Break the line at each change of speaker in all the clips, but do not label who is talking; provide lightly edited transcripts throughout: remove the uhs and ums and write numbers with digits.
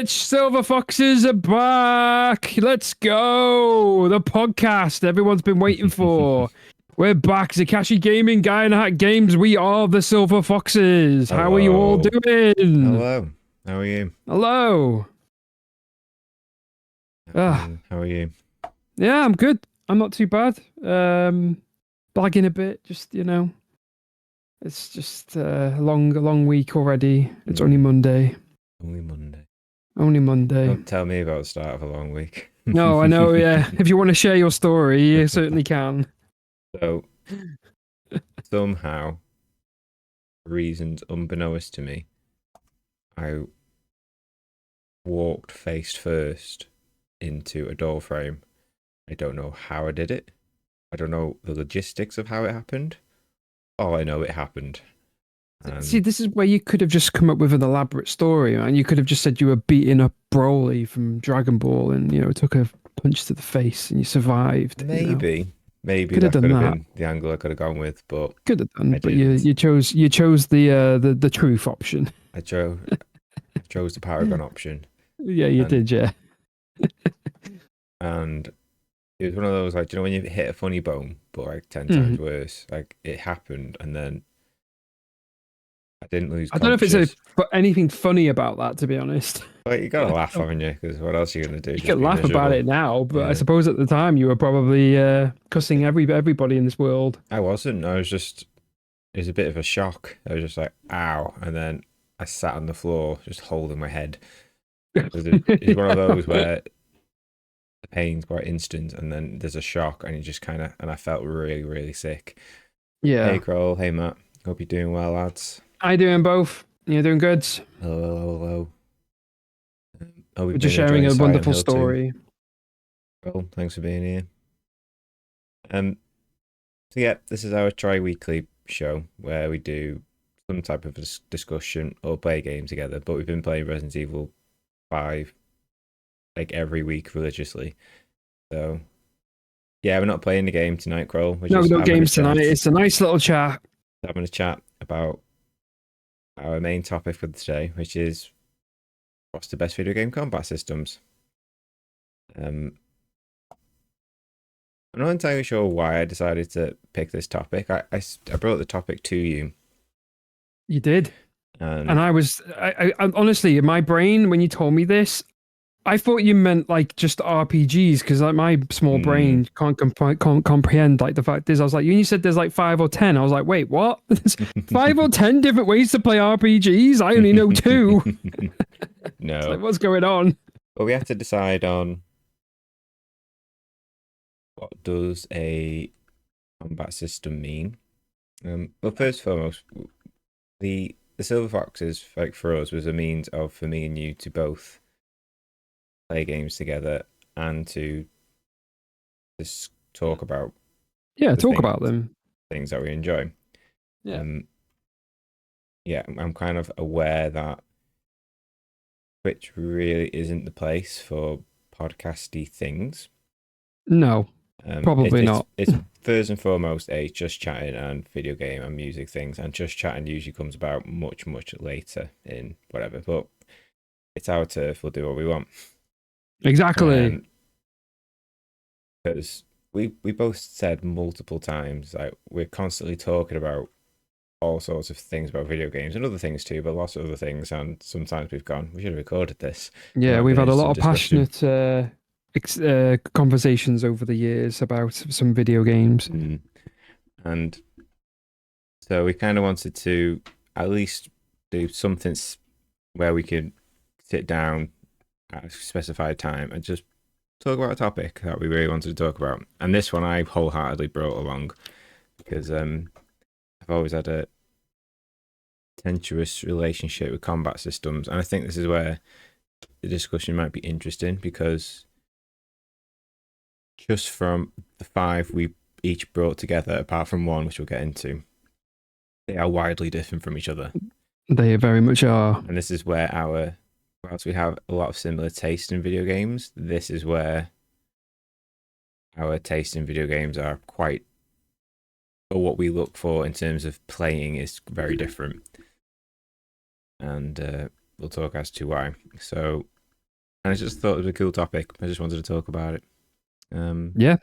bitch! Silver Foxes are back! Let's go! The podcast everyone's been waiting for. We're back. Zakashi Gaming, Guy in a Hat Games. We are the Silver Foxes.
Hello.
How are you all doing?
Hello. How are you?
Hello.
How are you?
Yeah, I'm good. I'm not too bad. Blagging a bit, just, you know. It's just a long week already. It's only Monday.
Only Monday.
Only Monday.
Don't tell me about the start of a long week.
No, I know, yeah. If you want to share your story, you certainly can.
So, somehow, reasons unbeknownst to me, I walked face first into a door frame. I don't know how I did it. I don't know the logistics of how it happened. All I know, it happened.
See, this is where you could have just come up with an elaborate story, man. You could have just said you were beating up Broly from Dragon Ball and, you know, took a punch to the face and you survived.
Maybe.
You know?
Maybe
could
that
have
could
done
have
that.
been the angle I could have gone with, but
Could have done,
I
but
didn't.
you chose the truth option.
I chose the Paragon option.
Yeah, you did, yeah.
And it was one of those, like, you know, when you hit a funny bone, but like 10 times worse. Like, it happened, and then I didn't lose
I don't know if
conscious.
it's anything funny about that, to be honest.
Like, you gotta laugh, haven't you? Because what else are you gonna do?
You
Just
can
be
laugh about
miserable?
it now, but
Yeah.
I suppose at the time you were probably cussing everybody in this world.
I wasn't. I was just. It was a bit of a shock. I was just like, "Ow!" And then I sat on the floor, just holding my head. It's one of those where the pain's quite instant, and then there's a shock, and you just kind of. And I felt really, really sick.
Yeah.
Hey, Kroll. Hey, Matt. Hope you're doing well, lads.
How you doing, both? You're doing good.
Hello.
We're just sharing a wonderful story.
Well, thanks for being here. So yeah, this is our tri-weekly show where we do some type of discussion or play a game together. But we've been playing Resident Evil 5 like every week religiously. So yeah, we're not playing the game tonight, Kroll.
No games tonight. It's a nice little chat.
Having a chat about our main topic for today, which is what's the best video game combat systems. I'm not entirely sure why I decided to pick this topic. I brought the topic to you.
You did. And I honestly, in my brain, when you told me this, I thought you meant like just RPGs, because like my small brain can't comprehend like the fact is, I was like, when you said there's like 5 or 10, I was like, wait, what? There's 5 or 10 different ways to play RPGs? I only know 2.
No.
It's like, what's going on?
Well, we have to decide on what does a combat system mean. Well, first and foremost, the Silver Foxes, like for us, was a means of for me and you to both play games together and to just talk about
about them,
things that we enjoy.
Yeah.
I'm kind of aware that Twitch really isn't the place for podcasty things.
No, probably not.
It's first and foremost a just chatting and video game and music things, and just chatting usually comes about much later in whatever. But it's our turf. We'll do what we want.
Exactly.
Because we both said multiple times, like, we're constantly talking about all sorts of things about video games and other things too, but lots of other things. And sometimes we should have recorded this.
Yeah, we've had a lot of passionate conversations over the years about some video games.
And so we kind of wanted to at least do something where we could sit down at a specified time and just talk about a topic that we really wanted to talk about. And this one I wholeheartedly brought along because I've always had a tenuous relationship with combat systems, and I think this is where the discussion might be interesting, because just from the 5 we each brought together, apart from one which we'll get into, they are widely different from each other.
They very much are.
And this is where whilst we have a lot of similar taste in video games, this is where our taste in video games are quite, or what we look for in terms of playing is very different. And we'll talk as to why. So and I just thought it was a cool topic. I just wanted to talk about it.
Yeah.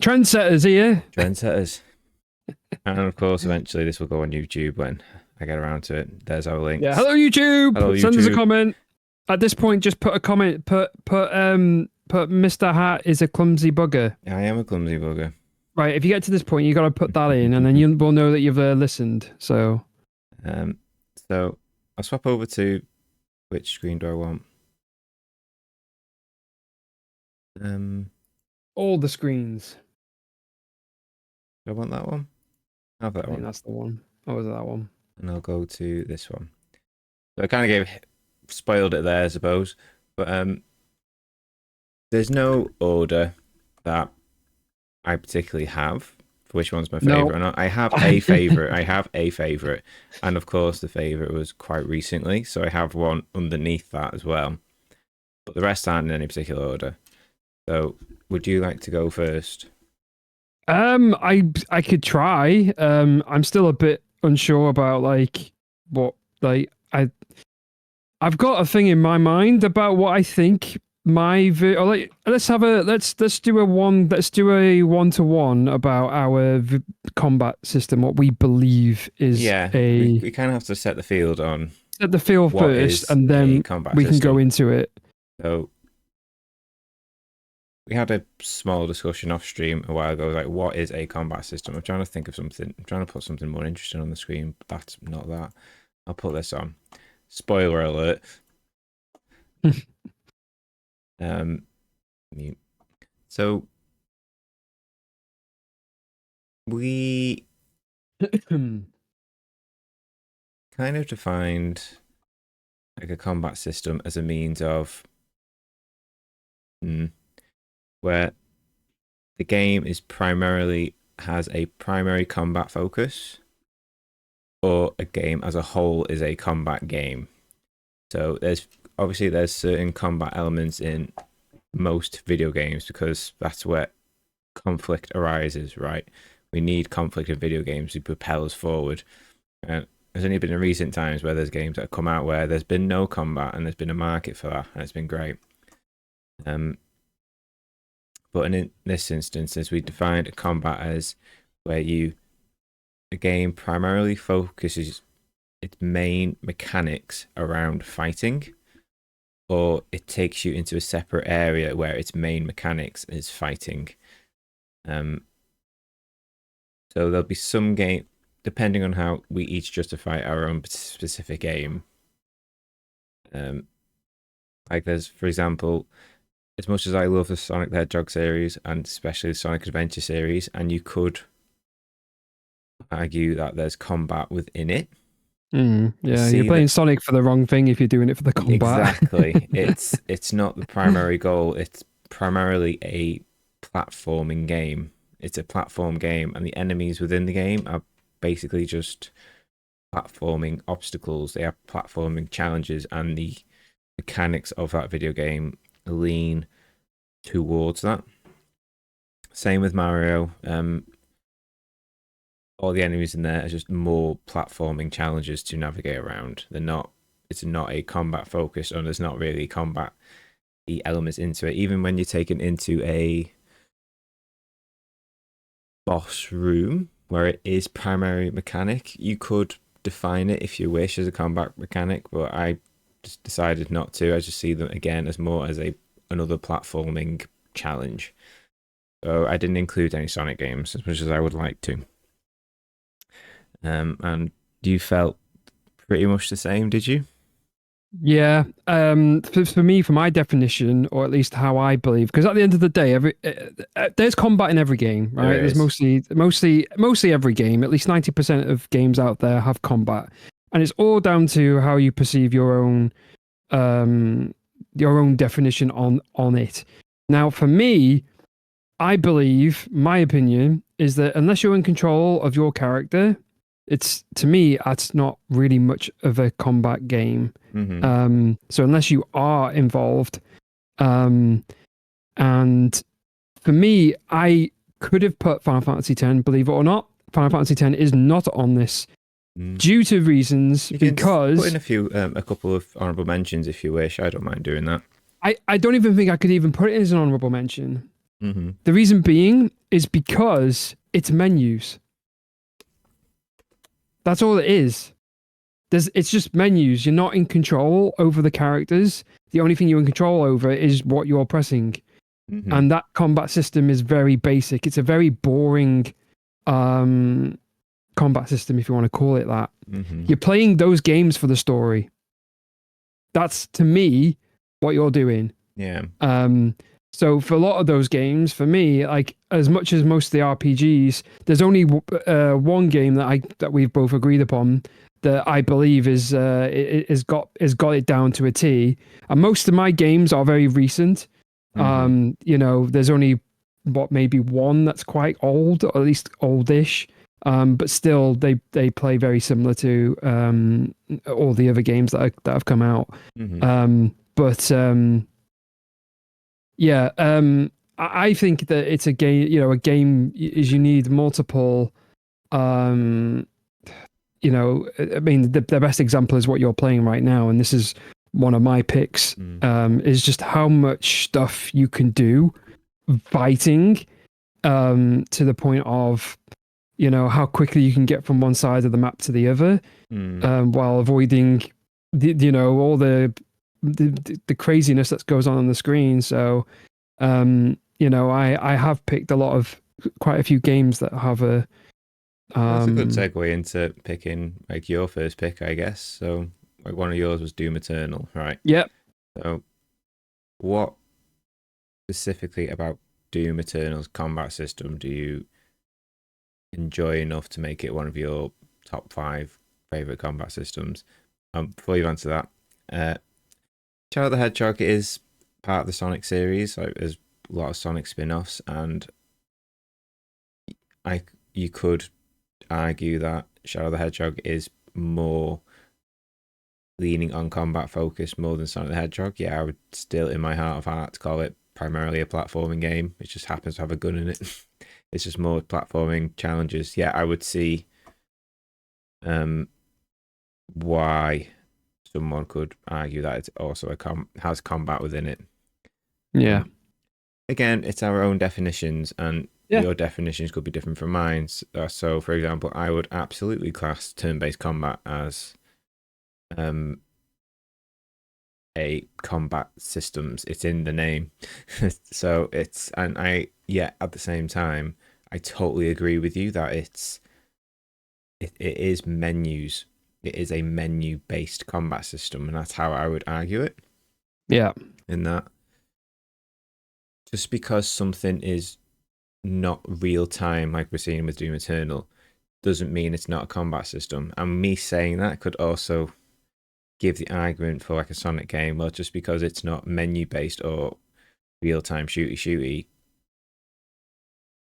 Trendsetters here.
Trendsetters. And of course, eventually this will go on YouTube when I get around to it. There's our links.
Yeah. Hello, YouTube.
Hello,
Send us a
YouTube.
comment. At this point, just put a comment. Put Mr. Hat is a clumsy bugger.
I am a clumsy bugger.
Right. If you get to this point, you got to put that in, and then you will know that you've listened. So
I'll swap over to which screen do I want?
All the screens.
Do I want that one? Have that
I think
one.
that's the one. Oh, is it that one?
And I'll go to this one. So I kind of spoiled it there, I suppose. But there's no order that I particularly have for which one's my favorite or not. I have a favorite. I have a favorite, and of course the favorite was quite recently, so I have one underneath that as well. But the rest aren't in any particular order. So, would you like to go first?
I could try. I'm still a bit unsure about I've got a thing in my mind about what I think let's do a one-to-one about our combat system, what we believe is
we kind of have to set the field on
set the field first, and then we can go into it.
So we had a small discussion off stream a while ago, like what is a combat system? I'm trying to think of something. I'm trying to put something more interesting on the screen, but that's not that. I'll put this on. Spoiler alert. Mute. So we kind of defined like a combat system as a means of where the game is has a primary combat focus, or a game as a whole is a combat game. So there's certain combat elements in most video games because that's where conflict arises, right? We need conflict in video games to propel us forward. And there's only been in recent times where there's games that have come out where there's been no combat and there's been a market for that, and it's been great. But in this instance, as we defined combat as where a game primarily focuses its main mechanics around fighting, or it takes you into a separate area where its main mechanics is fighting. So there'll be some game, depending on how we each justify our own specific aim. Like there's, for example, as much as I love the Sonic the Hedgehog series, and especially the Sonic Adventure series, and you could argue that there's combat within it.
Yeah, you're playing Sonic for the wrong thing if you're doing it for the combat.
Exactly. It's not the primary goal. It's primarily a platforming game. It's a platform game, and the enemies within the game are basically just platforming obstacles. They are platforming challenges, and the mechanics of that video game lean towards that. Same with Mario. All the enemies in there are just more platforming challenges to navigate around. It's not a combat focus, and there's not really combat elements into it. Even when you're taken into a boss room where it is primary mechanic, you could define it if you wish as a combat mechanic, but I just decided not to. I just see them again as more as another platforming challenge. So I didn't include any Sonic games as much as I would like to. And you felt pretty much the same, did you?
Yeah. For me, for my definition, or at least how I believe, because at the end of the day, there's combat in every game, right? There's mostly every game. At least 90% of games out there have combat, and it's all down to how you perceive your own definition on it. Now, for me, I believe my opinion is that unless you're in control of your character, to me that's not really much of a combat game. So unless you are involved, and for me, I could have put Final Fantasy X, believe it or not. Final Fantasy X is not on this due to reasons, because
put in a couple of honorable mentions if you wish. I don't mind doing that.
I don't even think I could even put it as an honorable mention.
Mm-hmm.
The reason being is because it's menus. That's all it is. It's just menus. You're not in control over the characters. The only thing you're in control over is what you're pressing.
Mm-hmm.
And that combat system is very basic. It's a very boring combat system, if you want to call it that.
Mm-hmm.
You're playing those games for the story. That's, to me, what you're doing.
Yeah.
So for a lot of those games, for me, like as much as most of the RPGs, there's only one game that we've both agreed upon that I believe is got it down to a T. And most of my games are very recent.
Mm-hmm.
There's only maybe one that's quite old, or at least oldish. But still, they play very similar to all the other games that have come out.
Mm-hmm.
Yeah, I think that it's a game. A game is you need multiple. I mean, the best example is what you're playing right now, and this is one of my picks. Is just how much stuff you can do fighting, to the point of, how quickly you can get from one side of the map to the other, while avoiding all the craziness that goes on the screen. So, I have picked quite a few games that have a.
That's a good segue into picking like your first pick, I guess. So, like one of yours was Doom Eternal, right?
Yep.
So, what specifically about Doom Eternal's combat system do you enjoy enough to make it one of your top 5 favorite combat systems? Before you answer that, Shadow the Hedgehog is part of the Sonic series. Like, there's a lot of Sonic spin-offs, and you could argue that Shadow the Hedgehog is more leaning on combat focus more than Sonic the Hedgehog. Yeah, I would still, in my heart of hearts, call it primarily a platforming game. It just happens to have a gun in it. It's just more platforming challenges. Yeah, I would see why someone could argue that it's also has combat within it.
Yeah.
Again, it's our own definitions, and your definitions could be different from mine. So, for example, I would absolutely class turn-based combat as a combat systems. It's in the name. So at the same time, I totally agree with you that it is menus. It is a menu-based combat system, and that's how I would argue it.
Yeah.
In that, just because something is not real time, like we're seeing with Doom Eternal, doesn't mean it's not a combat system. And me saying that could also give the argument for like a Sonic game. Well, just because it's not menu-based or real-time shooty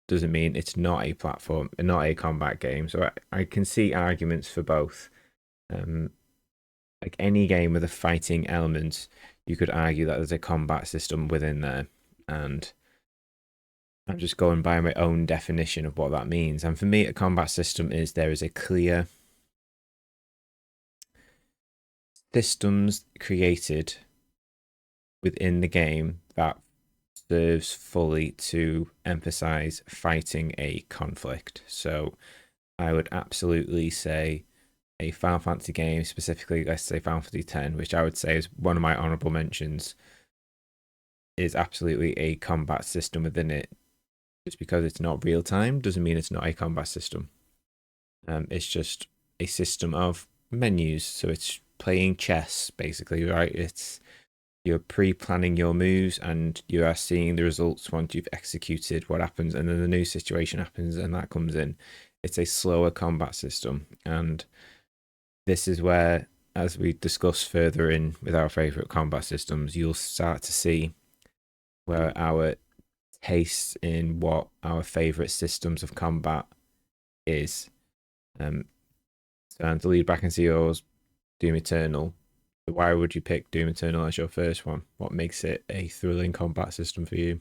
doesn't mean it's not a platform, not a combat game. So I can see arguments for both. Like any game with a fighting element, you could argue that there's a combat system within there. And I'm just going by my own definition of what that means. And for me, a combat system is there is a clear systems created within the game that serves fully to emphasize fighting a conflict. So I would absolutely say a Final Fantasy game, specifically, let's say Final Fantasy X, which I would say is one of my honorable mentions, is absolutely a combat system within it. Just because it's not real time doesn't mean it's not a combat system. It's just a system of menus. So it's playing chess, basically, right? You're pre-planning your moves, and you are seeing the results once you've executed what happens, and then the new situation happens, and that comes in. It's a slower combat system, and this is where, as we discuss further in with our favorite combat systems, you'll start to see where our taste in what our favorite systems of combat is. So, and to lead back into yours, Doom Eternal. Why would you pick Doom Eternal as your first one? What makes it a thrilling combat system for you?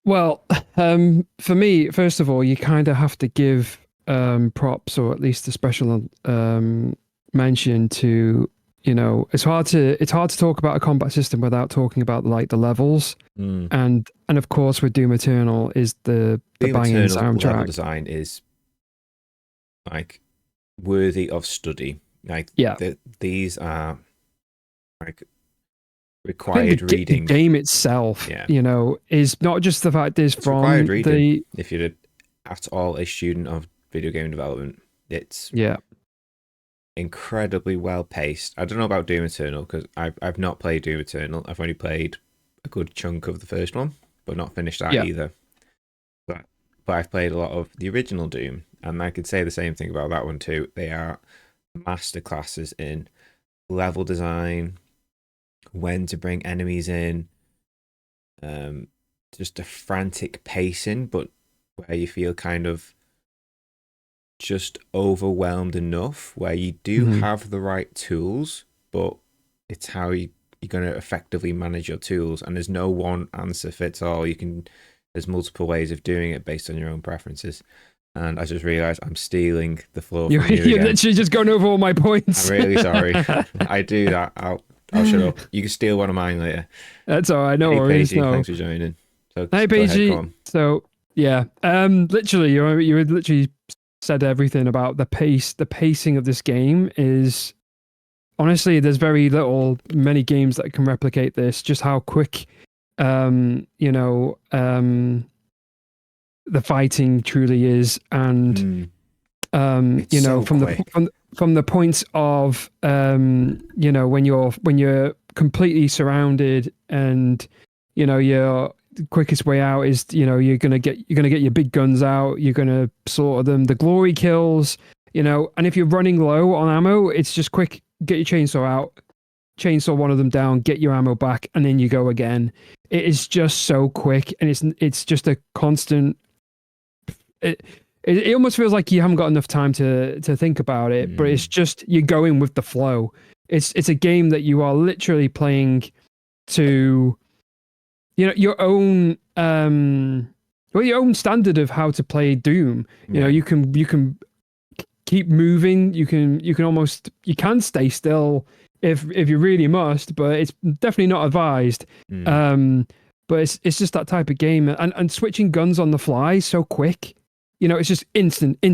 Well, for me, first of all, you kind of have to give props, or at least a special mention to it's hard to talk about a combat system without talking about like the levels. And of course with Doom Eternal is the
Doom
banging
Eternal's level
soundtrack.
design is like worthy of study. Like
Yeah.
these are like
I think
required
the
reading.
game itself,
Yeah.
is not just the fact is
It's
from
required reading
the
if you're at all a student of video game development. It's
yeah.
incredibly well paced. I don't know about Doom Eternal because I've not played Doom Eternal. I've only played a good chunk of the first one, but not finished that
Yeah.
either. But I've played a lot of the original Doom, and I could say the same thing about that one too. They are masterclasses in level design, when to bring enemies in, just a frantic pacing, but where you feel kind of just overwhelmed enough where you do have the right tools, but it's how you're going to effectively manage your tools, and there's no one answer fits all. There's multiple ways of doing it based on your own preferences. And I just realized I'm stealing the floor from you
You're
again.
literally just going over all my points.
I'm really sorry. I do that. I'll shut up. You can steal one of mine later.
That's all right. No
Hey,
worries.
Paige,
No.
thanks for joining. So,
Hey,
go ahead,
PG.
go on.
So yeah, literally, you had literally said everything about the pace. The pacing of this game is honestly, there's many games that can replicate this. Just how quick, the fighting truly is, and
so
from
quick.
from the points of when you're completely surrounded, and your quickest way out is you're gonna get your big guns out, you're gonna slaughter them, the glory kills, and if you're running low on ammo, it's just quick, get your chainsaw out, chainsaw one of them down, get your ammo back, and then you go again. It is just so quick, and it's just a constant. It almost feels like you haven't got enough time to think about it, but it's just you're going with the flow. It's a game that you are literally playing to, your own your own standard of how to play Doom. You can keep moving. You can stay still if you really must, but it's definitely not advised. But it's just that type of game, and switching guns on the fly so quick. It's just instant, and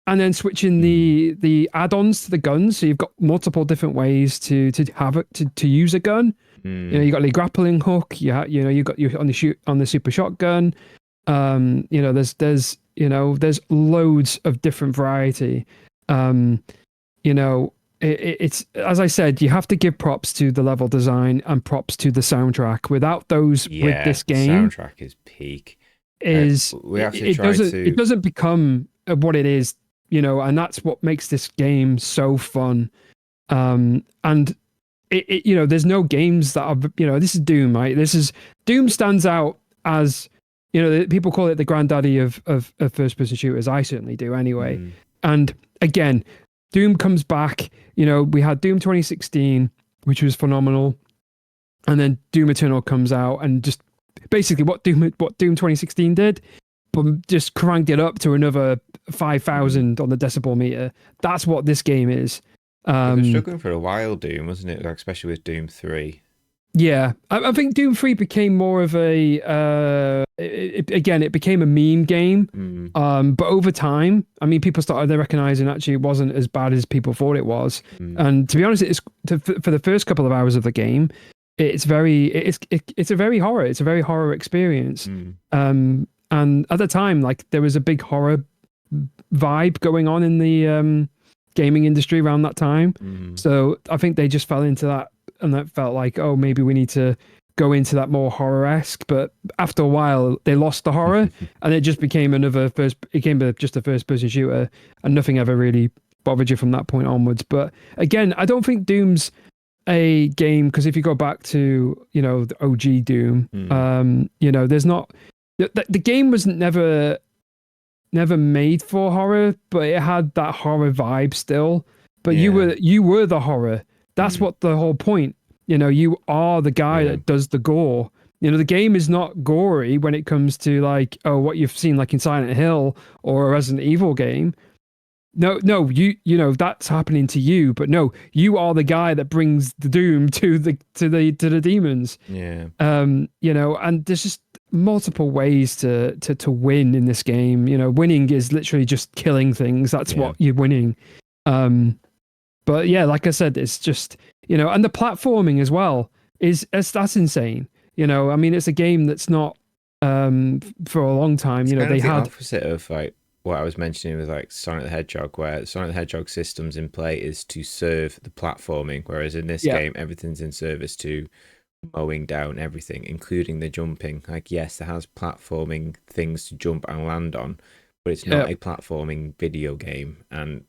then switching the add-ons to the guns. So you've got multiple different ways to have it to use a gun. You got the grappling hook. You got you on the super shotgun. There's loads of different variety. It's as I said, you have to give props to the level design and props to the soundtrack. Without those, with this game,
soundtrack is peak.
We have to it doesn't become what it is, and that's what makes this game so fun. And there's no games that are, this is Doom, right? Doom stands out as, people call it the granddaddy of first person shooters. I certainly do anyway. And again, Doom comes back. We had Doom 2016, which was phenomenal, and then Doom Eternal comes out and just basically what Doom 2016 did, but just cranked it up to another 5,000 on the decibel meter. That's what this game is.
It was struggling for a while, Doom, wasn't it? Like, especially with Doom 3.
Yeah, I think Doom 3 became more of a it became a meme game. But over time, I mean, people started recognizing actually it wasn't as bad as people thought it was. And to be honest, for the first couple of hours of the game, it's a very horror experience. And at the time, like, there was a big horror vibe going on in the gaming industry around that time. So I think they just fell into that, and that felt like, oh, maybe we need to go into that more horror-esque. But after a while, they lost the horror, and it just became just a first-person shooter, and nothing ever really bothered you from that point onwards. But again, I don't think Doom's a game, because if you go back to the OG Doom, there's not the game was never made for horror, but it had that horror vibe still. But you were the horror. That's what the whole point. You are the guy that does the gore. The game is not gory when it comes to, like, what you've seen like in Silent Hill or a Resident Evil game. no, you know that's happening to you, but no, you are the guy that brings the doom to the demons.
Yeah.
You know, and there's just multiple ways to win in this game. You know, winning is literally just killing things. That's what you're winning. But yeah, like I said, it's just, you know, and the platforming as well that's insane. You know, I mean, it's a game that's not for a long time.
It's
you know,
kind
they
of the
had
opposite of like what I was mentioning with like Sonic the Hedgehog, where Sonic the Hedgehog systems in play is to serve the platforming, whereas in this game everything's in service to mowing down everything, including the jumping. Like, yes, it has platforming things to jump and land on, but it's not a platforming video game, and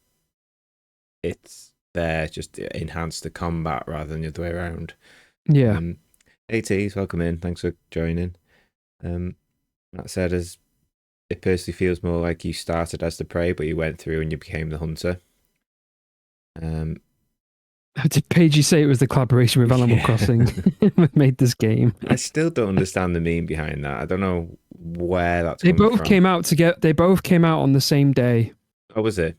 it's there just to enhance the combat rather than the other way around.
Yeah.
ATs, welcome in. Thanks for joining. That said, as it personally feels more like you started as the prey, but you went through and you became the hunter.
Did Paige say it was the collaboration with Animal Crossing that made this game?
I still don't understand the meme behind that. I don't know where that's
They
coming
both
from.
came out together. They both came out on the same day.
Oh, was it?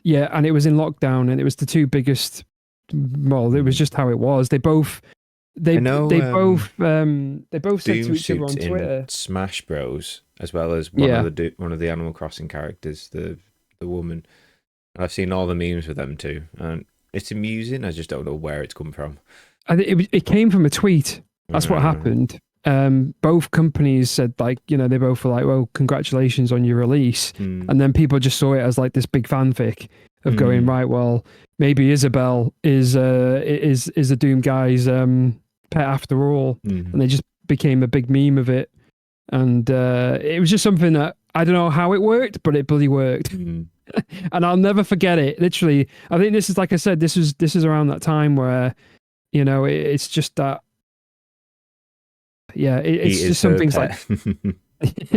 Yeah, and it was in lockdown, and it was the two biggest. Well, it was just how it was. They both. They
know,
both said to each other on
in
Twitter.
Smash Bros, as well as one of the Animal Crossing characters, the woman. I've seen all the memes with them too, and it's amusing. I just don't know where it's come from.
I think it came from a tweet. That's what happened. Both companies said, like, you know, they both were like, well, congratulations on your release. And then people just saw it as like this big fanfic of going, right, well, maybe Isabelle is a Doom guy's pet after all. And they just became a big meme of it. And it was just something that I don't know how it worked, but it bloody worked. And I'll never forget it. Literally, I think this is, like I said, this is around that time where, you know, it's just that. Yeah, it's just some things like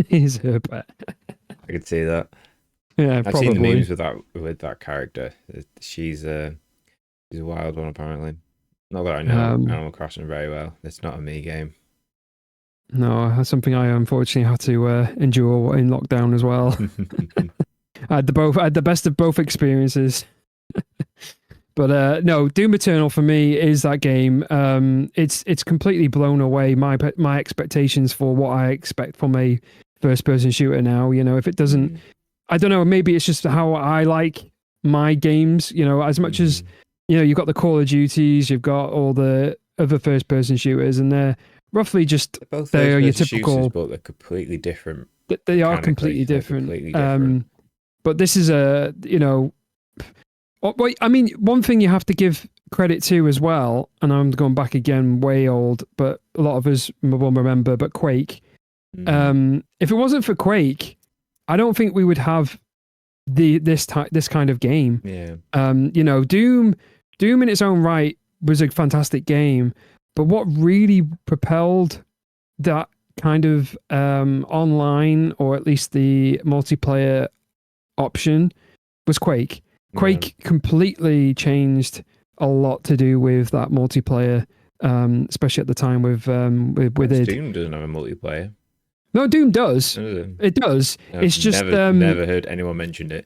he's her pet.
I could see that.
Yeah,
I've seen the memes with that character. She's a wild one apparently. Not that I know Animal Crossing very well. It's not a me game.
No, that's something I unfortunately had to endure in lockdown as well. I had the best of both experiences. But no, Doom Eternal for me is that game. It's completely blown away my expectations for what I expect from a first person shooter now. You know, if it doesn't, I don't know, maybe it's just how I like my games. You know, as much as, you know, you've got the Call of Duties, you've got all the other first person shooters, and they're roughly just they are your typical
shooters, but they're completely different.
They are completely different. But this is a, you know. I mean, one thing you have to give credit to as well, and I'm going back again, way old, but a lot of us will remember, but Quake. If it wasn't for Quake, I don't think we would have this kind of game.
Yeah.
You know, Doom in its own right was a fantastic game, but what really propelled that kind of online, or at least the multiplayer option, was Quake. Quake completely changed a lot to do with that multiplayer, especially at the time with it.
Doom doesn't have a multiplayer.
No, Doom does. It does. It's just
never heard anyone mention it.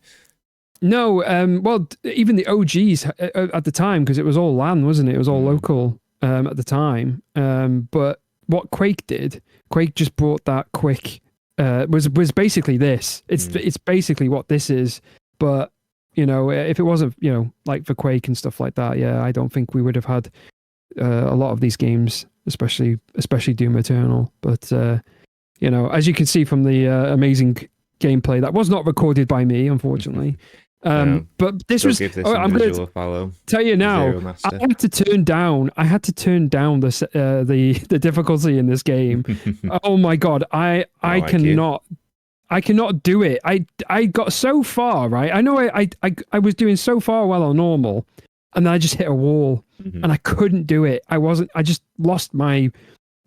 No, well, even the OGs at the time, because it was all LAN, wasn't it? It was all local at the time. But what Quake did, Quake just brought that quick. Was basically this. It's basically what this is, but. You know, if it wasn't, you know, like for Quake and stuff like that, yeah, I don't think we would have had a lot of these games, especially Doom Eternal. But you know, as you can see from the amazing gameplay, that was not recorded by me, unfortunately. But this was. I'm going to tell you now. I had to turn down the difficulty in this game. Oh my god, I cannot. I cannot do it. I got so far, right? I know I was doing so far well on normal, and then I just hit a wall, and I couldn't do it. I just lost my,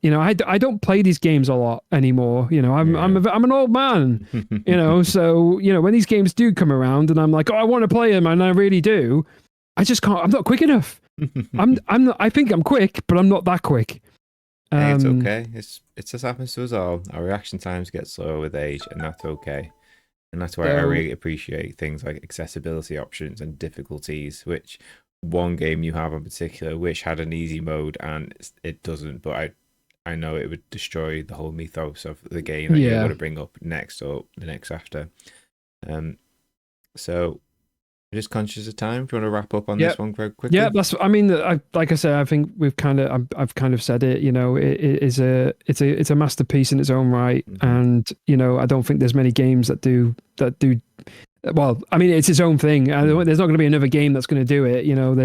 you know, I don't play these games a lot anymore. You know, I'm an old man, you know, so, you know, when these games do come around and I'm like, oh, I want to play them, and I really do, I just can't. I'm not quick enough. I'm not, I think I'm quick, but I'm not that quick.
Hey, it's okay. It just happens to us all. Our reaction times get slower with age, and that's okay. And that's why I really appreciate things like accessibility options and difficulties, which one game you have in particular, which had an easy mode and it doesn't, but I know it would destroy the whole mythos of the game that you're going to bring up next or the next after. So just conscious of time. Do you want to wrap up on this one very quickly?
Yeah, that's. I mean, like I said, I think we've kind of. I've kind of said it. You know, it's a masterpiece in its own right, and you know, I don't think there's many games that do. Well, I mean, it's its own thing. There's not going to be another game that's going to do it. You know,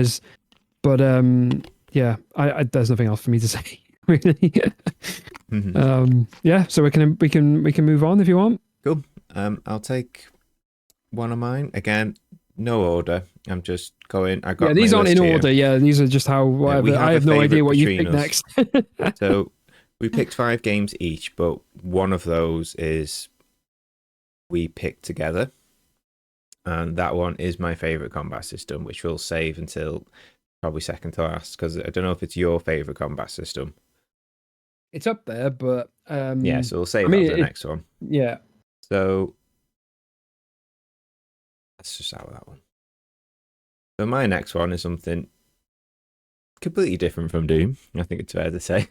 but yeah, there's nothing else for me to say really. Yeah, so we can move on if you want.
Cool. I'll take one of mine again. No order. I'm just going. I got
these aren't in
here.
order. Yeah, these are just how. Whatever. I have no idea what you pick next.
So we picked 5 games each, but one of those is we picked together, and that one is my favorite combat system, which we'll save until probably second to last because I don't know if it's your favorite combat system.
It's up there, but
yeah. So we'll save that for the next one.
Yeah.
So let's just out that one. So my next one is something completely different from Doom. I think it's fair to say.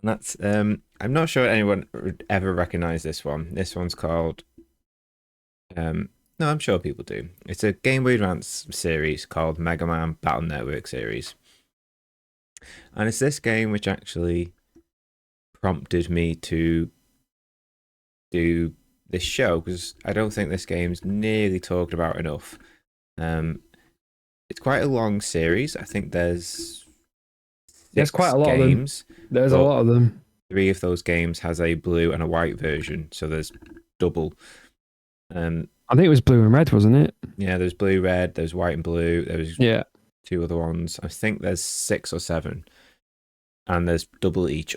And that's I'm not sure anyone would ever recognize this one. This one's called no, I'm sure people do. It's a Game Boy Advance series called Mega Man Battle Network series. And it's this game which actually prompted me to do this show because I don't think this game's nearly talked about enough. It's quite a long series. I think there's
quite a lot
games.
Of them. There's a lot of them.
3 of those games has a blue and a white version, so there's double.
I think it was blue and red, wasn't it?
Yeah, there's blue, red, there's white and blue. There's 2 other ones. I think there's 6 or 7. And there's double each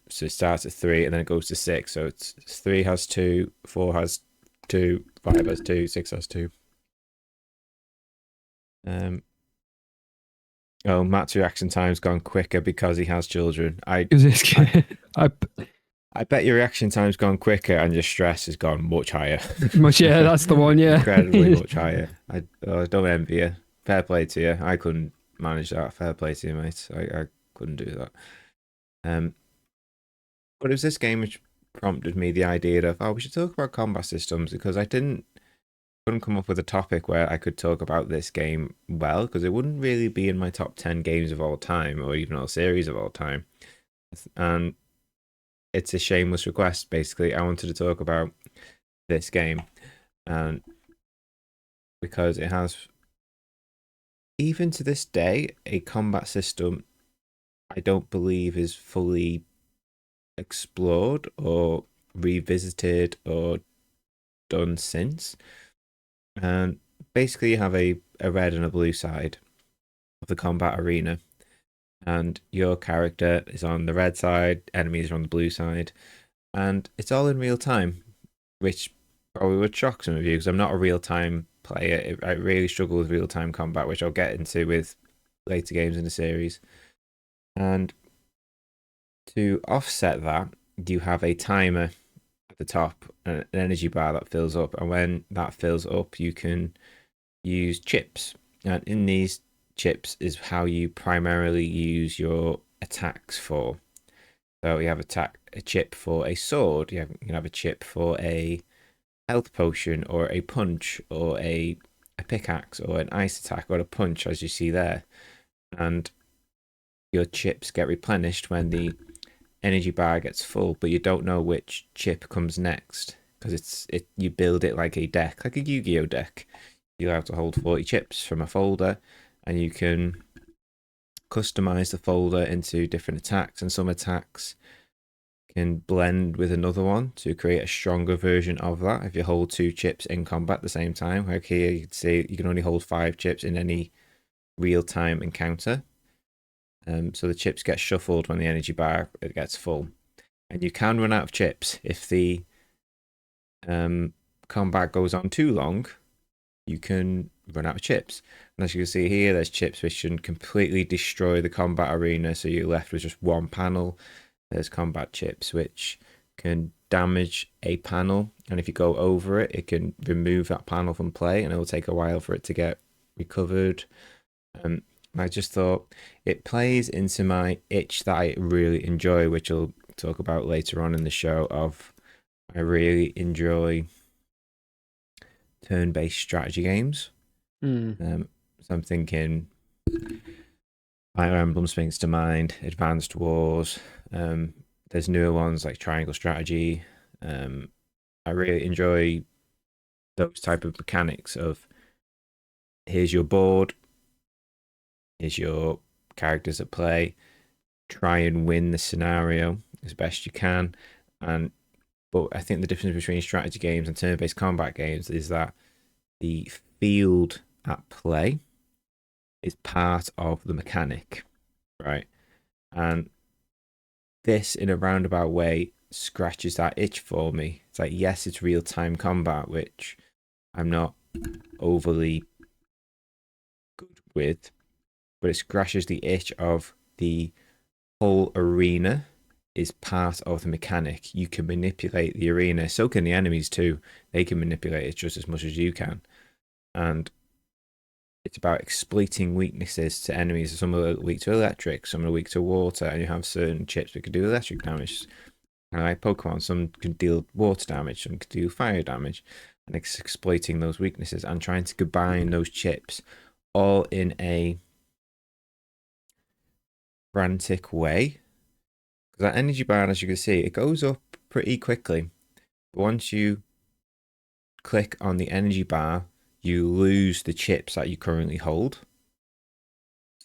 so it starts at 3 and then it goes to 6. So it's 3 has 2, 4 has 2, 5 has 2, 6 has 2. Oh, Matt's reaction time's gone quicker because he has children. I bet your reaction time's gone quicker and your stress has gone much higher.
Yeah, that's the one. Yeah,
incredibly much higher. I don't envy you. Fair play to you. I couldn't manage that. Fair play to you, mate. I couldn't do that. But it was this game which prompted me the idea of, we should talk about combat systems because I couldn't come up with a topic where I could talk about this game well because it wouldn't really be in my top 10 games of all time or even all series of all time. And it's a shameless request, basically. I wanted to talk about this game and because it has, even to this day, a combat system I don't believe is fully explored or revisited or done since. And basically you have a red and a blue side of the combat arena, and your character is on the red side, enemies are on the blue side, and it's all in real time, which probably would shock some of you because I'm not a real-time player. I really struggle with real-time combat, which I'll get into with later games in the series. And to offset that, you have a timer at the top, an energy bar that fills up, and when that fills up you can use chips, and in these chips is how you primarily use your attacks for. So you have a chip for a sword, you can have a chip for a health potion or a punch or a pickaxe or an ice attack or a punch, as you see there. And your chips get replenished when the energy bar gets full, but you don't know which chip comes next because you build it like a deck, like a Yu-Gi-Oh deck. You have to hold 40 chips from a folder, and you can customize the folder into different attacks, and some attacks can blend with another one to create a stronger version of that if you hold 2 chips in combat at the same time. Like here you can see you can only hold 5 chips in any real-time encounter. So the chips get shuffled when the energy bar gets full, and you can run out of chips if the combat goes on too long. You can run out of chips, and as you can see here, there's chips which can completely destroy the combat arena, so you're left with just one panel. There's combat chips which can damage a panel, and if you go over it, it can remove that panel from play, and it will take a while for it to get recovered. I just thought it plays into my itch that I really enjoy, which I'll talk about later on in the show. Of I really enjoy turn-based strategy games. So I'm thinking Fire Emblem springs to mind, Advanced Wars. There's newer ones like Triangle Strategy. I really enjoy those type of mechanics of here's your board, here's your characters at play, try and win the scenario as best you can. But I think the difference between strategy games and turn-based combat games is that the field at play is part of the mechanic, right? And this, in a roundabout way, scratches that itch for me. It's like, yes, it's real-time combat, which I'm not overly good with, but it scratches the itch of the whole arena is part of the mechanic. You can manipulate the arena. So can the enemies too. They can manipulate it just as much as you can. And it's about exploiting weaknesses to enemies. Some are weak to electric, some are weak to water, and you have certain chips that can do electric damage. And like Pokemon, some can deal water damage, some can do fire damage. And it's exploiting those weaknesses and trying to combine those chips all in a frantic way. Because that energy bar, as you can see, it goes up pretty quickly. But once you click on the energy bar, you lose the chips that you currently hold.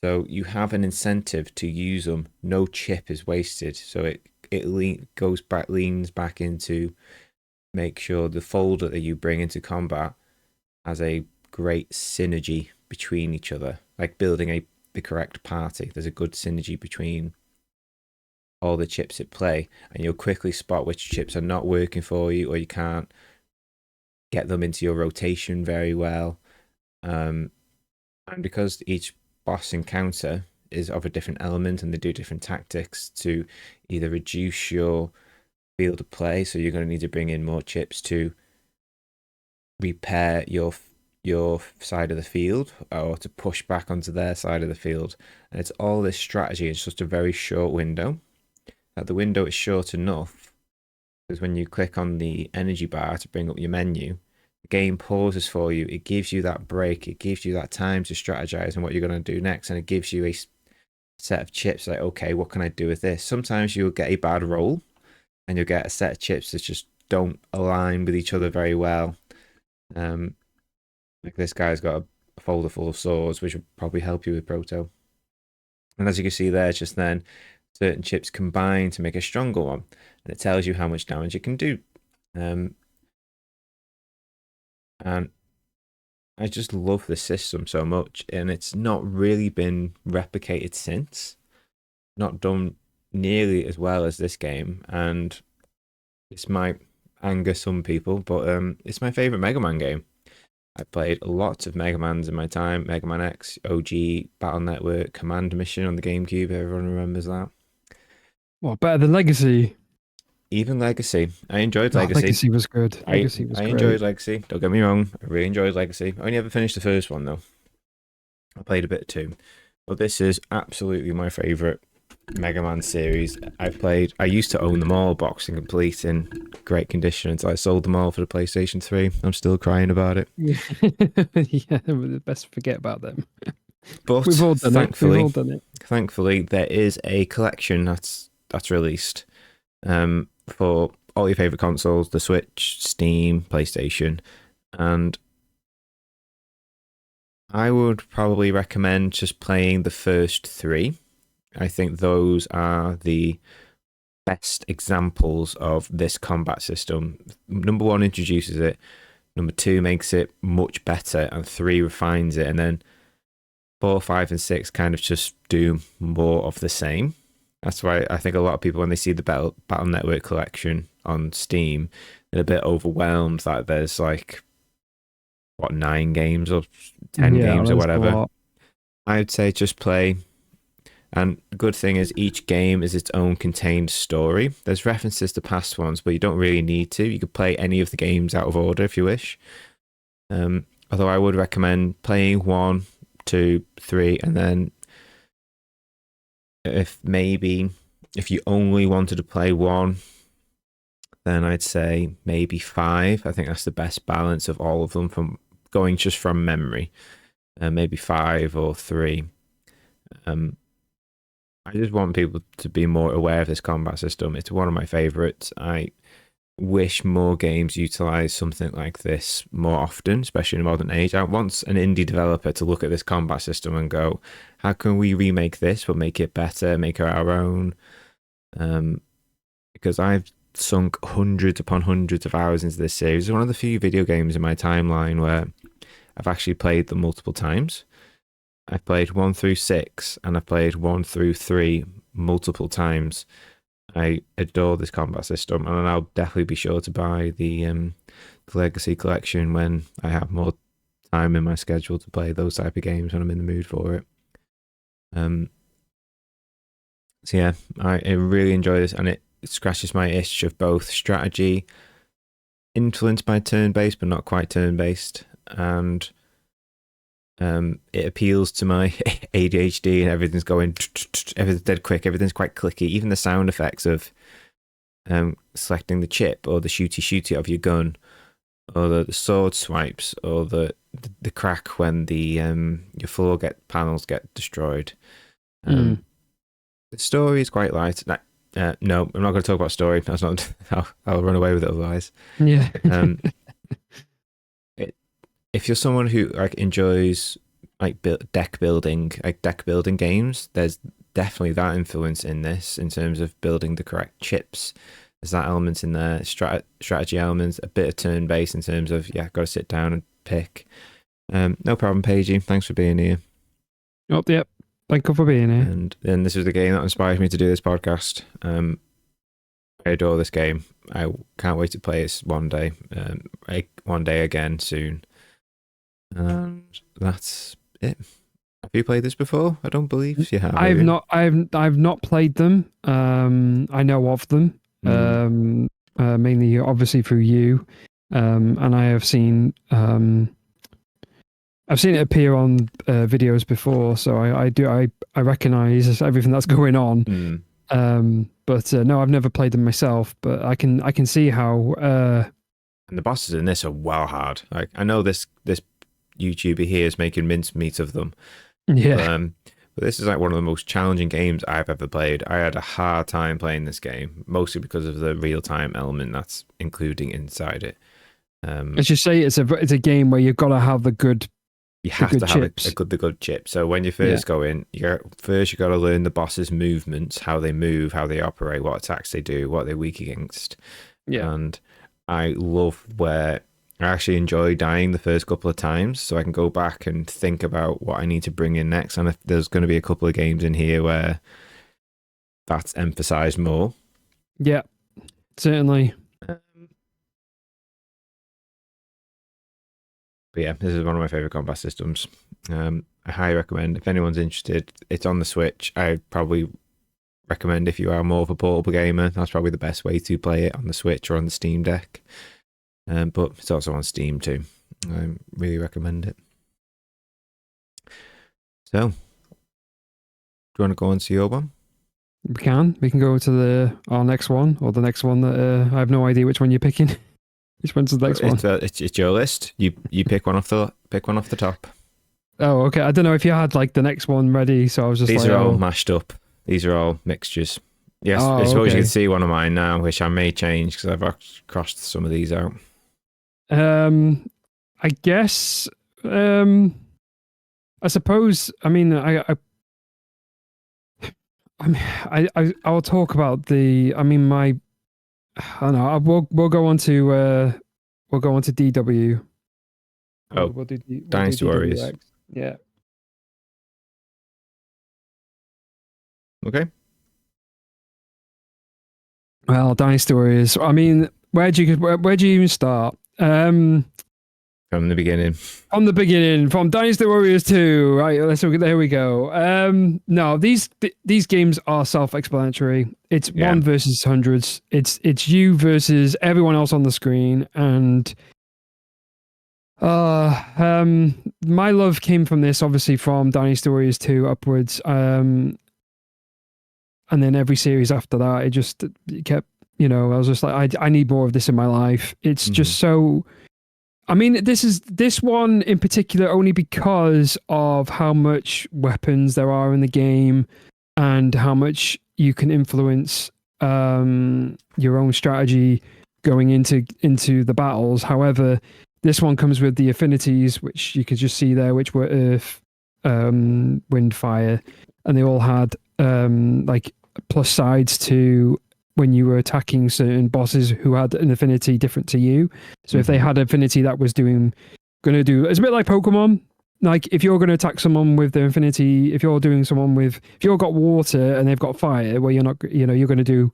So you have an incentive to use them. No chip is wasted. So it leans back into make sure the folder that you bring into combat has a great synergy between each other, like building the correct party. There's a good synergy between all the chips at play, and you'll quickly spot which chips are not working for you, or you can't get them into your rotation very well. And because each boss encounter is of a different element and they do different tactics to either reduce your field of play, so you're going to need to bring in more chips to repair your side of the field, or to push back onto their side of the field. And it's all this strategy. It's just a very short window. That the window is short enough because when you click on the energy bar to bring up your menu, the game pauses for you. It gives you that break. It gives you that time to strategize on what you're going to do next, and it gives you a set of chips like, okay, what can I do with this? Sometimes you'll get a bad roll and you'll get a set of chips that just don't align with each other very well. Like this guy's got a folder full of swords, which will probably help you with Proto. And as you can see there, just then, certain chips combine to make a stronger one, and it tells you how much damage it can do. And I just love the system so much, and it's not really been replicated since. Not done nearly as well as this game, and this might anger some people, but it's my favorite Mega Man game. I played lots of Mega Mans in my time. Mega Man X, OG, Battle Network, Command Mission on the GameCube. Everyone remembers that.
Well, better than Legacy.
Even Legacy. I enjoyed Legacy.
Legacy was good. Legacy was
I
great.
enjoyed Legacy. Don't get me wrong. I really enjoyed Legacy. I only ever finished the first one, though. I played a bit too. But this is absolutely my favourite Mega Man series. I used to own them all, box and complete, in great condition, until I sold them all for the PlayStation 3. I'm still crying about it.
Yeah, best forget about them.
But
we've all done it. We've all done it.
Thankfully, there is a collection that's released for all your favorite consoles: the Switch, Steam, PlayStation, and I would probably recommend just playing the first three. I think those are the best examples of this combat system. Number 1 introduces it, number 2 makes it much better, and 3 refines it, and then 4, 5, and 6 kind of just do more of the same. That's why I think a lot of people, when they see the Battle Network collection on Steam, they're a bit overwhelmed that there's like, 9 games or 10 games or whatever. I'd say just play And good thing is each game is its own contained story. There's references to past ones, but you don't really need to. You could play any of the games out of order if you wish. Although I would recommend playing 1, 2, 3, and then if you only wanted to play 1, then I'd say maybe 5. I think that's the best balance of all of them from going just from memory. Maybe 5 or 3. I just want people to be more aware of this combat system. It's one of my favorites. I wish more games utilize something like this more often, especially in the modern age. I want an indie developer to look at this combat system and go, how can we remake this but make it better, make it our own? Because I've sunk hundreds upon hundreds of hours into this series. It's one of the few video games in my timeline where I've actually played them multiple times. I've played 1 through 6 and I've played 1 through 3 multiple times. I adore this combat system, and I'll definitely be sure to buy the Legacy Collection when I have more time in my schedule to play those type of games when I'm in the mood for it. So yeah, I really enjoy this, and it scratches my itch of both strategy, influenced by turn-based but not quite turn-based, and it appeals to my ADHD, and everything's going, everything's dead quick, everything's quite clicky. Even the sound effects of selecting the chip or the shooty of your gun, or the sword swipes, or the crack when the your floor panels get destroyed. The story is quite light. No, I'm not going to talk about story. That's not. I'll run away with it otherwise.
Yeah.
If you're someone who like enjoys like deck building games, there's definitely that influence in this in terms of building the correct chips. There's that element in there, strategy elements, a bit of turn based in terms of got to sit down and pick. No problem, Paigey. Thanks for being here.
Oh, yep. Thank you for being here.
And then this was the game that inspired me to do this podcast. I adore this game. I can't wait to play it one day. One day again soon. And that's it. Have you played this before? I don't believe you have.
I've not played them. I know of them. Mainly obviously through you. And I have seen I've seen it appear on videos before, so I recognize everything that's going on. But no, I've never played them myself, but I can see how
and the bosses in this are well hard. Like, I know this YouTuber here is making mincemeat of them.
Yeah.
But this is like one of the most challenging games I've ever played. I had a hard time playing this game, mostly because of the real-time element that's including inside it.
As you say, it's a game where you've got to have the good.
You have to have the good chip. So when you first go in, you got to learn the boss's movements, how they move, how they operate, what attacks they do, what they're weak against.
Yeah.
And I love where I actually enjoy dying the first couple of times, so I can go back and think about what I need to bring in next. And if there's going to be a couple of games in here where that's emphasized more.
Yeah, certainly.
But yeah, this is one of my favorite combat systems. I highly recommend if anyone's interested. It's on the Switch. I probably recommend if you are more of a portable gamer, that's probably the best way to play it, on the Switch or on the Steam Deck. But it's also on Steam too. I really recommend it. So, do you want to go on to your one?
We can go to our next one, or the next one that I have no idea which one you're picking. Which one's the next one?
It's your list. You pick one off the top.
Oh, okay. I don't know if you had like the next one ready, so I was just
These are all mashed up. These are all mixtures. Yes, I suppose you can see one of mine now, which I may change because I've crossed some of these out.
I guess. I suppose. I mean, I'll talk about the. I mean, my. I don't know. We'll go on to DW.
We'll do Dynasty Warriors.
Yeah.
Okay.
Well, Dynasty Warriors. I mean, where do you even start?
From the beginning.
From the beginning, from Dynasty Warriors 2. Right, there we go. No, these games are self-explanatory. It's one versus hundreds. It's you versus everyone else on the screen, and my love came from this, obviously, from Dynasty Warriors 2 upwards. And then every series after that, it kept, I was just like, I need more of this in my life. It's just so. I mean, this one in particular only because of how much weapons there are in the game and how much you can influence your own strategy going into the battles. However, this one comes with the affinities, which you can just see there, which were earth, wind, fire, and they all had like plus sides to when you were attacking certain bosses who had an affinity different to you. So if they had an affinity that was going to do, it's a bit like Pokemon. Like if you're going to attack someone with their affinity, if you've got water and they've got fire, well, you're not, you're going to do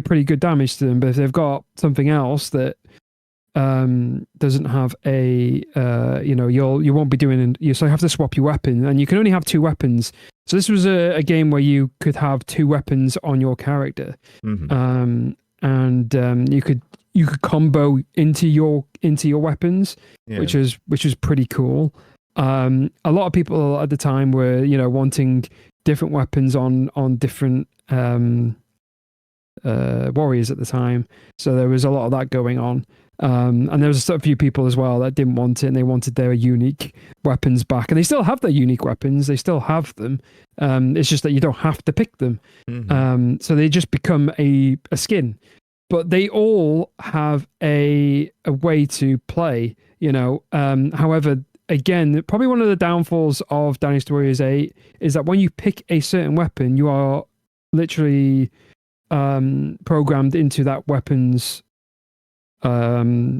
pretty good damage to them. But if they've got something else that doesn't have a, you won't be doing, so you have to swap your weapon, and you can only have 2 weapons. So this was a game where you could have 2 weapons on your character, and you could combo into your weapons, which is pretty cool. A lot of people at the time were wanting different weapons on different warriors at the time, so there was a lot of that going on. And there was a few people as well that didn't want it, and they wanted their unique weapons back, and they still have their unique weapons. They still have them. It's just that you don't have to pick them. So they just become a skin, but they all have a way to play. However, again, probably one of the downfalls of Dynasty Warriors 8 is that when you pick a certain weapon, you are literally programmed into that weapon's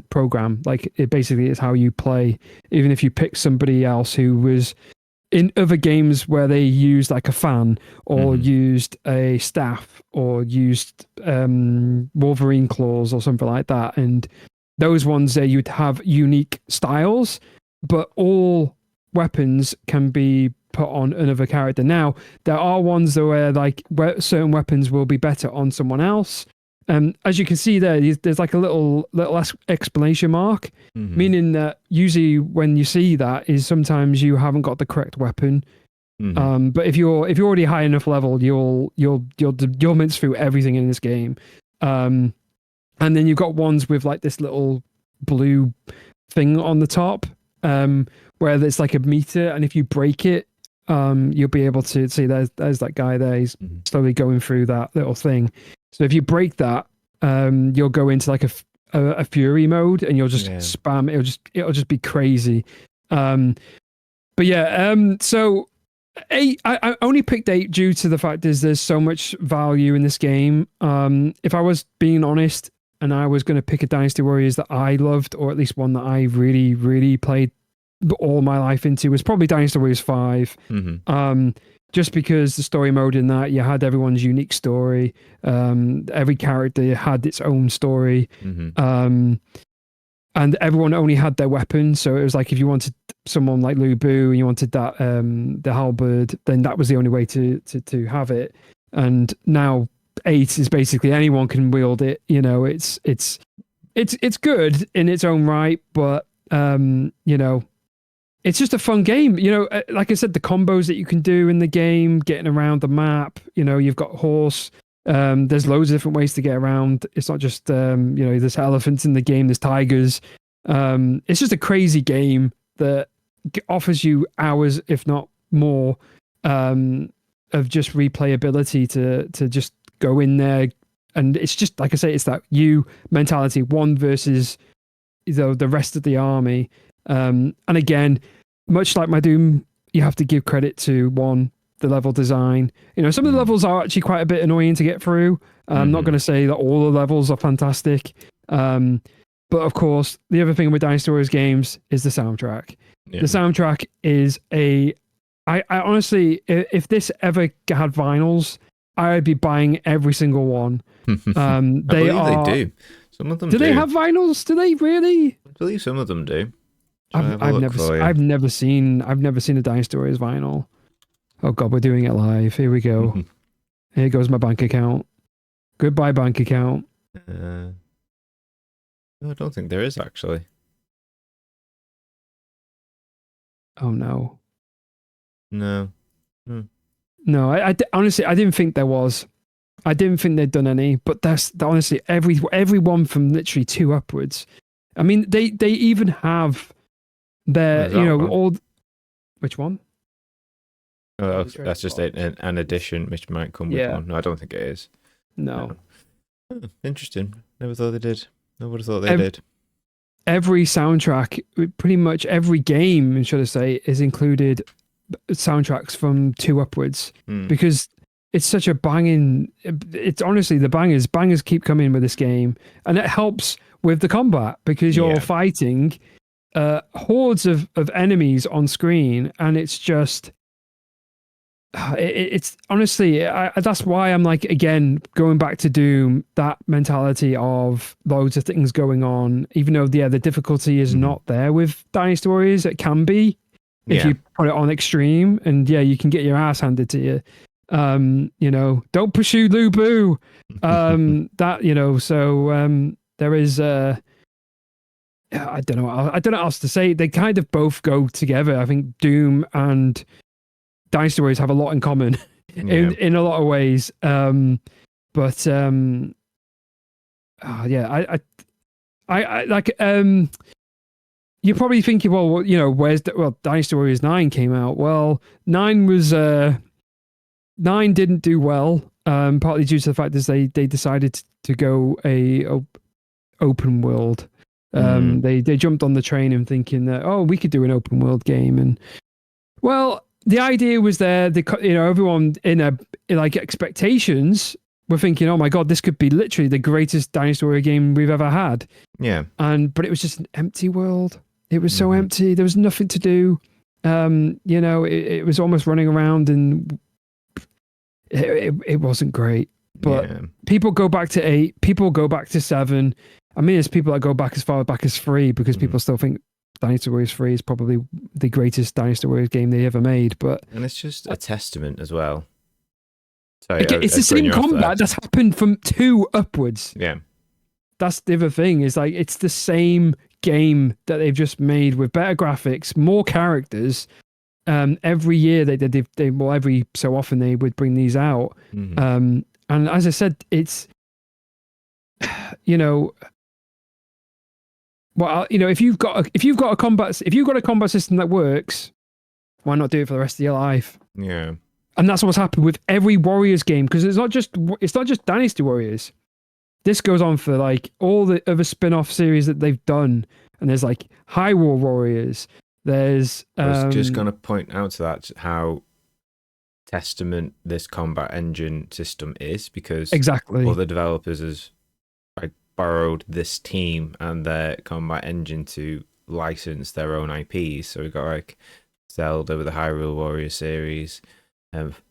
program. Like it basically is how you play. Even if you pick somebody else who was in other games where they used like a fan or used a staff or used Wolverine claws or something like that, and those ones there you'd have unique styles, but all weapons can be put on another character. Now there are ones that where certain weapons will be better on someone else. As you can see there, there's like a little exclamation mark, meaning that usually when you see that is sometimes you haven't got the correct weapon. But if you're already high enough level, you'll mince through everything in this game. And then you've got ones with like this little blue thing on the top, where there's like a meter, and if you break it, you'll be able to see there's that guy there. He's slowly going through that little thing. So if you break that, you'll go into like a fury mode, and you'll just spam. It'll just be crazy. But yeah, so 8. I only picked 8 due to the fact is there's so much value in this game. If I was being honest, and I was going to pick a Dynasty Warriors that I loved, or at least one that I really, really played all my life into, was probably Dynasty Warriors 5. Just because the story mode in that, you had everyone's unique story. Every character had its own story. And everyone only had their weapon. So it was like if you wanted someone like Lu Bu and you wanted that the halberd, then that was the only way to have it. And now 8 is basically anyone can wield it. It's good in its own right, but it's just a fun game. Like I said, the combos that you can do in the game, getting around the map, you've got horse. There's loads of different ways to get around. It's not just, there's elephants in the game, there's tigers. It's just a crazy game that offers you hours, if not more, of just replayability to just go in there. And it's just, like I say, it's that you mentality, one versus the rest of the army. And again, much like my Doom, you have to give credit to the level design. Some of the levels are actually quite a bit annoying to get through. I'm not going to say that all the levels are fantastic. But of course, the other thing with Dynasty Warriors games is the soundtrack. The soundtrack is I honestly, if this ever had vinyls, I'd be buying every single one.
They do. Some of them do.
Do they have vinyls? Do they really?
I believe some of them do.
I've never seen a Dynasty Warriors vinyl. Oh God, we're doing it live. Here we go. Here goes my bank account. Goodbye, bank account.
No, I don't think there is actually.
Oh no.
No.
No, honestly, I didn't think there was. I didn't think they'd done any, but that's honestly everyone from literally 2 upwards. I mean, they even have their, all. Which one?
Oh, that's just an addition which might come with one. No, I don't think it is.
No.
Interesting. Never thought they did. Nobody thought they did.
Every soundtrack, pretty much every game, should I say, is included soundtracks from 2 upwards because it's such a banging. It's honestly the bangers keep coming with this game, and it helps with the combat because you're fighting hordes of enemies on screen, and it's just. It's honestly, that's why I'm like, again, going back to Doom, that mentality of loads of things going on, even though, the difficulty is not there with Dynasty Warriors. It can be if you put it on extreme, and you can get your ass handed to you. Don't pursue Lubu. So there is, I don't know what else to say. They kind of both go together. I think Doom and Dynasty Warriors have a lot in common in a lot of ways. I like, you're probably thinking, well, Dynasty Warriors 9 came out. Well, 9 didn't do well, partly due to the fact that they decided to go a open world. They jumped on the train and thinking that, we could do an open world game, and the idea was there. Everyone in expectations were thinking, oh my God, this could be literally the greatest Dynasty Warrior game we've ever had.
Yeah.
But it was just an empty world. It was so empty. There was nothing to do. It was almost running around, and it wasn't great. But people go back to 8. People go back to 7. I mean, there's people that go back as far back as 3 because people still think Dynasty Warriors 3 is probably the greatest Dynasty Warriors game they ever made. And
it's just a testament as well. Sorry,
it's the same combat that's happened from 2 upwards.
Yeah.
That's the other thing, is like, it's the same game that they've just made with better graphics, more characters. Every year every so often they would bring these out. And as I said, it's, if you've got a combat system that works, why not do it for the rest of your life?
Yeah.
And that's what's happened with every Warriors game, because it's not just Dynasty Warriors. This goes on for like all the other spin-off series that they've done, and there's like Hyrule Warriors. There's
I was just going to point out to that how testament this combat engine system is, because other developers has borrowed this team and their combat engine to license their own IPs. So we've got like Zelda with the Hyrule Warrior series,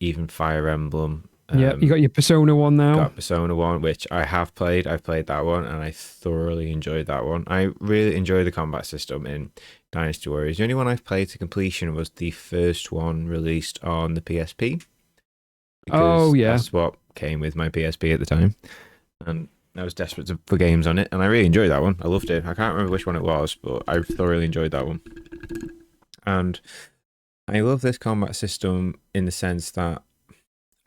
even Fire Emblem.
You got your Persona 1 now.
Got Persona 1, which I have played. I've played that one, and I thoroughly enjoyed that one. I really enjoy the combat system in Dynasty Warriors. The only one I've played to completion was the first one released on the PSP. That's what came with my PSP at the time. And I was desperate for games on it, and I really enjoyed that one. I loved it. I can't remember which one it was, but I thoroughly enjoyed that one. And I love this combat system in the sense that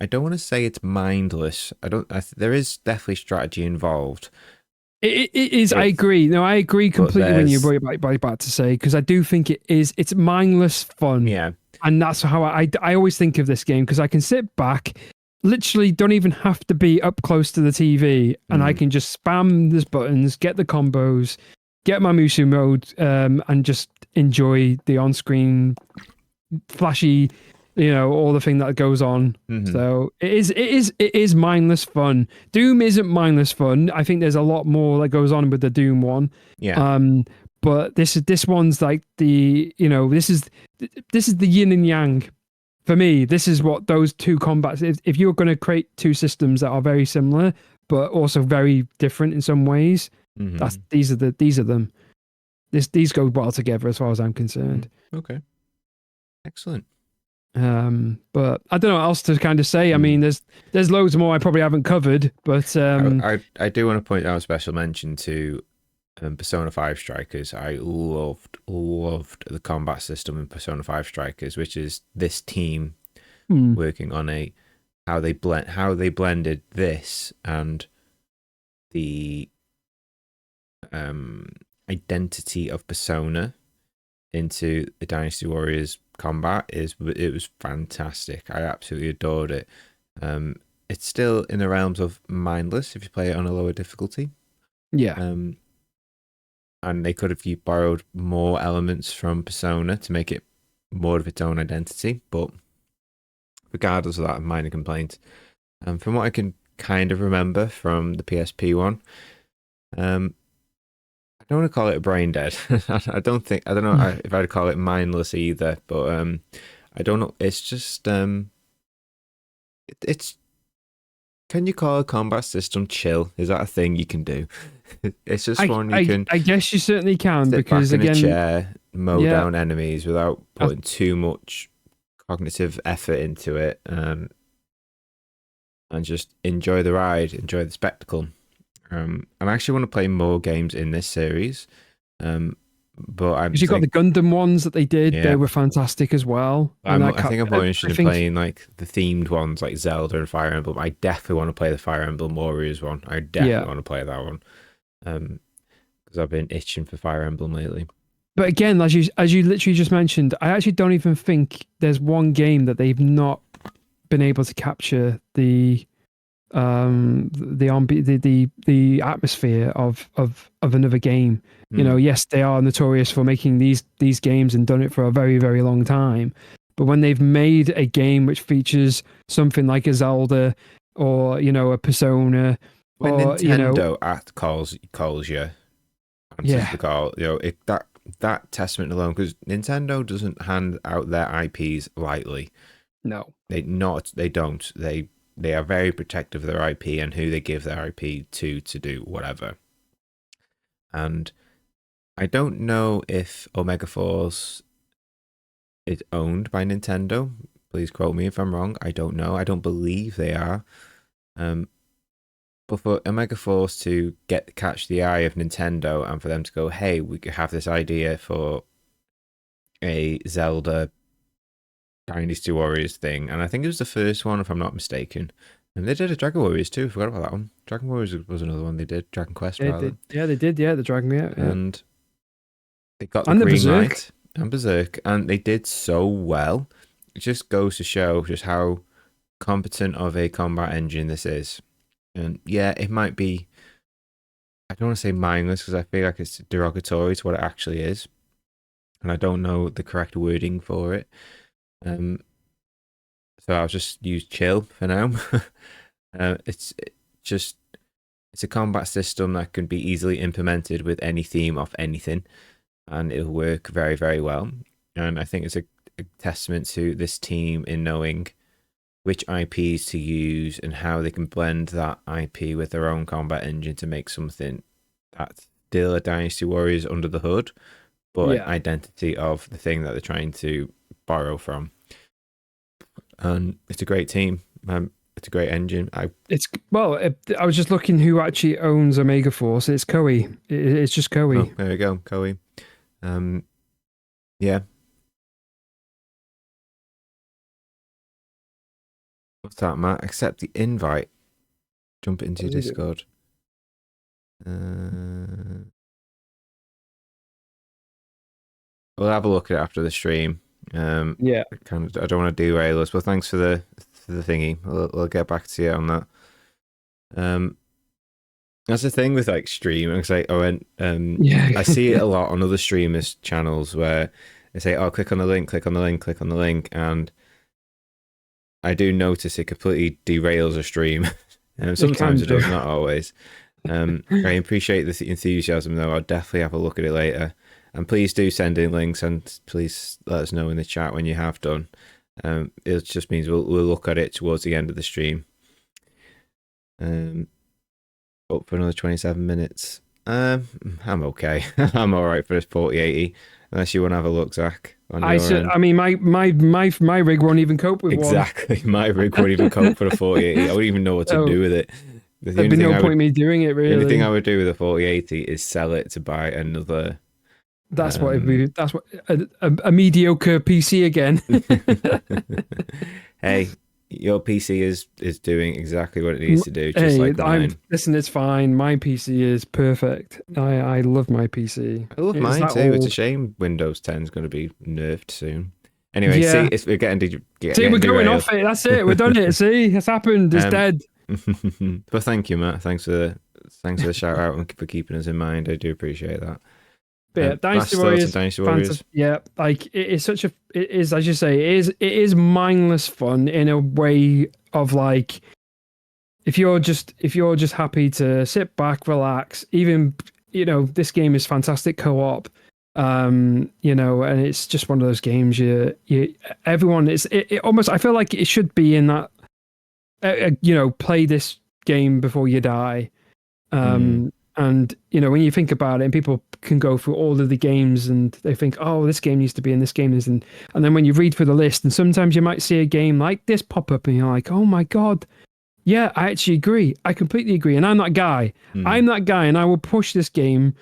I don't want to say it's mindless. There is definitely strategy involved.
It is. I agree. No, I agree completely when you're about to say, because I do think it is. It's mindless fun.
Yeah.
And that's how I always think of this game, because I can sit back, literally don't even have to be up close to the TV, and I can just spam these buttons, get the combos, get my Musu mode, and just enjoy the on-screen flashy, all the thing that goes on. So it is mindless fun. Doom isn't mindless fun. I think there's a lot more that goes on with the Doom one.
Yeah.
But this one's like the this is the yin and yang. For me, this is what those 2 combats. If you're going to create 2 systems that are very similar but also very different in some ways, these are them. these go well together as far as I'm concerned.
Okay, excellent.
But I don't know what else to kind of say. I mean, there's loads more I probably haven't covered, but
I do want to point out a special mention to Persona 5 Strikers. I loved the combat system in Persona 5 Strikers, which is this team working on how they blended this and the identity of Persona into the Dynasty Warriors combat. It was fantastic. I absolutely adored it. It's still in the realms of mindless if you play it on a lower difficulty.
Yeah.
And they could have borrowed more elements from Persona to make it more of its own identity. But regardless of that, minor complaints. From what I can kind of remember from the PSP one, I don't want to call it brain dead. I don't know if I'd call it mindless either. But I don't know. It's just it's. Can you call a combat system chill? Is that a thing you can do? It's just one you can.
I guess you certainly can,
sit
because
back in
again,
a chair, mow down enemies without putting too much cognitive effort into it, and just enjoy the ride, enjoy the spectacle. I actually want to play more games in this series. But
you got the Gundam ones that they did; they were fantastic as well.
I think I'm more interested in playing like the themed ones, like Zelda and Fire Emblem. I definitely want to play the Fire Emblem Warriors one. I definitely want to play that one, because I've been itching for Fire Emblem lately.
But again, as you literally just mentioned, I actually don't even think there's one game that they've not been able to capture the atmosphere of another game. You know, yes, they are notorious for making these games and done it for a very, very long time. But when they've made a game which features something like a Zelda or, you know, a Persona,
when
or
Nintendo calls you, answers the call, you know, that testament alone, because Nintendo doesn't hand out their IPs lightly.
No,
they don't. They are very protective of their IP and who they give their IP to do whatever. And I don't know if Omega Force is owned by Nintendo. Please quote me if I'm wrong. I don't know. I don't believe they are. But for Omega Force to catch the eye of Nintendo and for them to go, hey, we could have this idea for a Zelda Dynasty Warriors thing, and I think it was the first one, if I'm not mistaken. And they did a Dragon Warriors too. Forgot about that one. Dragon Warriors was another one they did. Dragon Quest, rather.
They did. Yeah, the Dragon. Yeah.
And they got the green light and Berserk, and they did so well. It just goes to show just how competent of a combat engine this is. And yeah, it might be. I don't want to say mindless because I feel like it's derogatory to what it actually is, and I don't know the correct wording for it. So I'll just use chill for now. It's a combat system that can be easily implemented with any theme of anything, and it'll work very, very well. And I think it's a testament to this team in knowing which IPs to use and how they can blend that IP with their own combat engine to make something that's still a Dynasty Warriors under the hood, but an identity of the thing that they're trying to borrow from. And it's a great team. It's a great engine. I was just looking who actually owns Omega Force. It's Koei. It's just Koei. Oh, there we go, Koei. Yeah. What's that, Matt? Accept the invite. Jump into your Discord. We'll have a look at it after the stream. I don't want to derail us, but thanks for the thingy. We'll get back to you on that. That's the thing with like stream. I say, I see it a lot on other streamers' channels where they say, "Oh, click on the link, click on the link, click on the link," and I do notice it completely derails a stream. Sometimes it does, not always. I appreciate the enthusiasm, though. I'll definitely have a look at it later. And please do send in links, and please let us know in the chat when you have done. It just means we'll look at it towards the end of the stream. Up for another 27 minutes. I'm okay. I'm all right for this 4080. Unless you want to have a look, Zach, on
I
your
said,
end.
I mean, my rig won't even cope with one.
Exactly. My rig won't even cope for the 4080. I wouldn't even know what to
So
do with it. The
there'd
only
be
thing
no
I
point
would,
in me doing it,
the only thing I
really.
would do with a 4080 is sell it to buy another.
That's what it'd
Um,
be. That's what a mediocre PC again.
hey, your PC is doing exactly what it needs to do, just
Hey,
like
I'm
mine.
listen. It's fine. My PC is perfect. I love my PC.
I love
It is
mine
that
too. It's a
old.
shame Windows 10 is going to be nerfed soon. Anyway, see,
Yeah.
it's we're
See, we're
getting
going
derailed.
off it. That's it. We're done it. See, it's happened. It's
Um,
dead.
but thank you, Matt. Thanks for the shout out and for keeping us in mind. I do appreciate that.
But yeah, Dynasty
Last thoughts on
Warriors,
Dynasty Warriors.
fantastic. Yeah, like it is such a. It is, as you say, it is mindless fun in a way of like if you're just happy to sit back, relax. Even this game is fantastic co-op. And it's just one of those games. You everyone is it almost. I feel like it should be in that. Play this game before you die.
Mm,
And when you think about it, and people can go through all of the games and they think, oh, this game needs to be in, this game isn't. And then when you read through the list, and sometimes you might see a game like this pop up, and you're like, oh my god, yeah, I actually agree. I completely agree. And I'm that guy.
mm,
I'm that guy, and I will push this game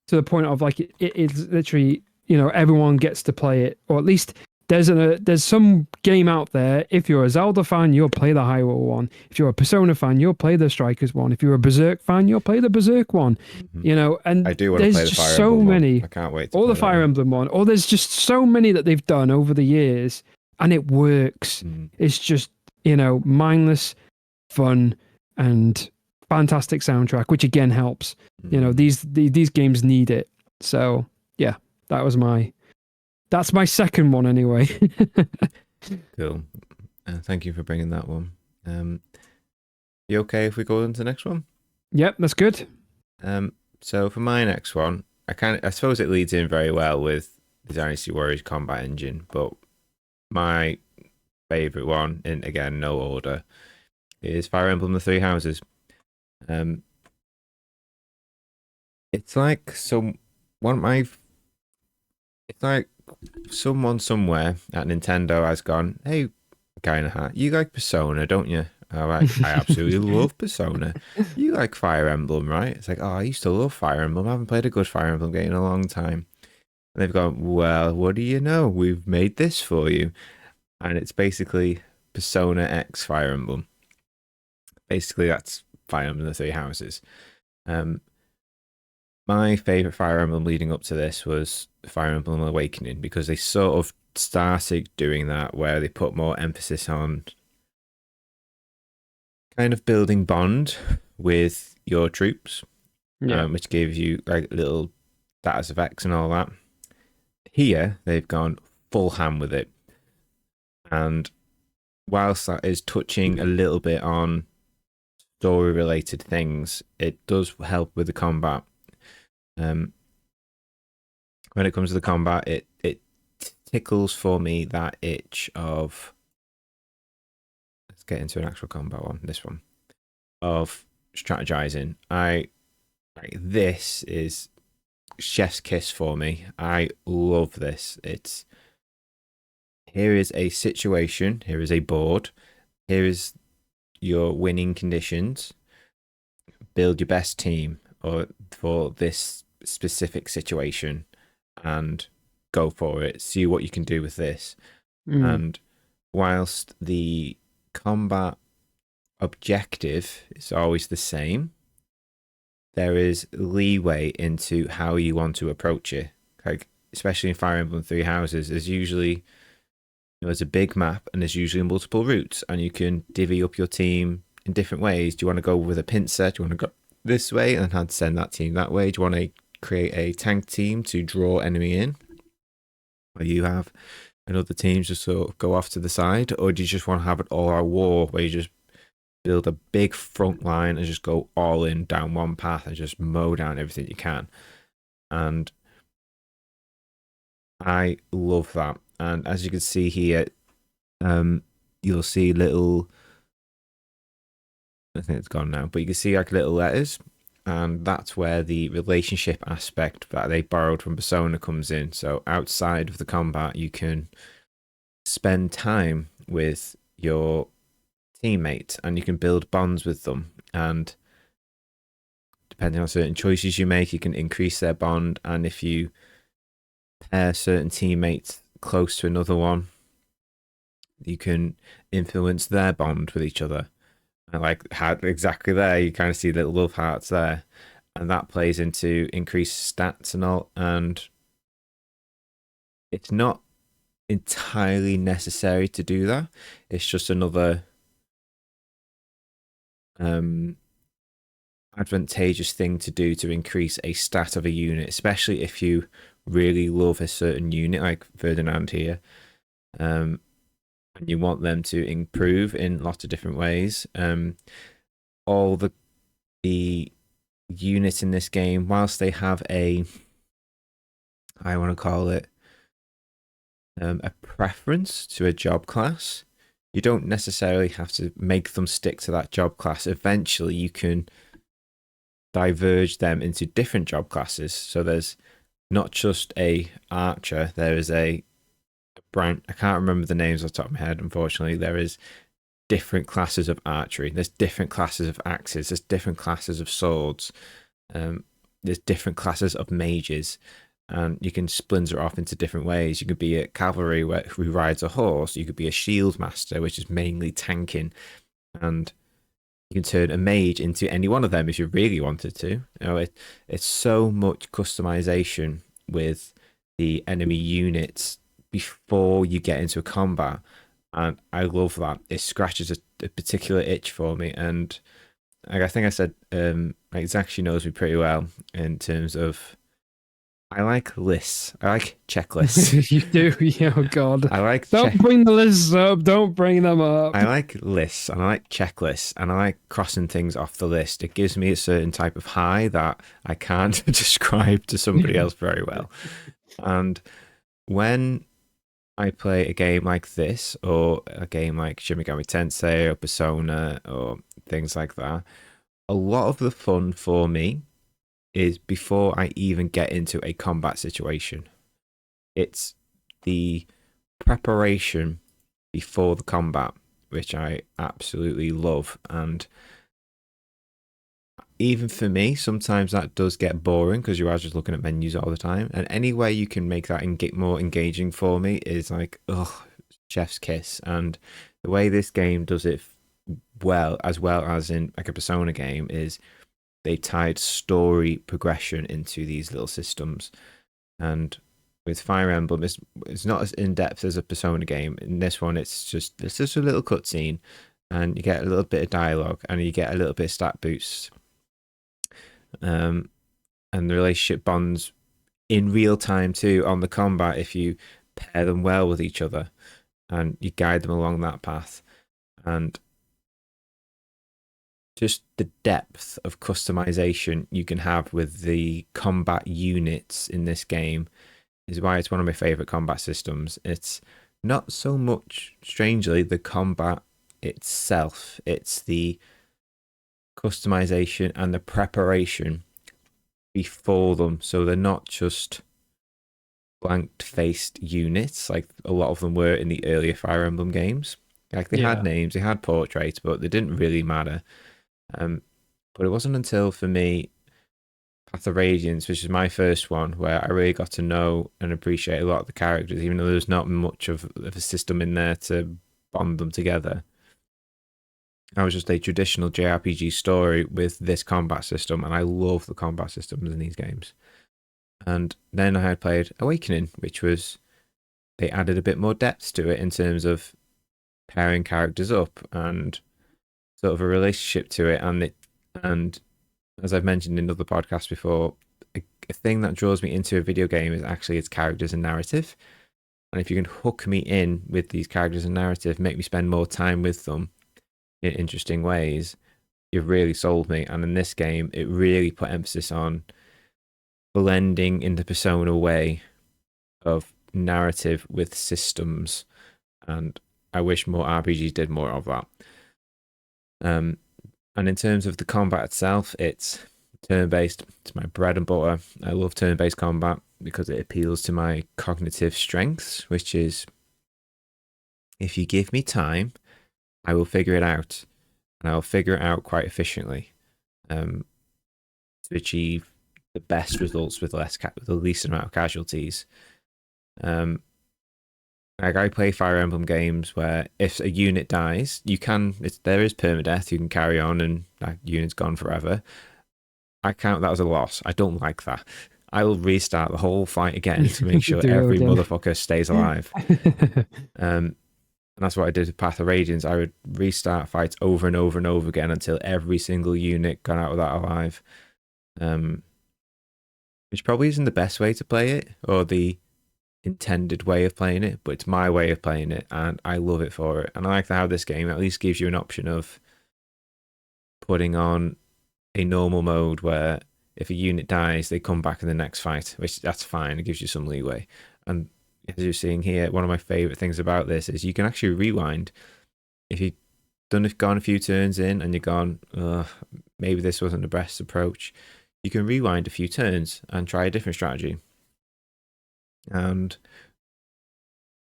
to the point of like it's literally, everyone gets to play it, or at least there's some game out there. If you're a Zelda fan, you'll play the Hyrule one. If you're a Persona fan, you'll play the Strikers one. If you're a Berserk fan, you'll play the Berserk one.
mhm.
And
I do want to
there's
play the
just
Fire
so
Emblem one.
many,
I can't wait to
all
play
the
that
Fire
one.
Emblem one, or there's just so many that they've done over the years, and it works.
Mm,
It's just mindless fun and fantastic soundtrack, which again helps.
mm.
These games need it. So yeah, that was that's my second one anyway.
Cool. Thank you for bringing that one. You okay if we go on to the next one?
Yep, that's good.
So for my next one, I suppose it leads in very well with the Dynasty Warriors combat engine, but my favorite one, in again no order, is Fire Emblem: The Three Houses. Um, it's like one of my, it's like someone somewhere at Nintendo has gone, hey, guy in a hat, you like Persona, don't you? Oh, I absolutely love Persona. You like Fire Emblem, right? It's like, oh, I used to love Fire Emblem. I haven't played a good Fire Emblem game in a long time. And they've gone, well, what do you know? We've made this for you. And it's basically Persona X Fire Emblem. Basically, that's Fire Emblem: The Three Houses. Um, my favorite Fire Emblem leading up to this was Fire Emblem Awakening, because they sort of started doing that where they put more emphasis on kind of building bond with your troops,
Yeah.
which gives you like little status effects and all that. Here, they've gone full ham with it. And whilst that is touching a little bit on story related things, it does help with the combat. When it comes to the combat, it tickles for me that itch of, let's get into an actual combat one, this one, of strategizing. This is chef's kiss for me. I love this. It's, here is a situation, here is a board, here is your winning conditions. Build your best team or for this specific situation and go for it. See what you can do with this.
Mm.
And whilst the combat objective is always the same, there is leeway into how you want to approach it. Like, especially in Fire Emblem Three Houses, there's a big map and there's usually multiple routes, and you can divvy up your team in different ways. Do you want to go with a pincer? Do you want to go this way and then send that team that way? Do you want to create a tank team to draw enemy in? Or you have another team just sort of go off to the side? Or do you just want to have it all out war where you just build a big front line and just go all in down one path and just mow down everything you can? And I love that. And as you can see here, you'll see little, I think it's gone now, but you can see like little letters, and that's where the relationship aspect that they borrowed from Persona comes in. So outside of the combat, you can spend time with your teammates and you can build bonds with them, and depending on certain choices you make, you can increase their bond. And if you pair certain teammates close to another one, you can influence their bond with each other. And like exactly there, you kind of see little love hearts there, and that plays into increased stats and all. And it's not entirely necessary to do that. It's just another advantageous thing to do to increase a stat of a unit, especially if you really love a certain unit, like Ferdinand here, and you want them to improve in lots of different ways. All the units in this game, whilst they have I want to call it a preference to a job class, you don't necessarily have to make them stick to that job class. Eventually, you can diverge them into different job classes. So there's not just a archer, there is a branch. I can't remember the names off the top of my head, unfortunately. There is different classes of archery, there's different classes of axes, there's different classes of swords, there's different classes of mages, and you can splinter off into different ways. You could be a cavalry who rides a horse, you could be a shield master, which is mainly tanking, and you can turn a mage into any one of them if you really wanted to. You know, it's so much customization with the enemy units before you get into a combat, and I love that. It scratches a particular itch for me, and like I think I said, like Zakashi knows me pretty well in terms of I like lists. I like checklists.
You do? Yeah, oh God.
I like
Don't bring the lists up. Don't bring them up.
I like lists and I like checklists and I like crossing things off the list. It gives me a certain type of high that I can't describe to somebody else very well. And when I play a game like this, or a game like Shin Megami Tensei or Persona or things like that, a lot of the fun for me is before I even get into a combat situation. It's the preparation before the combat, which I absolutely love. And even for me, sometimes that does get boring because you are just looking at menus all the time. And any way you can make that more engaging for me is like, oh, chef's kiss. And the way this game does it as well as in like a Persona game, is they tied story progression into these little systems. And with Fire Emblem, it's not as in depth as a Persona game. In this one, it's just a little cutscene, and you get a little bit of dialogue, and you get a little bit of stat boosts. And the relationship bonds in real time too on the combat if you pair them well with each other, and you guide them along that path. And just the depth of customization you can have with the combat units in this game is why it's one of my favorite combat systems. It's not so much, strangely, the combat itself, it's the customization and the preparation before them. So they're not just blanked faced units like a lot of them were in the earlier Fire Emblem games. Like they had names, they had portraits, but they didn't really matter. But it wasn't until, for me, Path of Radiance, which is my first one, where I really got to know and appreciate a lot of the characters, even though there's not much of a system in there to bond them together. I was just a traditional JRPG story with this combat system, and I love the combat systems in these games. And then I had played Awakening, which was, they added a bit more depth to it in terms of pairing characters up and sort of a relationship to it. And as I've mentioned in other podcasts before, a thing that draws me into a video game is actually its characters and narrative. And if you can hook me in with these characters and narrative, make me spend more time with them in interesting ways, you've really sold me. And in this game, it really put emphasis on blending in the Persona way of narrative with systems. And I wish more RPGs did more of that. And in terms of the combat itself, it's turn-based. It's my bread and butter. I love turn-based combat because it appeals to my cognitive strengths, which is if you give me time, I will figure it out, and I'll figure it out quite efficiently to achieve the best results with with the least amount of casualties. Like I play Fire Emblem games where if a unit dies, there is permadeath. You can carry on, and that unit's gone forever. I count that as a loss. I don't like that. I will restart the whole fight again to make sure
Do it
every
again.
motherfucker stays alive. And that's what I did with Path of Radiance. I would restart fights over and over and over again until every single unit got out of that alive. Which probably isn't the best way to play it, or the intended way of playing it, but it's my way of playing it, and I love it for it. And I like how this game at least gives you an option of putting on a normal mode where if a unit dies, they come back in the next fight, which that's fine. It gives you some leeway. And as you're seeing here, one of my favorite things about this is you can actually rewind. If you've gone a few turns in and you're gone, maybe this wasn't the best approach, you can rewind a few turns and try a different strategy. And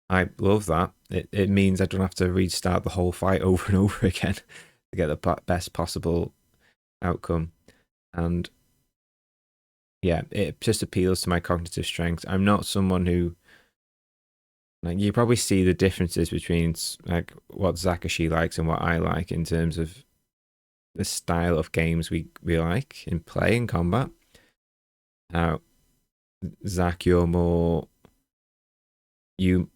I love that. It means I don't have to restart the whole fight over and over again to get the best possible outcome. And yeah, it just appeals to my cognitive strengths. I'm not someone who, like, you probably see the differences between like what Zakashi likes and what I like in terms of the style of games we like in play and combat. Now, Zach, you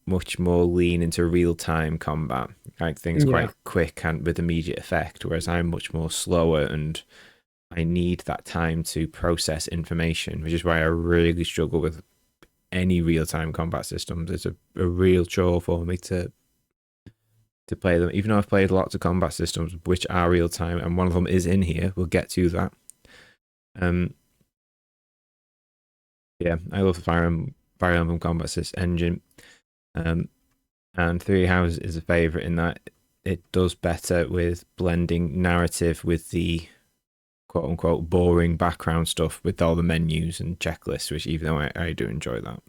much more lean into real-time combat, like things quite quick and with immediate effect, whereas I'm much more slower and I need that time to process information, which is why I really struggle with any real-time combat systems. It's a real chore for me to play them, even though I've played lots of combat systems which are real-time, and one of them is in here. We'll get to that. Yeah, I love the Fire Emblem combat system engine. And Three Houses is a favorite in that it does better with blending narrative with the quote unquote boring background stuff with all the menus and checklists, which even though I do enjoy that,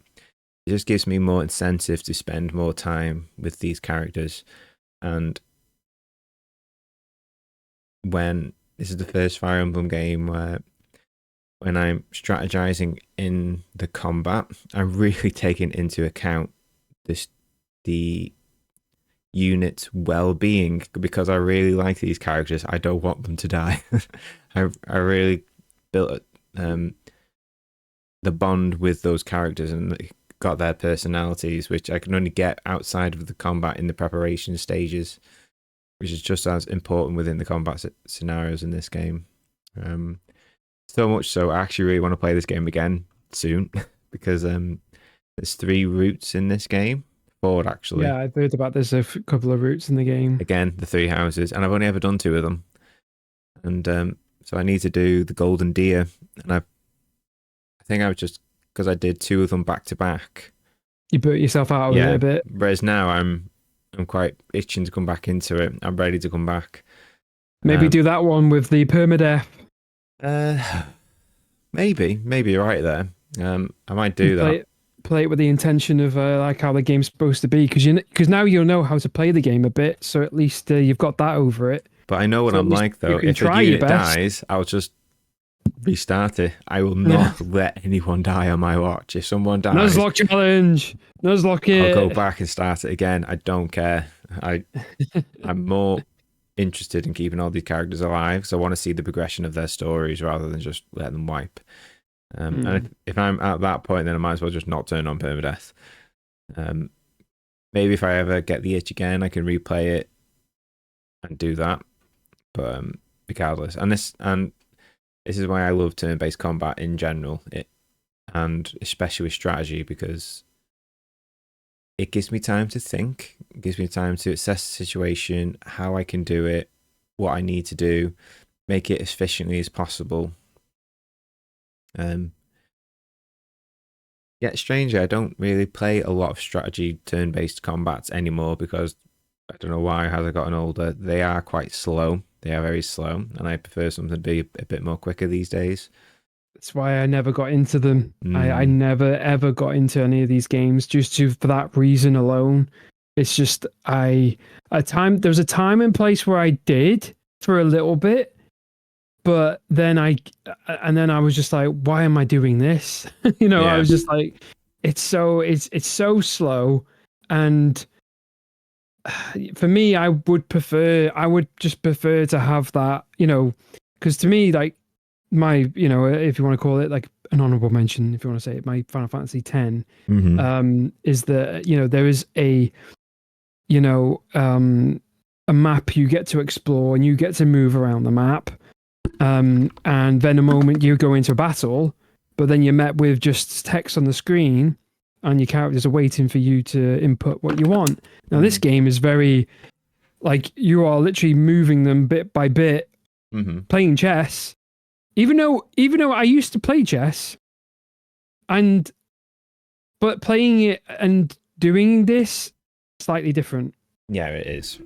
it just gives me more incentive to spend more time with these characters. And when this is the first Fire Emblem game where when I'm strategizing in the combat, I'm really taking into account the unit's well-being, because I really like these characters. I don't want them to die. I really built the bond with those characters and got their personalities, which I can only get outside of the combat in the preparation stages, which is just as important within the combat scenarios in this game. So much so, I actually really want to play this game again soon because there's 3 routes in this game. 4 actually.
Yeah, I've heard about there's a couple of routes in the game.
Again, the 3 houses, and I've only ever done 2 of them. And so I need to do the Golden Deer, and I think I was just, because I did 2 of them back to back.
You put yourself out of it a bit.
Whereas now I'm quite itching to come back into it. I'm ready to come back.
Maybe do that one with the permadeath.
Maybe you're right there. I might do that.
Play it with the intention of like how the game's supposed to be, because now you'll know how to play the game a bit, so at least you've got that over it.
But I know what I'm like though. If a unit dies, I'll just restart it. I will not let anyone die on my watch. If someone dies,
Nuzlocke challenge, Nuzlocke it.
I'll go back and start it again. I don't care. I'm more interested in keeping all these characters alive, so I want to see the progression of their stories rather than just let them wipe. And if I'm at that point, then I might as well just not turn on permadeath. Maybe if I ever get the itch again, I can replay it and do that. But regardless, and this is why I love turn-based combat in general, and especially with strategy, because it gives me time to think. It gives me time to assess the situation, how I can do it, what I need to do, make it as efficiently as possible. Yet strangely, I don't really play a lot of strategy turn-based combats anymore because I don't know why. As I've gotten older, they are quite slow. They are very slow, and I prefer something to be a bit more quicker these days.
That's why I never got into them. I never ever got into any of these games for that reason alone. It's just there was a time and place where I did for a little bit, but then I was just like, why am I doing this? I was just like, it's so slow, and for me, I would just prefer to have that, because to me, like, my, if you want to call it like an honorable mention, if you want to say it, my Final Fantasy X, is that, there is a map you get to explore and you get to move around the map. And then the moment you go into a battle, but then you're met with just text on the screen and your characters are waiting for you to input what you want. Now, this game is very, like, you are literally moving them bit by bit, playing chess. Even though I used to play chess, but playing it and doing this, slightly different.
Yeah, it is.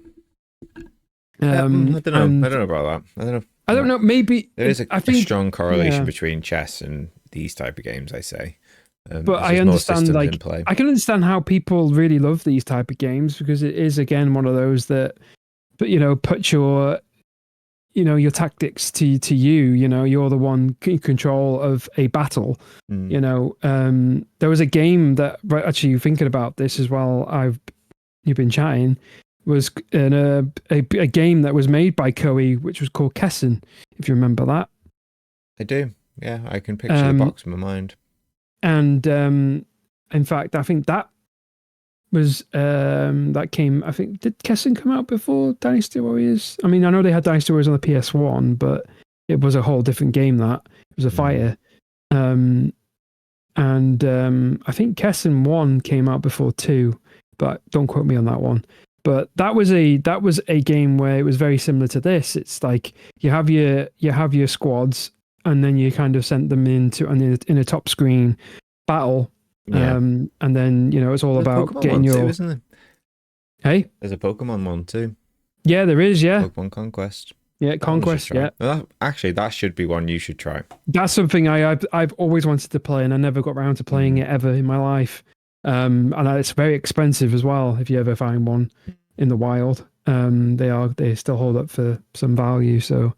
I don't know. I don't know about that.
I don't know. Maybe
there is a strong correlation between chess and these type of games, I say.
But I understand, like, I can understand how people really love these type of games, because it is, again, one of those that, but put your tactics to you. You're the one in control of a battle. There was a game that, actually, thinking about this as well, you've been chatting, was in a game that was made by Koei, which was called Kessen, if you remember that.
I do. Yeah, I can picture the box in my mind.
And in fact, I think that was that came. I think, did Kessen come out before Dynasty Warriors? I mean, I know they had Dynasty Warriors on the PS1, but it was a whole different game. That it was a fighter. And I think Kessen 1 came out before 2, but don't quote me on that one. But that was a game where it was very similar to this. It's like you have your squads, and then you kind of sent them in a top screen battle. And then it's all about
Pokemon
getting your.
Too, isn't there?
Hey,
there's a Pokemon one too.
Yeah, there is. Yeah,
Pokemon Conquest.
Yeah, Conquest. Yeah,
actually, that should be one you should try.
That's something I've always wanted to play, and I never got around to playing it ever in my life. And it's very expensive as well if you ever find one in the wild. They still hold up for some value. So,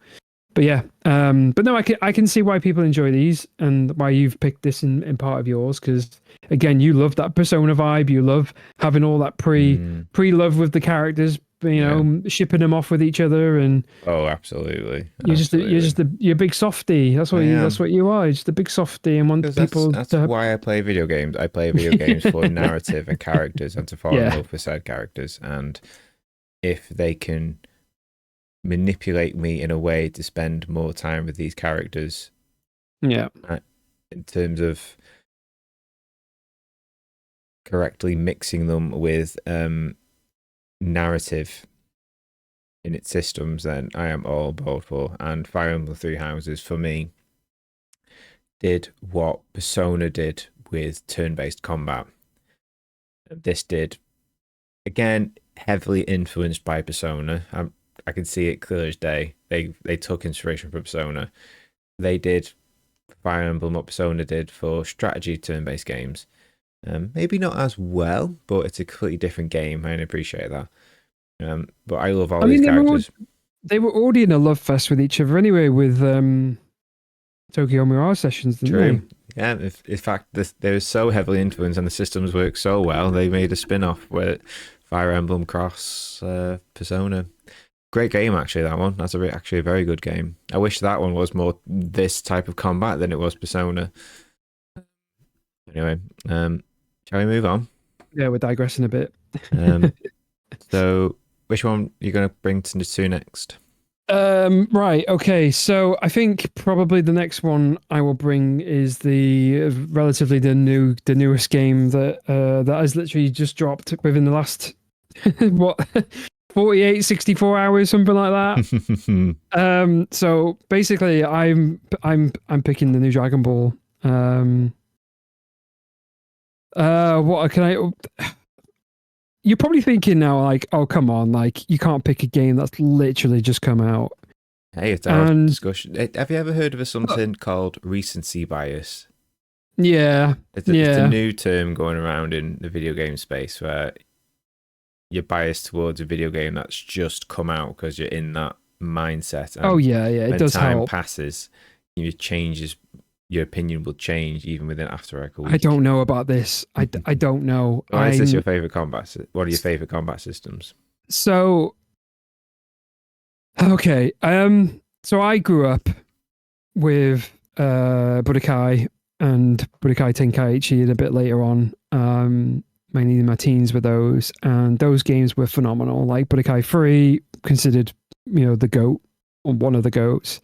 but yeah, but no, I can see why people enjoy these and why you've picked this in part of yours, because again, you love that Persona vibe. You love having all that pre-love with the characters. Shipping them off with each other, and
absolutely.
You're a big softie. That's what you are. You're just a big softie, and want people.
That's why I play video games. I play video games for narrative and characters, and to fall in love with said characters. And if they can manipulate me in a way to spend more time with these characters, in terms of correctly mixing them with narrative in its systems, then I am all aboard for. And Fire Emblem Three Houses, for me, did what Persona did with turn-based combat. This did, again, heavily influenced by Persona. I can see it clear as day. They took inspiration from Persona. They did Fire Emblem what Persona did for strategy turn-based games. Maybe not as well, but it's a completely different game. I appreciate that. But I love all these characters.
They were already in a love fest with each other anyway, with Tokyo Mirage Sessions, didn't they?
Yeah, in fact, they were so heavily influenced and the systems work so well, they made a spin-off with Fire Emblem Cross Persona. Great game, actually, that one. That's actually a very good game. I wish that one was more this type of combat than it was Persona. Anyway, shall we move on?
Yeah, we're digressing a bit.
So, which one are you going to bring to next?
Right. Okay. So I think probably the next one I will bring is the newest game that has literally just dropped within the last 48, 64 hours, something like that. So basically, I'm picking the new Dragon Ball. What can I? You're probably thinking now, like, oh, come on, like, you can't pick a game that's literally just come out.
Hey, it's our discussion. Have you ever heard of something called recency bias?
Yeah.
It's a new term going around in the video game space where you're biased towards a video game that's just come out because you're in that mindset. And
it does
when time
help.
passes, your opinion will change even within after a week.
I don't know about this. I don't know.
Why is this your favorite combat? What are your favorite combat systems?
So, okay. So I grew up with Budokai and Budokai Tenkaichi, and a bit later on. Mainly in my teens with those, and those games were phenomenal. Like Budokai 3, considered, the GOAT, or one of the GOATs.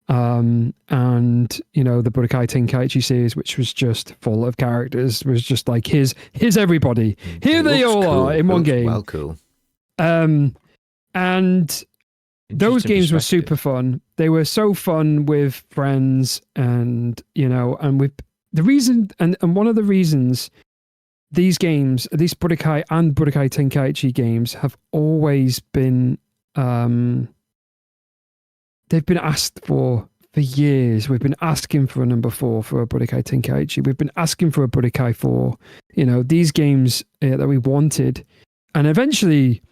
And the Budokai Tenkaichi series, which was just full of characters, was just like here's everybody. Here they all are in one game.
Well, cool.
And those games were super fun. They were so fun with friends, and and with the reason, and one of the reasons these games, these Budokai and Budokai Tenkaichi games, have always been they've been asked for years. We've been asking for a number 4 for a Budokai Tenkaichi. We've been asking for a Budokai 4. These games that we wanted, and eventually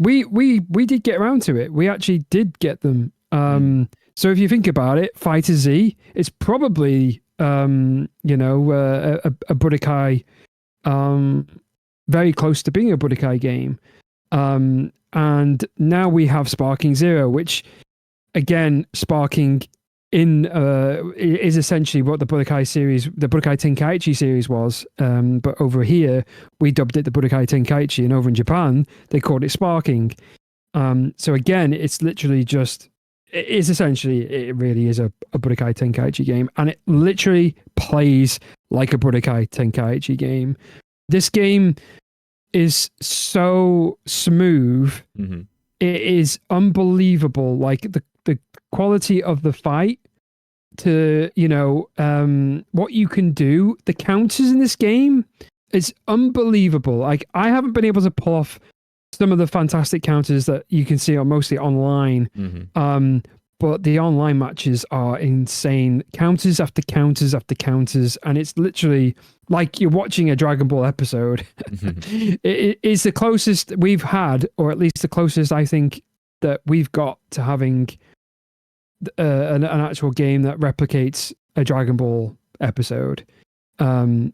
we did get around to it. We actually did get them. So if you think about it, Fighter Z, it's probably a Budokai, very close to being a Budokai game. And now we have Sparking Zero, which, again, Sparking is essentially what the Budokai series, the Budokai Tenkaichi series was. But over here, we dubbed it the Budokai Tenkaichi, and over in Japan, they called it Sparking. So again, it's literally just, it really is a Budokai Tenkaichi game, and it literally plays like a Budokai Tenkaichi game. This game is so smooth.
Mm-hmm.
It is unbelievable. Like the quality of the fight, to what you can do. The counters in this game is unbelievable. Like, I haven't been able to pull off some of the fantastic counters that you can see are mostly online.
Mm-hmm.
But the online matches are insane. Counters after counters after counters, and it's literally like you're watching a Dragon Ball episode.
Mm-hmm.
It is the closest we've had, or at least the closest I think that we've got to having an actual game that replicates a Dragon Ball episode. And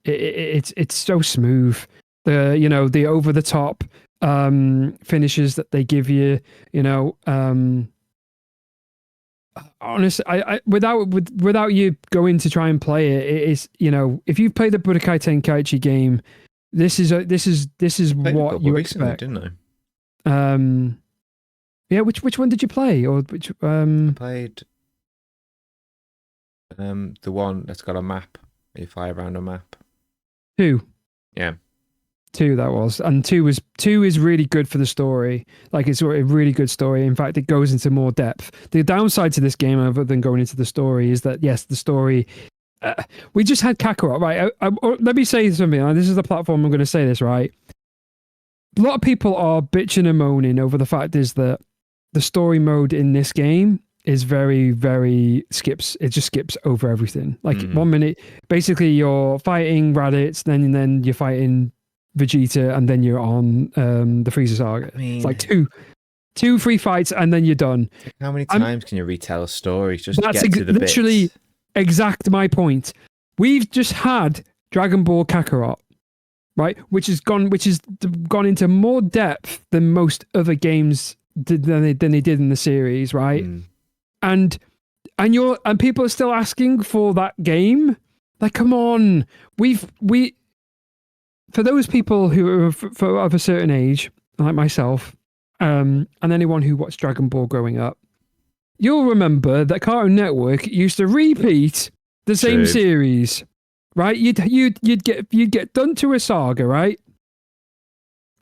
it's so smooth. The over the top finishes that they give you, honestly, I without you going to try and play it, it is, if you've played the Budokai Tenkaichi game, this is what you expect.
Recently, didn't I?
Yeah, which one did you play? Or which
I played the one that's got a map. You fly around a map.
2.
Yeah.
2 that was, and 2 is really good for the story. Like, it's a really good story. In fact, it goes into more depth. The downside to this game, other than going into the story, is that yes, the story. We just had Kakarot, right? Let me say something. This is the platform I'm going to say this, right? A lot of people are bitching and moaning over the fact is that the story mode in this game is very, very it just skips over everything. Like, 1 minute, basically you're fighting Raditz, then you're fighting Vegeta, and then you're on the Frieza Saga. It's like two free fights, and then you're done.
How many times can you retell a story just to
that's
get to the
literally
bits?
Exact my point. We've just had Dragon Ball Kakarot, right, which has gone into more depth than most other games than they did in the series, right? And people are still asking for that game. Like, come on, for those people who are of a certain age, like myself, and anyone who watched Dragon Ball growing up, you'll remember that Cartoon Network used to repeat the same series, right? You'd get done to a saga, right?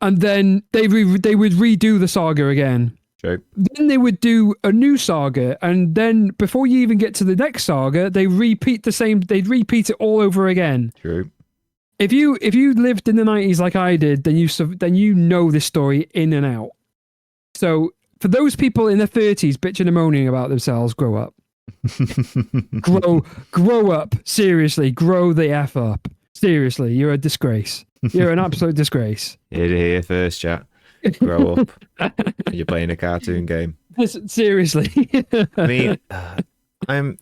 And then they would redo the saga again.
True.
Then they would do a new saga, and then before you even get to the next saga, they'd repeat it all over again.
True.
If you lived in the 90s like I did, then you know this story in and out. So for those people in their 30s bitching and moaning about themselves, grow up. grow up. Seriously, grow the F up. Seriously, you're a disgrace. You're an absolute disgrace.
Here first, chat. Grow up. You're playing a cartoon game.
Seriously.
I mean, I
don't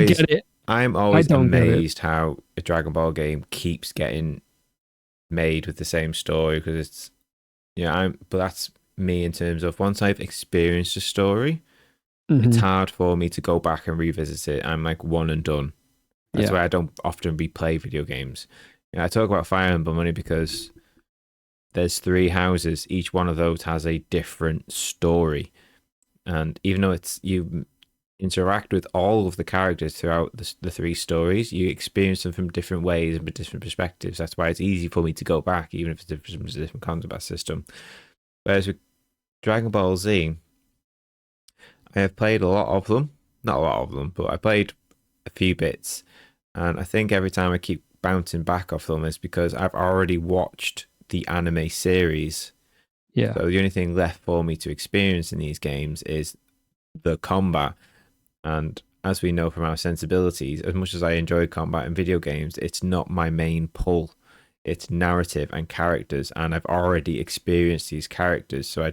get it.
I'm always amazed how a Dragon Ball game keeps getting made with the same story, because it's, but that's me in terms of once I've experienced a story, it's hard for me to go back and revisit it. I'm like one and done. That's why I don't often replay video games. I talk about Fire Emblem only because there's 3 houses. Each one of those has a different story. And even though you interact with all of the characters throughout the 3 stories, you experience them from different ways and with different perspectives. That's why it's easy for me to go back, even if it's a different combat system. Whereas with Dragon Ball Z, I have played a lot of them. Not a lot of them, but I played a few bits. And I think every time I keep bouncing back off them is because I've already watched the anime series.
Yeah.
So the only thing left for me to experience in these games is the combat. And as we know from our sensibilities, as much as I enjoy combat in video games, it's not my main pull. It's narrative and characters, and I've already experienced these characters, so I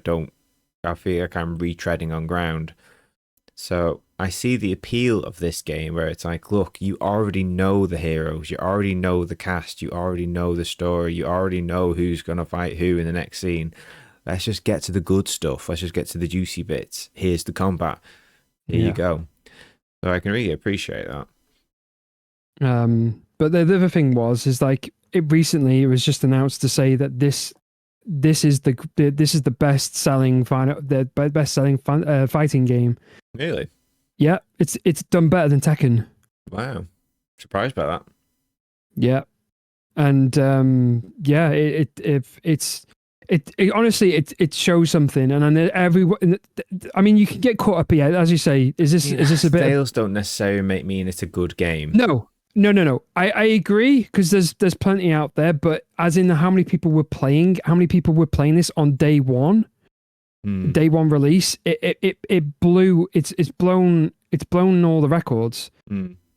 feel like I'm retreading on ground. So I see the appeal of this game where it's like, look, you already know the heroes, you already know the cast, you already know the story, you already know who's going to fight who in the next scene. Let's just get to the good stuff. Let's just get to the juicy bits. Here's the combat. Here you go. So I can really appreciate that.
But the other thing is like it was just announced to say that this is the best selling fighting game.
Really?
Yeah, it's done better than Tekken.
Wow, surprised by that.
Yeah, and it honestly it shows something, and then I mean, you can get caught up here, as you say. Is this a bit?
Sales don't necessarily mean it's a good game.
No. I agree, because there's plenty out there, but as in how many people were playing this on day one, day one release, it's blown all the records.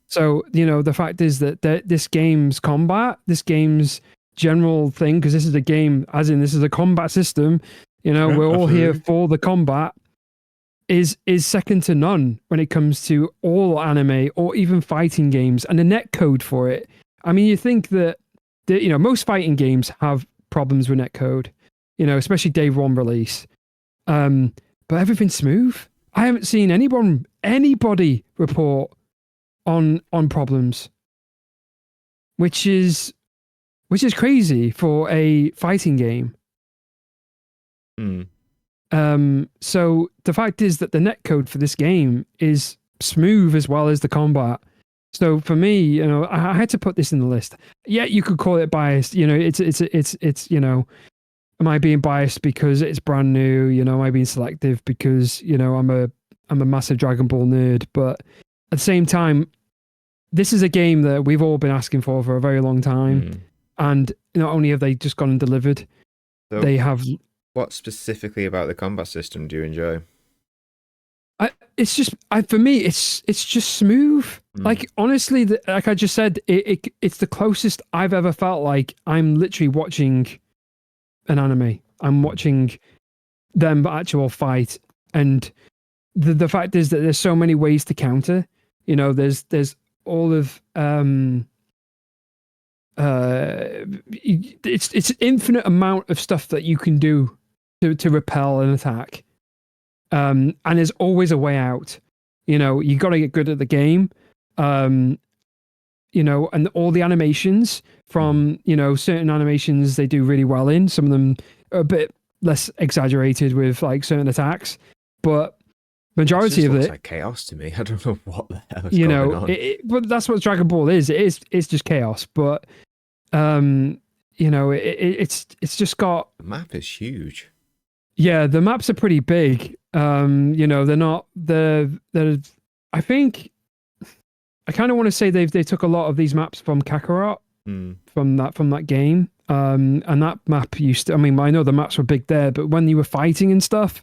So the fact is that this game's combat, this game's general thing, because this is a game, as in this is a combat system. We're all here for the combat. Is second to none when it comes to all anime or even fighting games, and the netcode for it. I mean, you think that most fighting games have problems with netcode, especially day one release. But everything's smooth. I haven't seen anybody report on problems, which is crazy for a fighting game. So the fact is that the netcode for this game is smooth as well as the combat. So for me, I had to put this in the list. Yeah, you could call it biased. It's am I being biased because it's brand new? Am I being selective because I'm a massive Dragon Ball nerd? But at the same time, this is a game that we've all been asking for a very long time, and not only have they just gone and delivered, they have.
What specifically about the combat system do you enjoy?
For me, it's just smooth. Like, honestly, like I just said, it's the closest I've ever felt like I'm literally watching an anime. I'm watching them actual fight, and the fact is that there's so many ways to counter. There's all of it's infinite amount of stuff that you can do to repel an attack, and there's always a way out. You got to get good at the game, and all the animations from certain animations they do really well in. Some of them are a bit less exaggerated with like certain attacks, but majority of it
looks like chaos to me. I don't know what the hell is going on.
But that's what Dragon Ball is. It's just chaos, but it's just got.
The map is huge.
Yeah, the maps are pretty big. They're not the. I think I kind of want to say they took a lot of these maps from Kakarot, from that game. And that map used to. I mean, I know the maps were big there, but when you were fighting and stuff,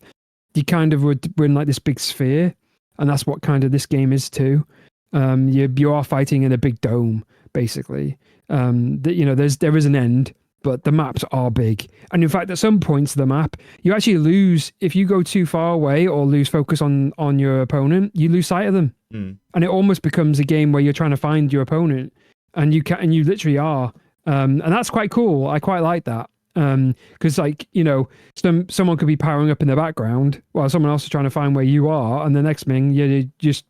you kind of were in like this big sphere, and that's what kind of this game is too. You are fighting in a big dome, basically. There is an end, but the maps are big, and in fact, at some points of the map, you actually lose if you go too far away or lose focus on your opponent. You lose sight of them, and it almost becomes a game where you're trying to find your opponent, and you literally are, and that's quite cool. I quite like that. Because someone could be powering up in the background while someone else is trying to find where you are, and the next thing you just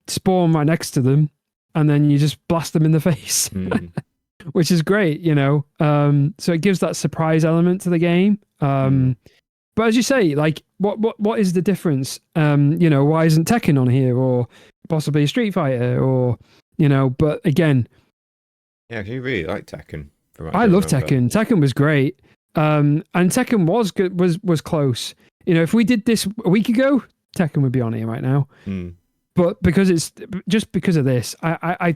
spawn right next to them, and then you just blast them in the face, which is great, so it gives that surprise element to the game. But as you say, like what is the difference? Why isn't Tekken on here, or possibly Street Fighter, or but again,
yeah, you really like Tekken.
I love Tekken. Tekken was great. And Tekken was good, was close. If we did this a week ago, Tekken would be on here right now. But because it's just because of this, I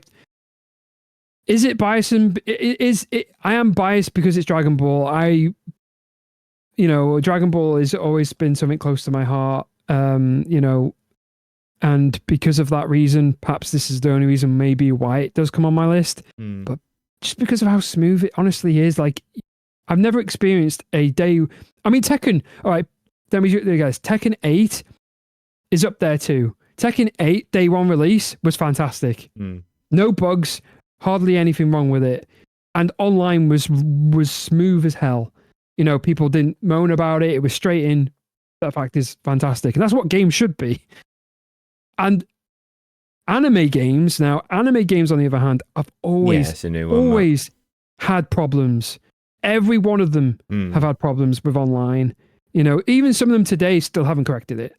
is it biased? I am biased because it's Dragon Ball. Dragon Ball has always been something close to my heart. And because of that reason, perhaps this is the only reason maybe why it does come on my list. But just because of how smooth it honestly is, like I've never experienced a day. I mean, Tekken. All right, let me show you guys. Tekken 8 is up there too. Tekken 8 day one release was fantastic. No bugs, hardly anything wrong with it, and online was smooth as hell. People didn't moan about it. It was straight in. That fact is fantastic, and that's what games should be. And anime games, on the other hand, have always had problems. Every one of them have had problems with online. Even some of them today still haven't corrected it.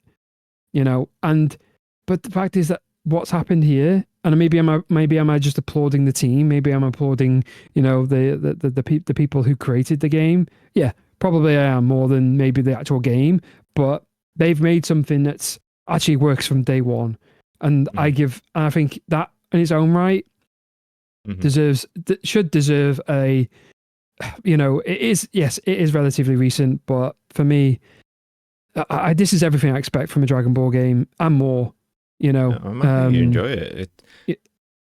But the fact is that what's happened here, and maybe am I just applauding the team? Maybe I'm applauding the people who created the game. Yeah, probably I am more than maybe the actual game. But they've made something that's actually works from day one. And I think that in its own right should deserve a, it is relatively recent, but for me, this is everything I expect from a Dragon Ball game and more.
No, I'm happy you enjoy it.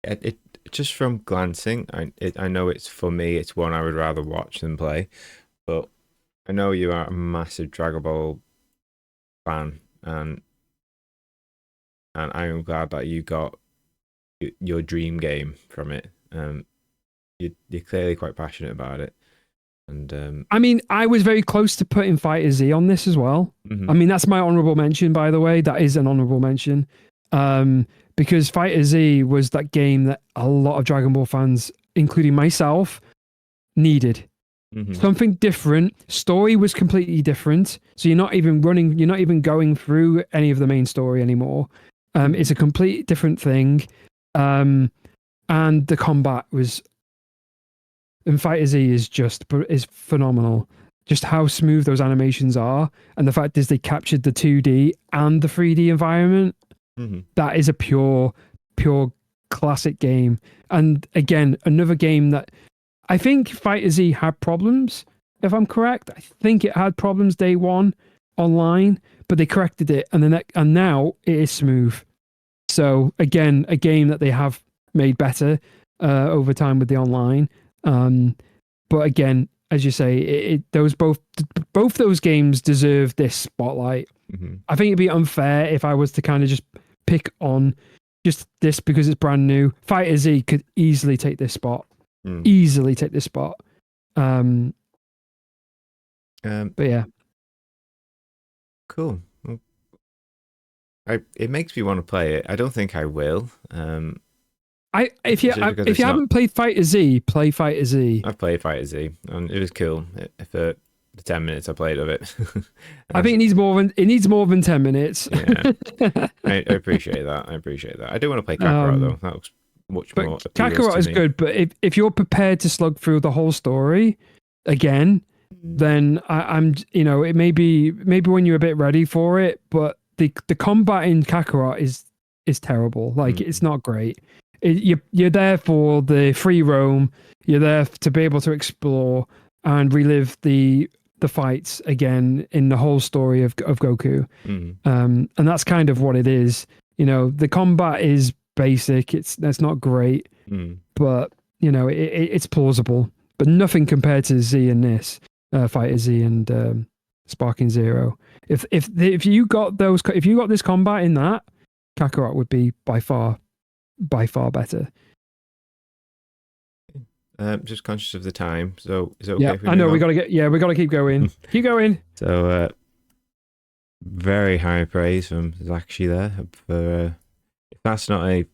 It just from glancing, I know it's for me. It's one I would rather watch than play, but I know you are a massive Dragon Ball fan, and I am glad that you got your dream game from it. You're clearly quite passionate about it. And
I mean, I was very close to putting Fighter Z on this as well. I mean, that's my honorable mention, by the way. That is an honorable mention. Because Fighter Z was that game that a lot of Dragon Ball fans, including myself, needed. Something different. Story was completely different. So you're not even going through any of the main story anymore. It's a complete different thing. And the combat was, and Fighter Z is phenomenal. Just how smooth those animations are, and the fact is they captured the 2D and the 3D environment. That is a pure classic game. And again, another game that I think Fighter Z had problems, if I'm correct. I think it had problems day one online, but they corrected it, and now it is smooth. So again, a game that they have made better over time with the online. But again, as you say, both those games deserve this spotlight. I think it'd be unfair if I was to kind of just pick on just this because it's brand new. Fighter Z could easily take this spot. But yeah,
cool. Well, it makes me want to play it. I don't think I will.
If you haven't played Fighter Z, play Fighter Z.
I've played Fighter Z, and it was cool for the 10 minutes I played of it.
I think it needs more than 10 minutes.
Yeah, I appreciate that. I do want to play Kakarot though. That looks much more.
Kakarot is good, but if you're prepared to slug through the whole story again, then I'm it may be when you're a bit ready for it, but the combat in Kakarot is terrible. Like it's not great. You're there for the free roam. You're there to be able to explore and relive the the fights again in the whole story of Goku. And that's kind of what it is. You know, the combat is basic. That's not great, but you know, it's plausible. But nothing compared to Z and this Fighter Z and Sparking Zero. If you got this combat in that, Kakarot would be by far better.
Just conscious of the time, so is it okay?
Yeah, I know we gotta keep going. Keep going.
So, very high praise from Zakashi there. For if that's not a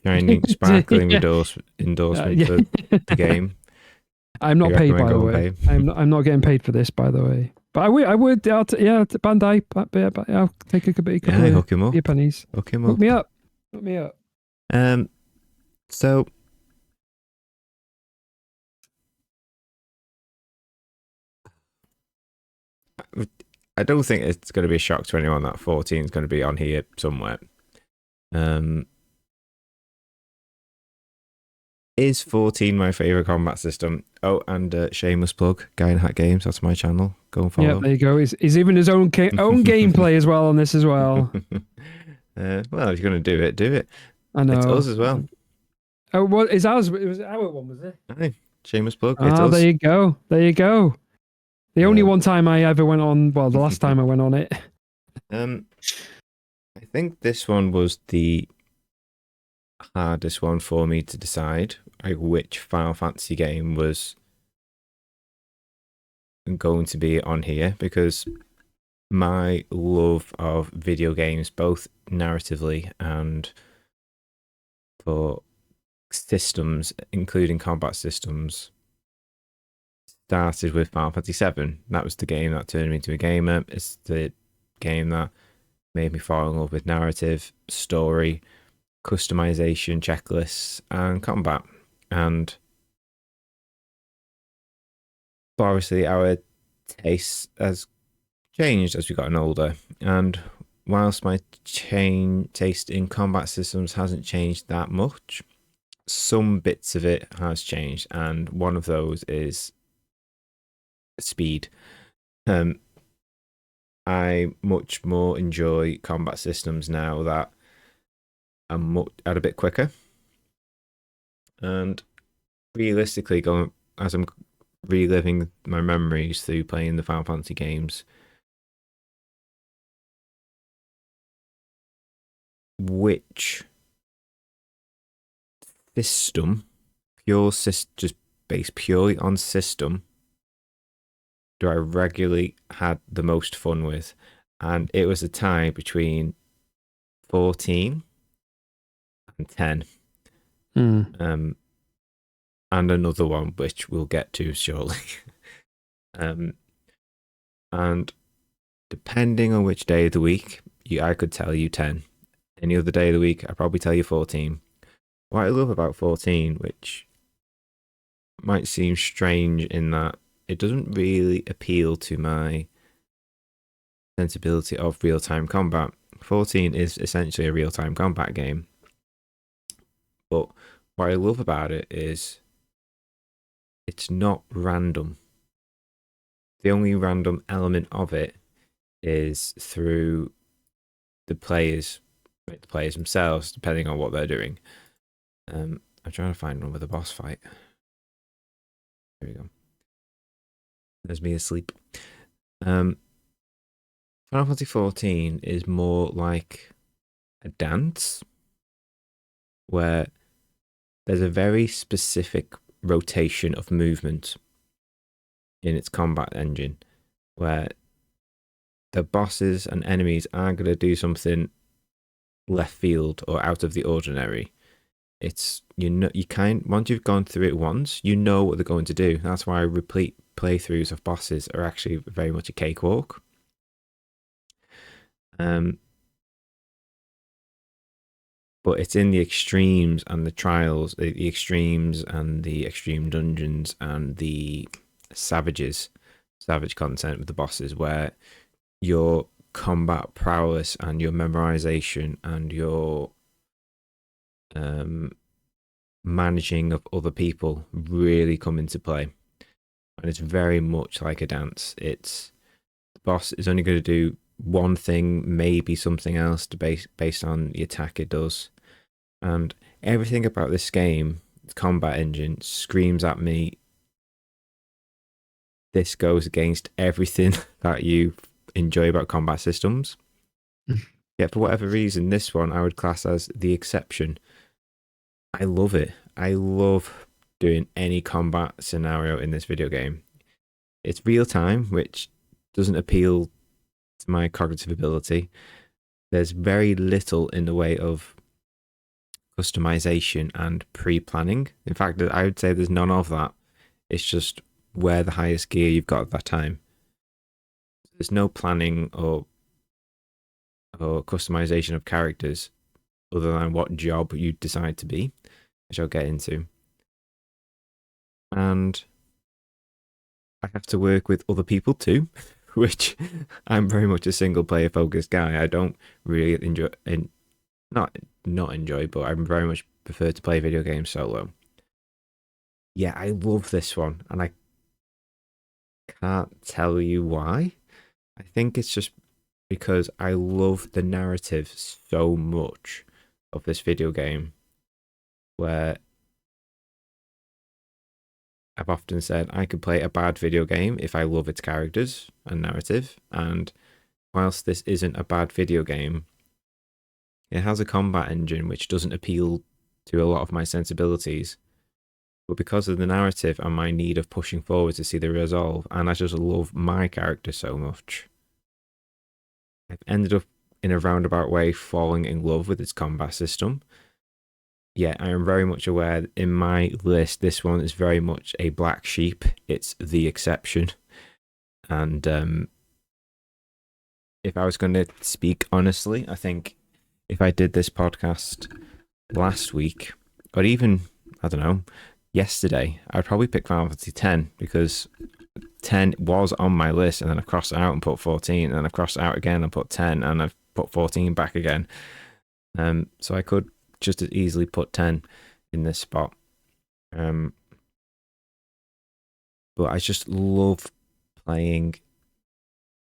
shining, sparkling endorsement for the game,
I'm not paid, by the way. I'm not getting paid for this, by the way. But I would, Bandai. I'll take a couple
hook him up.
Your pennies.
Hook him up.
Hook me up.
So. I don't think it's going to be a shock to anyone that 14 is going to be on here somewhere. Is 14 my favorite combat system? Oh, and shameless plug, Guy in Hat Games. That's my channel. Go and follow.
Yeah, there you go. He's even his own gameplay as well on this as well.
Well, if you're going to do it, do it.
I know.
It's us as well.
Oh, what is ours? It was our one, was it?
Aye, shameless plug. It's us.
There you go. There you go. The only one time I ever went on, well, the last time I went on it.
I think this one was the hardest one for me to decide, like which Final Fantasy game was going to be on here, because my love of video games, both narratively and for systems, including combat systems, started with Final Fantasy VII. That was the game that turned me into a gamer. It's the game that made me fall in love with narrative, story, customization, checklists, and combat. And obviously our taste has changed as we've gotten older. And whilst my taste in combat systems hasn't changed that much, some bits of it has changed. And one of those is speed. I much more enjoy combat systems now that are a bit quicker. And realistically, as I'm reliving my memories through playing the Final Fantasy games, which system, just based purely on system, do I regularly had the most fun with? And it was a tie between 14 and 10. And another one which we'll get to shortly. And depending on which day of the week, I could tell you 10. Any other day of the week, I'd probably tell you 14. What I love about 14, which might seem strange in that it doesn't really appeal to my sensibility of real-time combat. 14 is essentially a real-time combat game. But what I love about it is it's not random. The only random element of it is through the players themselves, depending on what they're doing. I'm trying to find one with a boss fight. There we go. There's me asleep. Final Fantasy 14 is more like a dance where there's a very specific rotation of movement in its combat engine, where the bosses and enemies aren't going to do something left field or out of the ordinary. It's, once you've gone through it once, you know what they're going to do. That's why repeat playthroughs of bosses are actually very much a cakewalk. But it's in the extremes and the trials, the extremes and the extreme dungeons and the savage content with the bosses, where your combat prowess and your memorization and your managing of other people really come into play. and it's very much like a dance. It's the boss is only going to do one thing, maybe something else to based on the attack it does, and everything about this game, the combat engine, screams at me. This goes against everything that you enjoy about combat systems. Yet for whatever reason, this one I would class as the exception. I love it. I love doing any combat scenario in this video game. It's real time, which doesn't appeal to my cognitive ability. There's very little in the way of customization and pre-planning. In fact, I would say there's none of that. It's just wear the highest gear you've got at that time. There's no planning or customization of characters other than what job you decide to be, which I'll get into. And I have to work with other people too, which I'm very much a single player focused guy. I don't really enjoy, not enjoy, but I very much prefer to play video games solo. Yeah, I love this one, and I can't tell you why. I think it's just because I love the narrative so much of this video game, where I've often said I could play a bad video game if I love its characters and narrative, and whilst this isn't a bad video game, it has a combat engine which doesn't appeal to a lot of my sensibilities, but because of the narrative and my need of pushing forward to see the resolve, and I just love my character so much, I've ended up in a roundabout way falling in love with its combat system. Yeah, I am very much aware that in my list, this one is very much a black sheep. It's the exception. And if I was going to speak honestly, I think if I did this podcast last week, or even, I don't know, yesterday, I'd probably pick Final Fantasy X, because 10 was on my list, and then I crossed it out and put 14, and then I crossed it out again and put 10, and I've put 14 back again. So I could just as easily put 10 in this spot. But I just love playing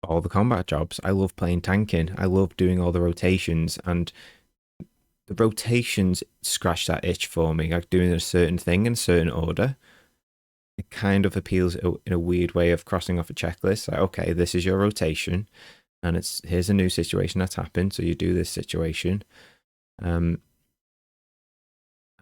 all the combat jobs. I love playing tanking. I love doing all the rotations, and the rotations scratch that itch for me, like doing a certain thing in a certain order. It kind of appeals in a weird way of crossing off a checklist. Like, okay, this is your rotation, and here's a new situation that's happened, so you do this situation.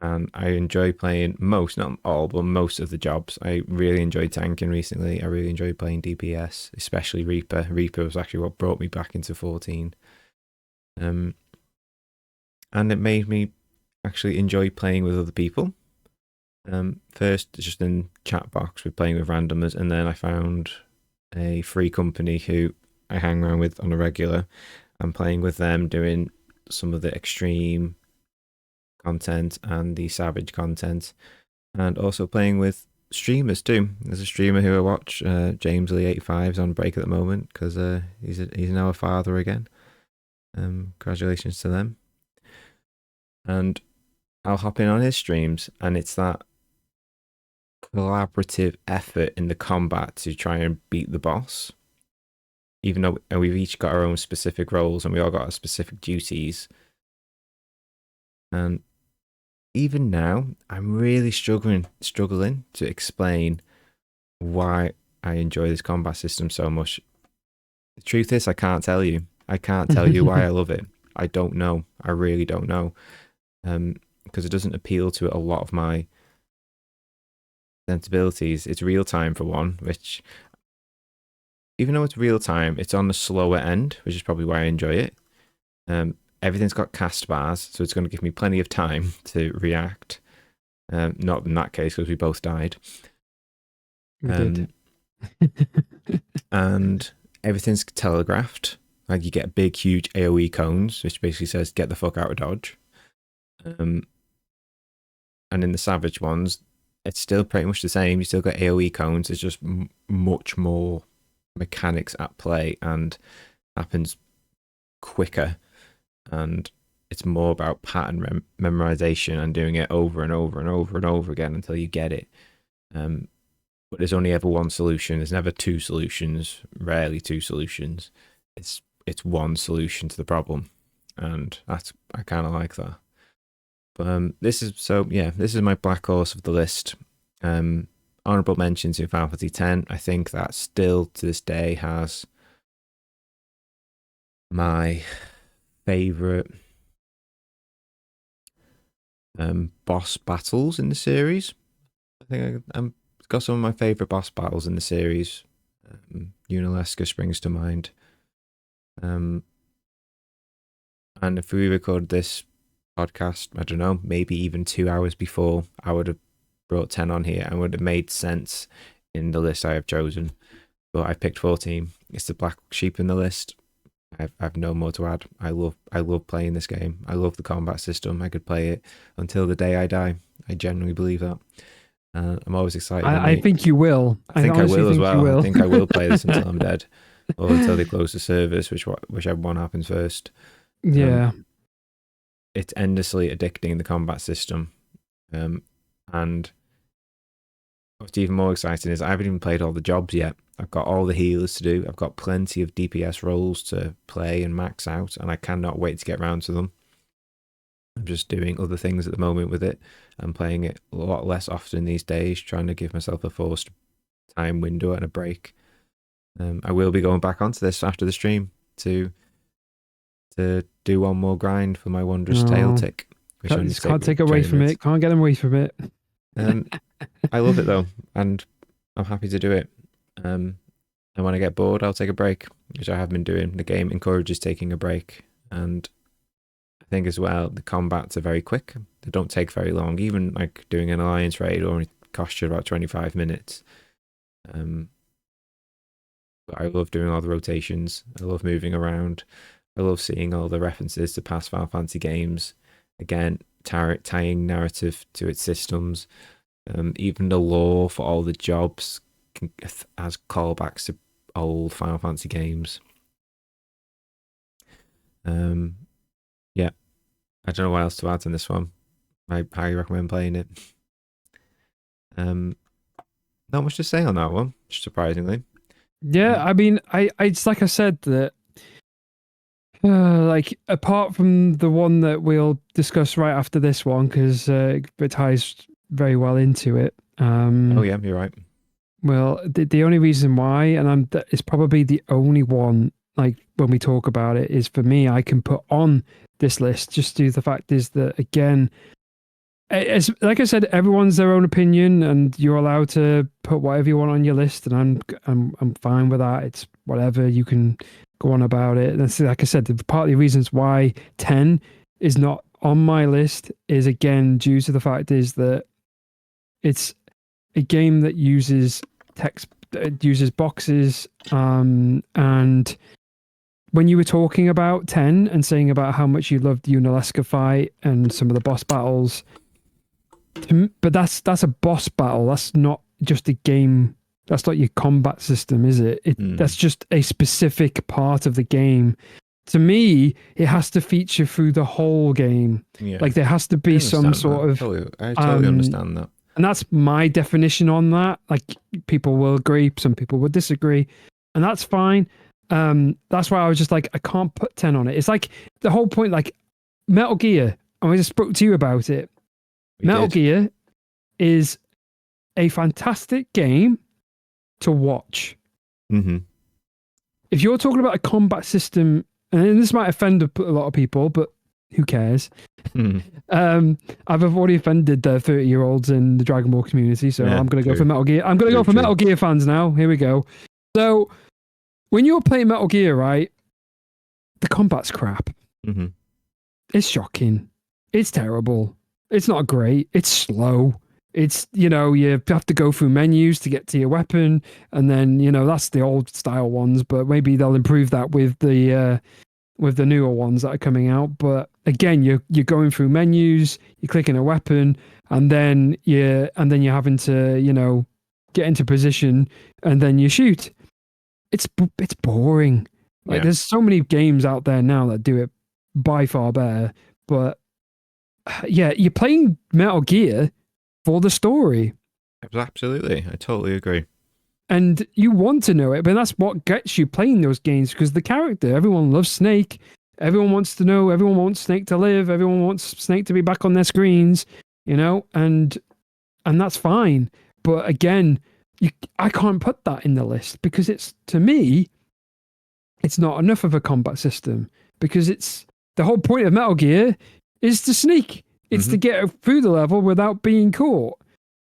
And I enjoy playing most, not all, but most of the jobs. I really enjoyed tanking recently. I really enjoyed playing DPS, especially Reaper. Reaper was actually what brought me back into 14. And it made me actually enjoy playing with other people. First, just in chat box, we're playing with randomers, and then I found a free company who I hang around with on a regular. I'm playing with them, doing some of the extreme content and the savage content, and also playing with streamers too. There's a streamer who I watch, James Lee 85, is on break at the moment because he's now a father again. Congratulations to them. And I'll hop in on his streams, and it's that collaborative effort in the combat to try and beat the boss, even though we've each got our own specific roles and we all got our specific duties. And even now, I'm really struggling to explain why I enjoy this combat system so much. The truth is, I can't tell you. I can't tell you why I love it. I don't know. I really don't know. Because it doesn't appeal to a lot of my sensibilities. It's real time for one, which, even though it's real time, it's on the slower end, which is probably why I enjoy it. Everything's got cast bars, so it's going to give me plenty of time to react. Not in that case, because we both died.
We did.
And everything's telegraphed. Like, you get big, huge AoE cones, which basically says, get the fuck out of Dodge. And in the Savage ones, it's still pretty much the same. You still got AoE cones. It's just much more mechanics at play and happens quicker. And it's more about pattern memorization and doing it over and over and over and over again until you get it. but there's only ever one solution. There's never two solutions. Rarely two solutions. It's one solution to the problem, and I kind of like that. But this is my black horse of the list. Honorable mentions in Final Fantasy X. I think that still to this day has my favorite boss battles in the series. I think I'm got some of my favorite boss battles in the series. Unalesca springs to mind. And if we recorded this podcast, I don't know, maybe even 2 hours before, I would have brought 10 on here and would have made sense in the list I have chosen. But I picked 14. It's the black sheep in the list. I've no more to add. I love playing this game. I love the combat system. I could play it until the day I die. I genuinely believe that. I'm always excited.
I think you will.
I think I will as well. I think I will play this until I'm dead, or until they close the service, whichever one happens first.
Yeah.
It's endlessly addicting, the combat system, and what's even more exciting is I haven't even played all the jobs yet. I've got all the healers to do. I've got plenty of DPS roles to play and max out, and I cannot wait to get around to them. I'm just doing other things at the moment with it. I'm playing it a lot less often these days, trying to give myself a forced time window and a break. I will be going back onto this after the stream to do one more grind for my wondrous tail tick.
Can't take away from it. Can't get away from it.
I love it though, and I'm happy to do it. And when I get bored, I'll take a break, which I have been doing. The game encourages taking a break, and I think as well the combats are very quick. They don't take very long. Even like doing an alliance raid only costs you about 25 minutes. But I love doing all the rotations. I love moving around. I love seeing all the references to past Final Fantasy games. Again, tying narrative to its systems. Even the lore for all the jobs has callbacks to old Final Fantasy games. Yeah, I don't know what else to add on this one. I highly recommend playing it. Not much to say on that one, surprisingly.
Yeah, I mean, it's like I said that. Like apart from the one that we'll discuss right after this one, because it ties very well into it.
Oh yeah, you're right.
Well, the only reason why, and it's probably the only one, like when we talk about it, is for me, I can put on this list just due to the fact is that, again, it's like I said, everyone's their own opinion, and you're allowed to put whatever you want on your list, and I'm fine with that. It's whatever, you can go on about it. And that's, like I said, part of the reasons why 10 is not on my list is again due to the fact is that it's a game that uses text, uses boxes, and when you were talking about 10 and saying about how much you loved the Unalesca fight and some of the boss battles, but that's a boss battle. That's not just a game. That's not your combat system, is it? That's just a specific part of the game. To me, it has to feature through the whole game. Yeah. Like there has to be some sort of.
I totally understand that.
And that's my definition on that. Like people will agree, some people will disagree, and that's fine. That's why I was just like, I can't put 10 on it. It's like the whole point, like Metal Gear. And I just spoke to you about it. Metal Gear is a fantastic game to watch.
Mm-hmm.
If you're talking about a combat system, and this might offend a lot of people, but who cares? Mm-hmm. I've already offended the 30-year-olds in the Dragon Ball community, so I'm going to go for Metal Gear. I'm going to go for Metal Gear fans now. Here we go. So, when you're playing Metal Gear, right, the combat's crap.
Mm-hmm.
It's shocking. It's terrible. It's not great. It's slow. It's, you have to go through menus to get to your weapon, and then, that's the old style ones, but maybe they'll improve that with the newer ones that are coming out. But again, you're going through menus, you're clicking a weapon, and then you're having to, get into position, and then you shoot. It's boring. Like there's so many games out there now that do it by far better, but yeah, you're playing Metal Gear for the story.
Absolutely, I totally agree.
And you want to know it, but that's what gets you playing those games because the character, everyone loves Snake. Everyone wants to know, everyone wants Snake to live, everyone wants Snake to be back on their screens, you know, and that's fine. But again, I can't put that in the list because it's to me, it's not enough of a combat system because it's the whole point of Metal Gear is to sneak. It's to get through the level without being caught.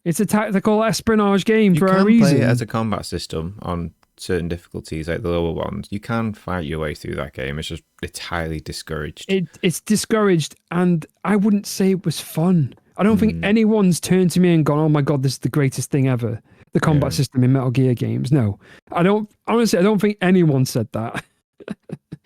It's a tactical espionage game
You
for a
can play it as
reason.
a combat system on certain difficulties, like the lower ones. You can fight your way through that game. It's just it's highly discouraged.
It's discouraged, and I wouldn't say it was fun. I don't think
Mm,
anyone's turned to me and gone, "Oh my god, this is the greatest thing ever." The combat
yeah.
system in Metal Gear games. No, I don't. Honestly, I don't think anyone said that.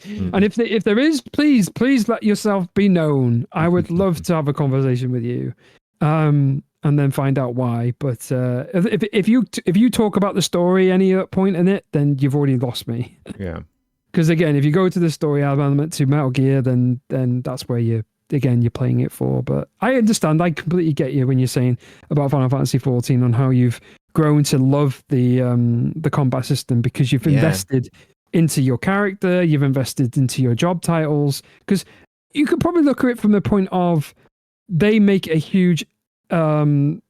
And
Mm-mm.
if there is, please let yourself be known. I would love to have a conversation with you, and then find out why. But if you talk about the story any point in it, then you've already lost me.
Yeah.
Because again, if you go to the story element to Metal Gear, then that's where you're playing it for. But I understand. I completely get you when you're saying about Final Fantasy 14 on how you've grown to love the combat system because you've
Yeah.
invested into your character, you've invested into your job titles. Because you could probably look at it from the point of they make a huge, um,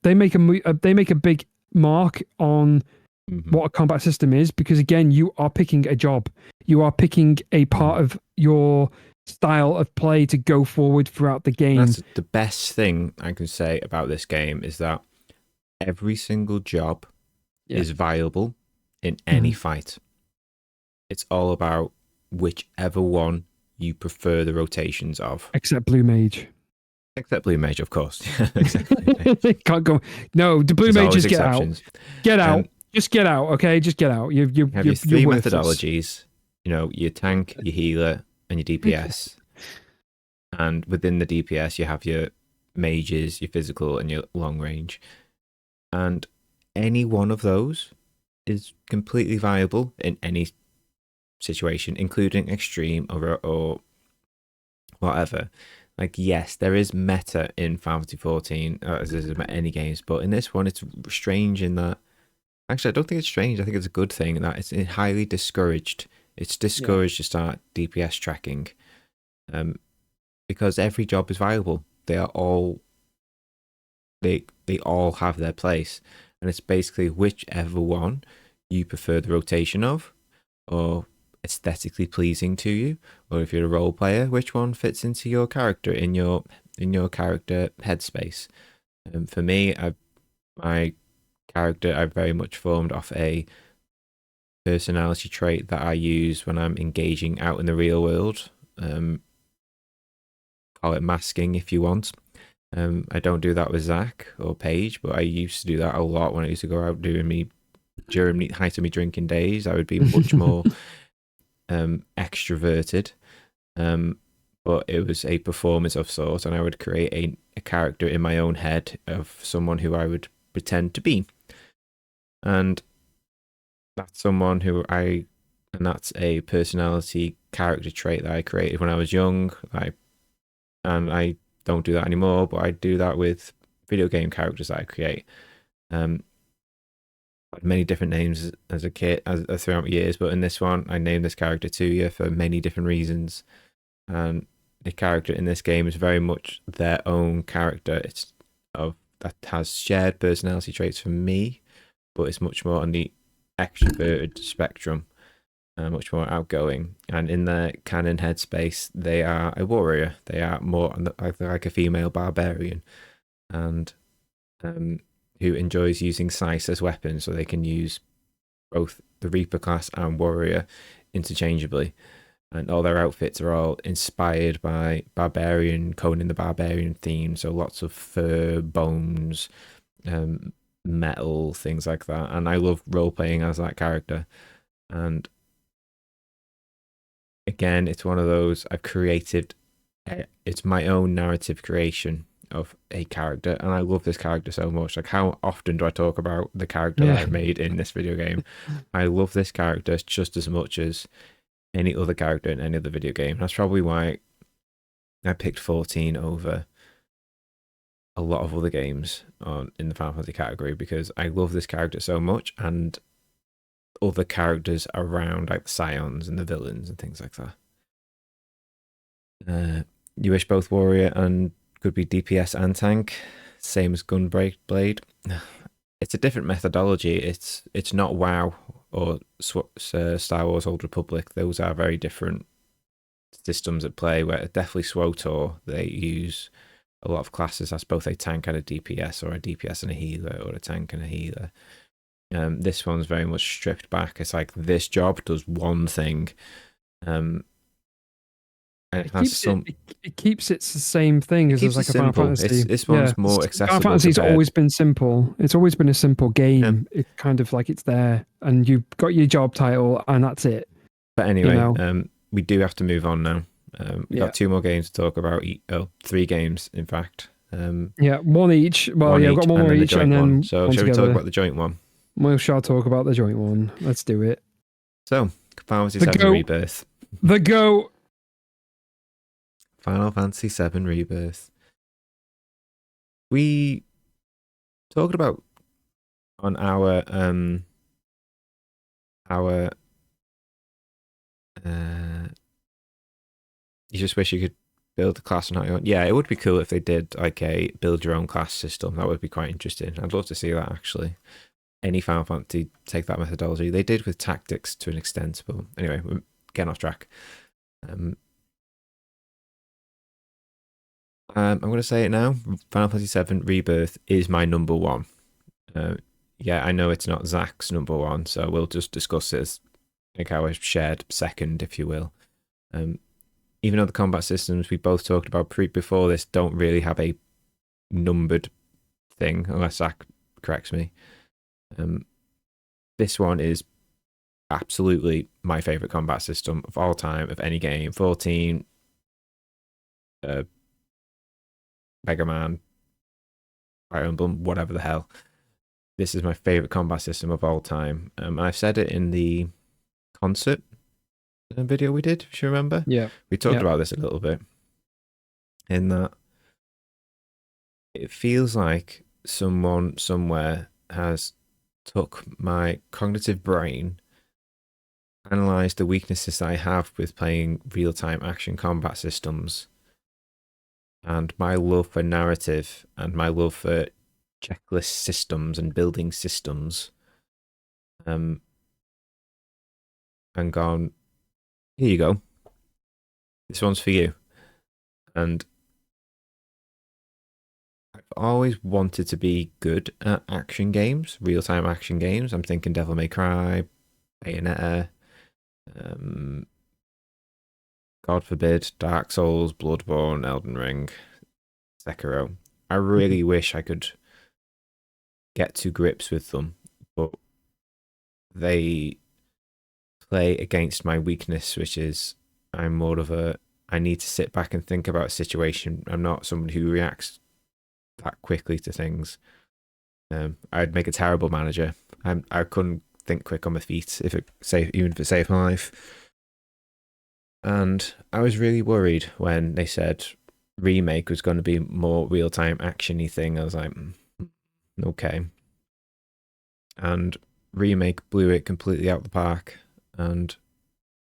they make a big mark on
Hmm.
what a combat system is because again you are picking a job, you are picking a part of your style of play to go forward throughout the game.
That's the best thing I can say about this game is that every single job
Yeah.
is viable in any
Mhm.
fight. It's all about whichever one you prefer the rotations of.
Except blue mage.
Except Blue Mage, of course. Except Blue Mage.
Can't go. No, the blue
There's always
mages get out.
exceptions.
Get
Um,
out. Just get out. Okay, just get out.
you have your
You're
three
worthless.
methodologies, your tank, your healer, and your DPS. And within the DPS, you have your mages, your physical, and your long range. And any one of those is completely viable in any situation, including extreme or whatever. Like, yes, there is meta in Final Fantasy 14, as there is in any games, but in this one, it's strange in that. Actually, I don't think it's strange. I think it's a good thing that it's highly discouraged. It's
Yeah.
discouraged to start DPS tracking, um, because every job is viable. They all have their place, and it's basically whichever one you prefer the rotation of, or aesthetically pleasing to you, or if you're a role player, which one fits into your character in your character headspace. For me, my character I very much formed off a personality trait that I use when I'm engaging out in the real world. Call it masking if you want. I don't do that with Zach or Paige, but I used to do that a lot when I used to go out during the height of me drinking days. I would be much more extroverted, um, but it was a performance of sorts, and I would create a character in my own head of someone who I would pretend to be, and that's someone and that's a personality character trait that I created when I was young. And I don't do that anymore, but I do that with video game characters that I create. Um, Many different names as a kid throughout the years, but in this one, I named this character Tuya for many different reasons. And the character in this game is very much their own character. It's of that has shared personality traits for me, but it's much more on the extroverted spectrum, much more outgoing. And in their canon headspace, they are a warrior. They are more like a female barbarian, and who enjoys using scythe as weapons, so they can use both the Reaper class and warrior interchangeably. And all their outfits are all inspired by barbarian, Conan the Barbarian theme. So lots of fur, bones, metal, things like that. And I love role playing as that character. And again, it's one of those I've created. It's my own narrative creation of a character, and I love this character so much. Like, how often do I talk about the character that
Yeah.
I've made in this video game? I love this character just as much as any other character in any other video game. That's probably why I picked 14 over a lot of other games on in the Final Fantasy category because I love this character so much, and other characters around, like the scions and the villains and things like that. You wish both warrior and could be DPS and tank, same as Gunblade Blade. It's a different methodology. It's not WoW or Star Wars Old Republic. Those are very different systems at play. Where definitely SWOTOR, they use a lot of classes as both a tank and a DPS, or a DPS and a healer, or a tank and a healer. This one's very much stripped back. It's like this job does one thing, and it has some.
It keeps it the same thing
It
as
keeps
like
it
a Final
simple.
Fantasy.
This one's more accessible.
Final Fantasy's always been simple. It's always been a simple game.
Yeah.
It's kind of like it's there, and you've got your job title, and that's it.
But anyway,
You know?
We do have to move on now. We've got 2 more games to talk about. 3 games, in fact.
Yeah, one each. Well,
one
yeah, I've got one more each, and then
one. So shall we talk about the joint one?
We shall talk about the joint one. Let's do it.
So, Final Fantasy VII Rebirth.
The Go.
Final Fantasy VII Rebirth. We talked about on our you just wish you could build a class on how you want. Yeah, it would be cool if they did like a build your own class system. That would be quite interesting. I'd love to see that actually. Any Final Fantasy take that methodology. They did with tactics to an extent, but anyway, we're getting off track. I'm going to say it now. Final Fantasy VII Rebirth is my number 1. Yeah, I know it's not Zach's number 1, so we'll just discuss it as like our shared second, if you will. Even though the combat systems we both talked about before this don't really have a numbered thing, unless Zach corrects me. This one is absolutely my favorite combat system of all time, of any game. 14, Mega Man, Fire Emblem, whatever the hell. This is my favorite combat system of all time. And I've said it in the concert video we did, if you remember.
Yeah.
We talked about this a little bit. In that it feels like someone somewhere has took my cognitive brain, analysed the weaknesses I have with playing real-time action combat systems, and my love for narrative and my love for checklist systems and building systems, and gone, here you go. This one's for you. And I've always wanted to be good at action games, real-time action games. I'm thinking Devil May Cry, Bayonetta, God forbid, Dark Souls, Bloodborne, Elden Ring, Sekiro. I really wish I could get to grips with them, but they play against my weakness, which is I'm more of a, I need to sit back and think about a situation. I'm not someone who reacts that quickly to things. I'd make a terrible manager. I couldn't think quick on my feet even if it saved my life. And I was really worried when they said Remake was going to be more real-time action-y thing. I was like, okay. And Remake blew it completely out the park. And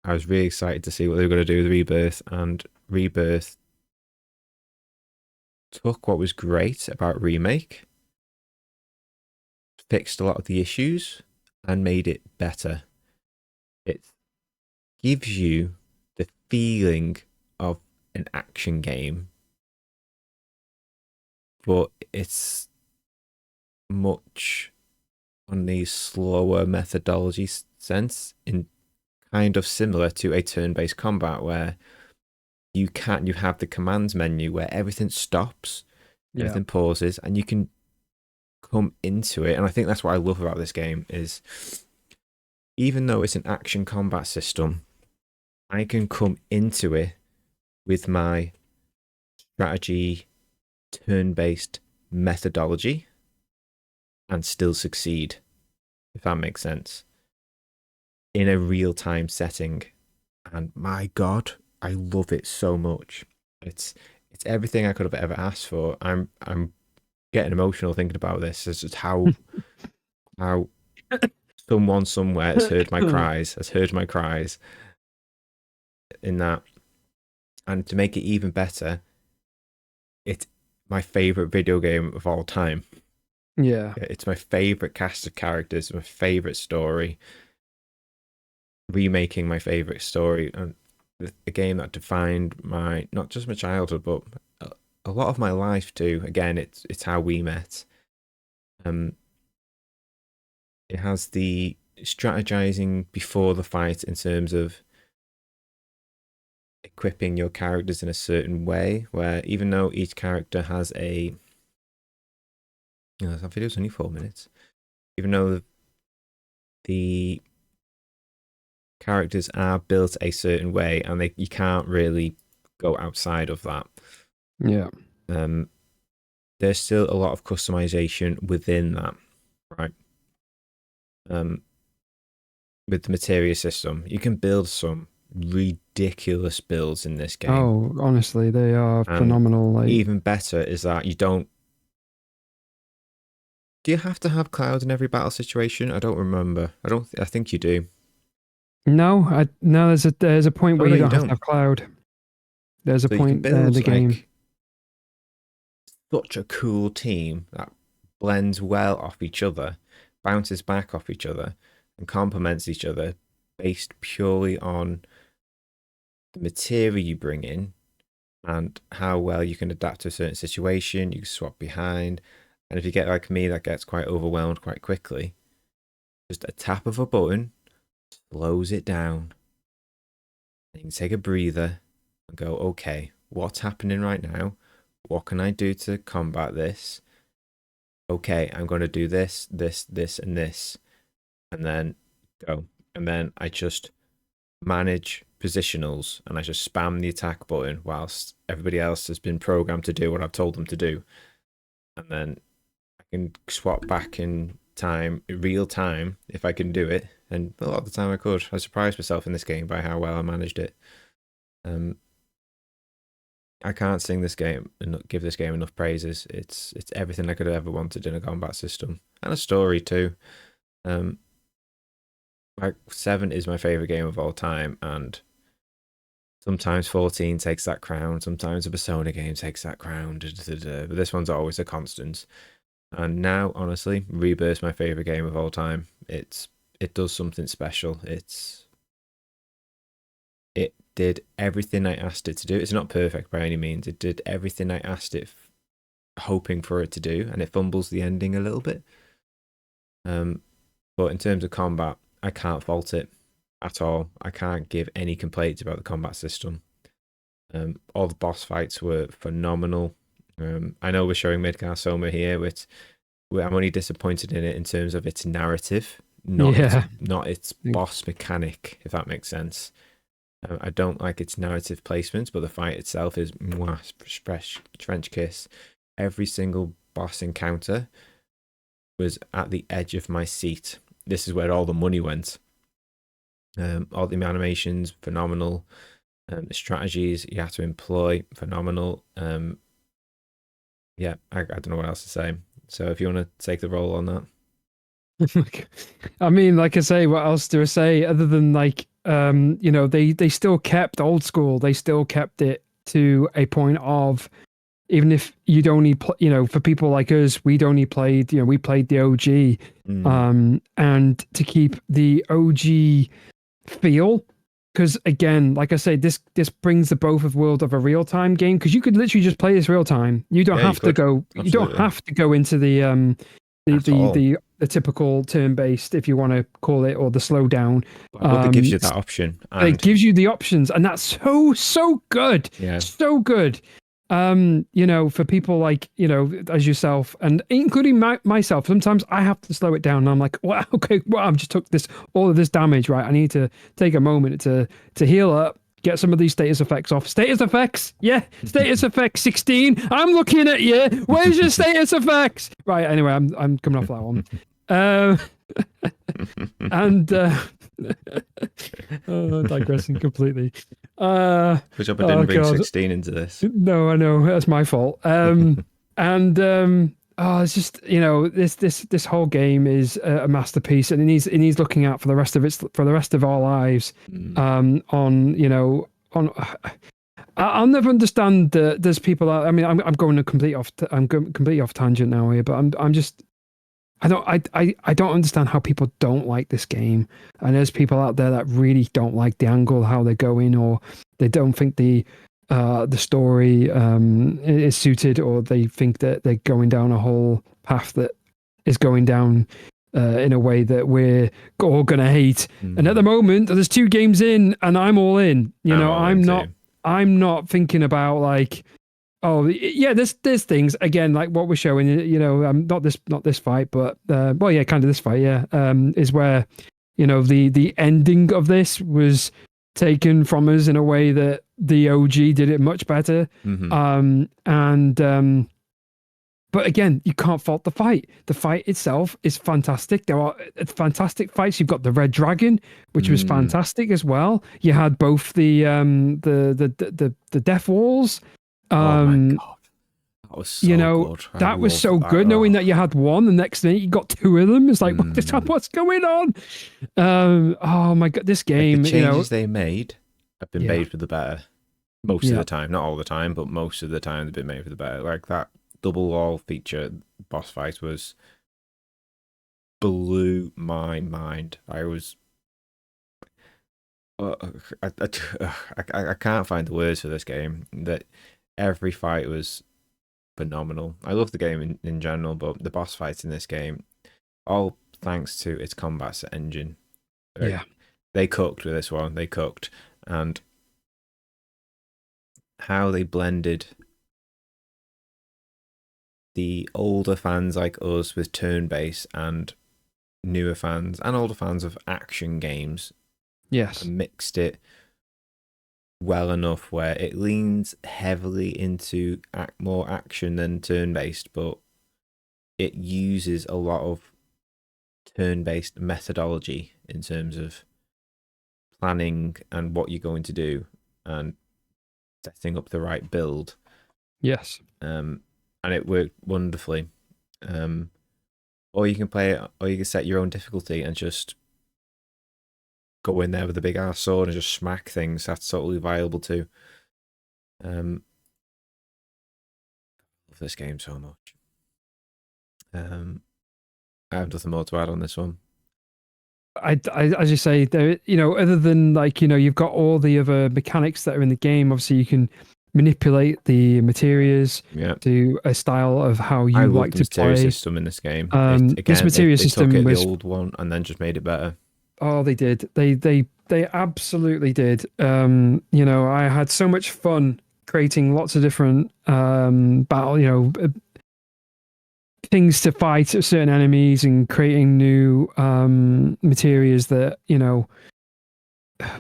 I was really excited to see what they were going to do with Rebirth. And Rebirth took what was great about Remake, fixed a lot of the issues, and made it better. It gives you the feeling of an action game, but it's much on the slower methodology sense, in kind of similar to a turn-based combat where you have the commands menu where everything stops, everything pauses, and you can come into it. And I think that's what I love about this game is even though it's an action combat system, I can come into it with my strategy turn-based methodology and still succeed, if that makes sense, in a real-time setting. And my God, I love it so much. It's everything I could have ever asked for. I'm getting emotional thinking about this. It's just how someone somewhere has heard my cries in that. And to make it even better, it's my favorite video game of all time.
Yeah.
It's my favorite cast of characters, my favorite story, remaking my favorite story, and a game that defined my, not just my childhood, but a lot of my life too. Again, it's how we met. It has the strategizing before the fight in terms of equipping your characters in a certain way, where even though each character has a, that video's only 4 minutes, even though the characters are built a certain way and you can't really go outside of that.
Yeah.
There's still a lot of customization within that, right? With the materia system, you can build some ridiculous builds in this game.
Oh, honestly, they are phenomenal. Like,
even better is that you don't. Do you have to have cloud in every battle situation? I don't remember. I think you do.
No, no. There's a point where you don't have to have cloud. There's a point there in the game.
Such a cool team that blends well off each other, bounces back off each other, and complements each other based purely on the material you bring in and how well you can adapt to a certain situation. You can swap behind, and if you get like me that gets quite overwhelmed quite quickly, just a tap of a button slows it down. You can take a breather and go, okay, what's happening right now? What can I do to combat this? Okay, I'm going to do this, this, and this, and then go. And then I just manage positionals and I just spam the attack button whilst everybody else has been programmed to do what I've told them to do. And then I can swap back in time, in real time, if I can do it. And a lot of the time I could. I surprised myself in this game by how well I managed it. I can't sing this game and give this game enough praises. It's everything I could have ever wanted in a combat system and a story too. Like 7 is my favorite game of all time, and sometimes 14 takes that crown. Sometimes a Persona game takes that crown. But this one's always a constant. And now, honestly, Rebirth's my favorite game of all time. It does something special. It did everything I asked it to do. It's not perfect by any means. It did everything I asked it, hoping for it to do, and it fumbles the ending a little bit. But in terms of combat, I can't fault it at all. I can't give any complaints about the combat system. All the boss fights were phenomenal. I know we're showing Midgar Soma here, which I'm only disappointed in it in terms of its narrative, not its boss mechanic, if that makes sense. I don't like its narrative placement, but the fight itself is fresh French kiss. Every single boss encounter was at the edge of my seat. This is where all the money went. All the animations, phenomenal. The strategies you have to employ, phenomenal. Yeah, I don't know what else to say. So if you want to take the role on that.
I mean, like I say, what else do I say other than like, they still kept old school. They still kept it to a point of, even if you'd only for people like us, we'd only played, we played the OG, and to keep the OG feel, because again, like I say, this brings the both of world of a real time game, because you could literally just play this real time. You don't have to go. Absolutely. You don't have to go into the typical turn based, if you want to call it, or the slow down.
But it gives you that option.
It gives you the options, and that's so good.
Yeah,
so good. For people like, as yourself, and including myself, sometimes I have to slow it down. And I'm like, well, okay, well, I've just took all of this damage, right? I need to take a moment to heal up, get some of these status effects off. Status effects, yeah, status effects 16. I'm looking at you. Where's your status effects? Right. Anyway, I'm coming off that one. And digressing completely.
Which I didn't bring 16 into this.
No, I know, that's my fault. And Oh, it's just this whole game is a masterpiece, and it needs looking at for the rest of our lives. On on I'll never understand that there's people out. I mean, I'm going to completely off tangent now here, but I'm just I don't understand how people don't like this game. And there's people out there that really don't like the angle, how they're going, or they don't think the story is suited, or they think that they're going down a whole path that is going down in a way that we're all gonna hate. And at the moment, there's 2 games in, and I'm all in. I'm not thinking about like, oh yeah, there's things again like what we're showing. Not this fight, but well, yeah, kind of this fight, yeah, is where the ending of this was taken from us in a way that the OG did it much better. But again, you can't fault the fight. The fight itself is fantastic. There are fantastic fights. You've got the Red Dragon, which was fantastic as well. You had both the Death Walls.
Oh my god, that was so good.
That was so good. Knowing that you had one, the next minute you got 2 of them. It's like, what's going on? Oh my god, this game.
Like the changes they made have been made for the better. Most of the time, not all the time, but most of the time they've been made for the better. Like that double wall feature boss fight blew my mind. I can't find the words for this game. That every fight was phenomenal. I love the game in general, but the boss fights in this game, all thanks to its combat engine. They cooked with this one. They cooked, and how they blended the older fans like us with turn-based and newer fans and older fans of action games.
Yes.
And mixed it well enough where it leans heavily into more action than turn-based, but it uses a lot of turn-based methodology in terms of planning and what you're going to do and setting up the right build.
Yes.
And it worked wonderfully. Or you can play it, or you can set your own difficulty and just go in there with a big ass sword and just smack things. That's totally viable too. I love this game so much. I have nothing more to add on this one.
I as you say, there, other than like, you've got all the other mechanics that are in the game. Obviously, you can manipulate the materials to a style of how you like to play.
System in this game.
This materia system
took
was
the old one and then just made it better.
Oh, they did. They absolutely did. I had so much fun creating lots of different battle, things to fight certain enemies and creating new materials that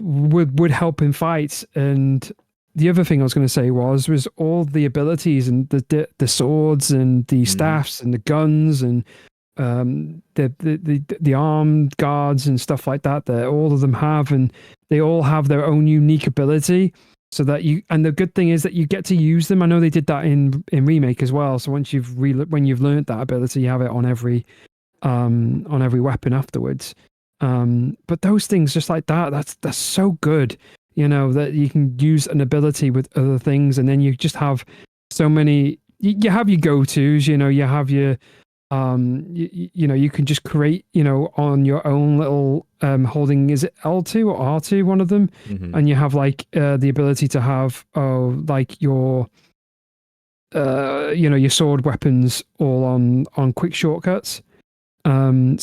would help in fights. And the other thing I was going to say was all the abilities and the swords and the staffs and the guns and the armed guards and stuff like that all of them have, and they all have their own unique ability, so that and the good thing is that you get to use them. I know they did that in remake as well, so once when you've learned that ability, you have it on every weapon afterwards. But those things just like that's so good, that you can use an ability with other things, and then you just have so many. You have your go-tos, you have your you can just create, on your own little holding, is it L2 or R2, one of them, and you have like the ability to have like your your sword weapons all on quick shortcuts. So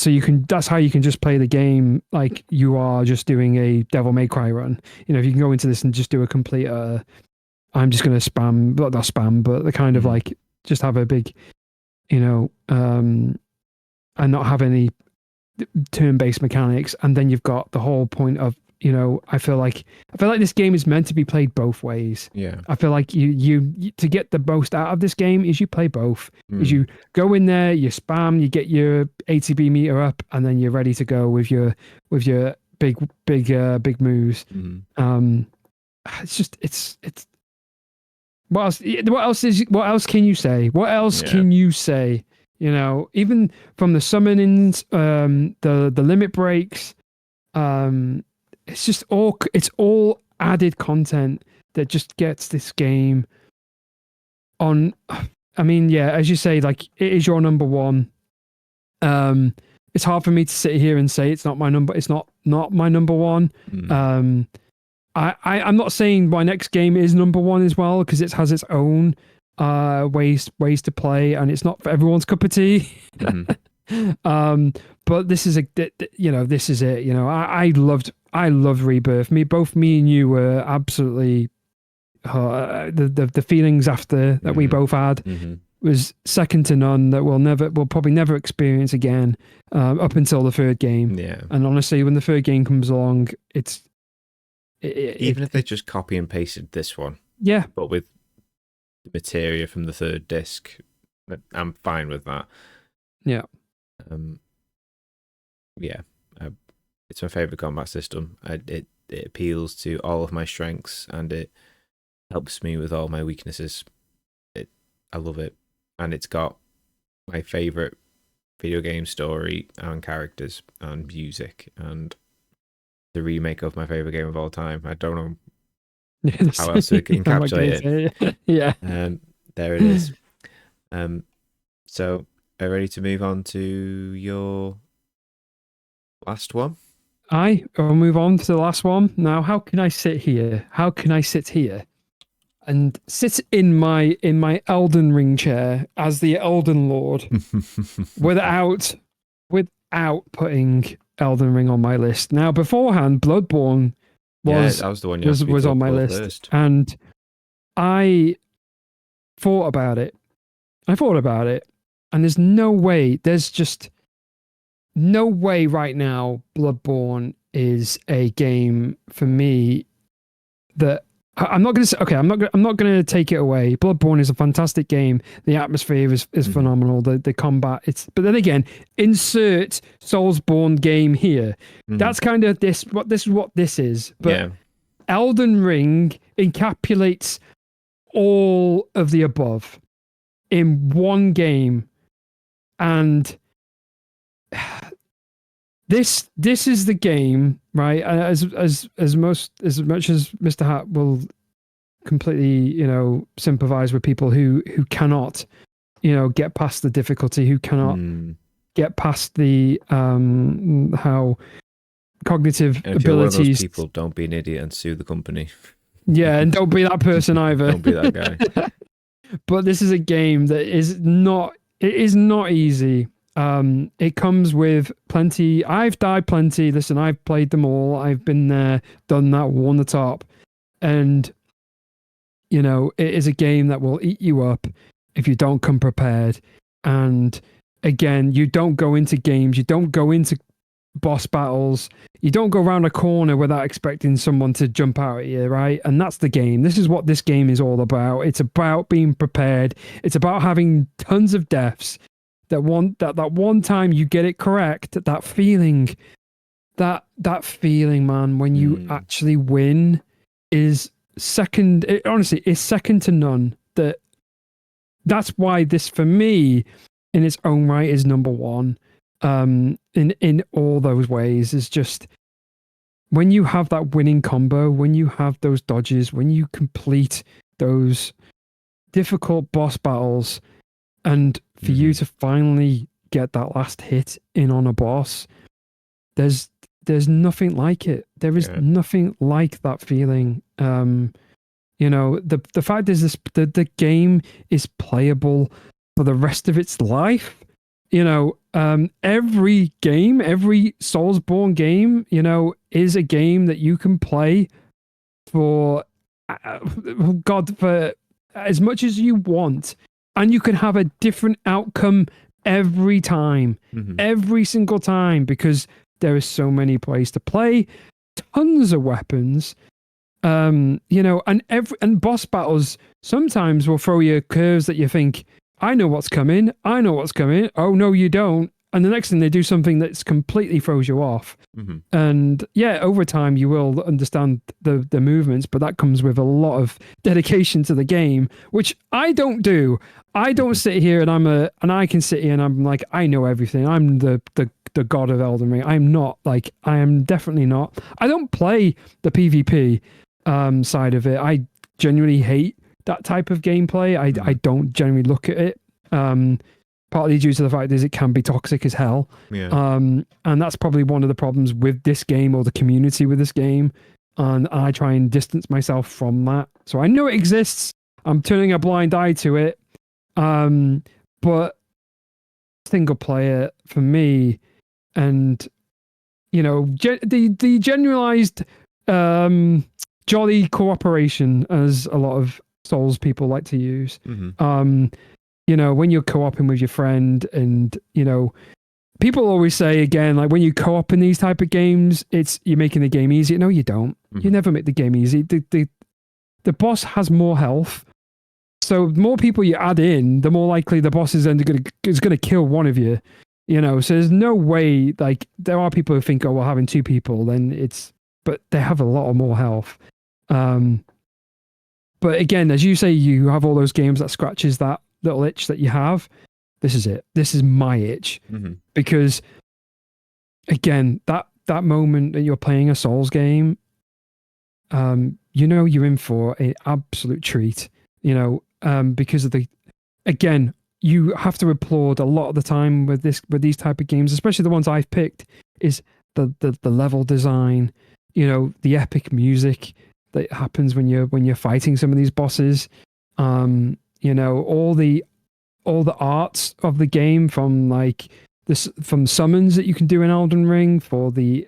that's how you can just play the game like you are just doing a Devil May Cry run. If you can go into this and just do a complete I'm just going to spam, but not spam, but the kind of like just have a big and not have any turn-based mechanics, and then you've got the whole point of I feel like this game is meant to be played both ways. I feel like you to get the most out of this game is you play both. Is you go in there, you spam, you get your ATB meter up, and then you're ready to go with your big moves. It's what else can you say? What else can you say? You know, even from the summonings, the limit breaks, it's all added content that just gets this game on. I mean, yeah, as you say, like it is your number one. It's hard for me to sit here and say it's not my number. It's not my number one. I'm not saying my next game is number one as well, because it has its own ways to play, and it's not for everyone's cup of tea. But this is this is it. You know, I loved Rebirth. Both me and you were absolutely the feelings after that we both had was second to none, that we'll probably never experience again, up until the third game.
Yeah.
And honestly, when the third game comes along,
even if they just copy and pasted this one, but with the materia from the third disc, I'm fine with that.
Yeah.
It's my favorite combat system. It appeals to all of my strengths, and it helps me with all my weaknesses. I love it, and it's got my favorite video game story and characters and music and the remake of my favorite game of all time. I don't know how else to encapsulate it.
Yeah.
There it is. So, are you ready to move on to your last one?
I'll move on to the last one. Now, how can I sit here? And sit in my Elden Ring chair as the Elden Lord without putting Elden Ring on my list. Now, beforehand, Bloodborne was
that was the one
was on my list
first.
And I thought about it, and there's just no way right now Bloodborne is a game for me that I'm not going to say. Okay, I'm not going to take it away. Bloodborne is a fantastic game. The atmosphere is phenomenal. The combat, but then again, insert Soulsborne game here. That's kind of what this is. But Elden Ring encapsulates all of the above in one game, and this is the game, right? As much as Mr. Hat will completely, sympathize with people who cannot, get past the difficulty, who cannot get past the how cognitive
and if you're one of
abilities.
those people, don't be an idiot and sue the company.
Yeah, and don't be that person either.
Don't be that guy.
But this is a game that is not easy. It comes with plenty. I've died plenty. Listen, I've played them all. I've been there, done that, won the top. And, it is a game that will eat you up if you don't come prepared. And again, you don't go into games, you don't go into boss battles, you don't go around a corner without expecting someone to jump out at you, right? And that's the game. This is what this game is all about. It's about being prepared. It's about having tons of deaths. That one time you get it correct, that feeling, man, when you actually win is second. Honestly, is second to none. That's why this, for me, in its own right, is number one. In all those ways, is just when you have that winning combo, when you have those dodges, when you complete those difficult boss battles. And for you to finally get that last hit in on a boss, there's nothing like it. There is nothing like that feeling. The fact is the game is playable for the rest of its life. Every game, every Soulsborne game, is a game that you can play for for as much as you want. And you can have a different outcome every time, every single time, because there is so many plays to play, tons of weapons, and boss battles sometimes will throw you curves that you think, I know what's coming. Oh no, you don't. and the next thing they do something that's completely throws you off.
Mm-hmm.
And yeah, over time you will understand the movements, but that comes with a lot of dedication to the game, which I don't do. I don't sit here and I can sit here and I'm like, I know everything. I'm the god of Elden Ring. I'm not. Like, I am definitely not. I don't play the PvP side of it. I genuinely hate that type of gameplay. I don't generally look at it. Partly due to the fact is it can be toxic as hell.
Yeah.
And that's probably one of the problems with this game or the community with this game. And I try and distance myself from that. So I know it exists. I'm turning a blind eye to it. But single player for me, and you know, the generalized jolly cooperation, as a lot of Souls people like to use. You know, when you're co-oping with your friend, and you know, people always say again, like when you co-op in these type of games, it's you're making the game easy. No, you don't. You never make the game easy. The boss has more health. So the more people you add in, the more likely the boss is gonna kill one of you. You know, so there's no way. Like, there are people who think, oh, well, having two people, then it's, but they have a lot of more health. But again, as you say, you have all those games that scratches that little itch that you have. This is it. This is my itch. Because again, that moment that you're playing a Souls game, you know, you're in for an absolute treat. You know, because of again, you have to applaud a lot of the time with these type of games, especially the ones I've picked, is the level design, you know, the epic music that happens when you're fighting some of these bosses. You know, all the arts of the game, from like this, from summons that you can do in Elden Ring, for the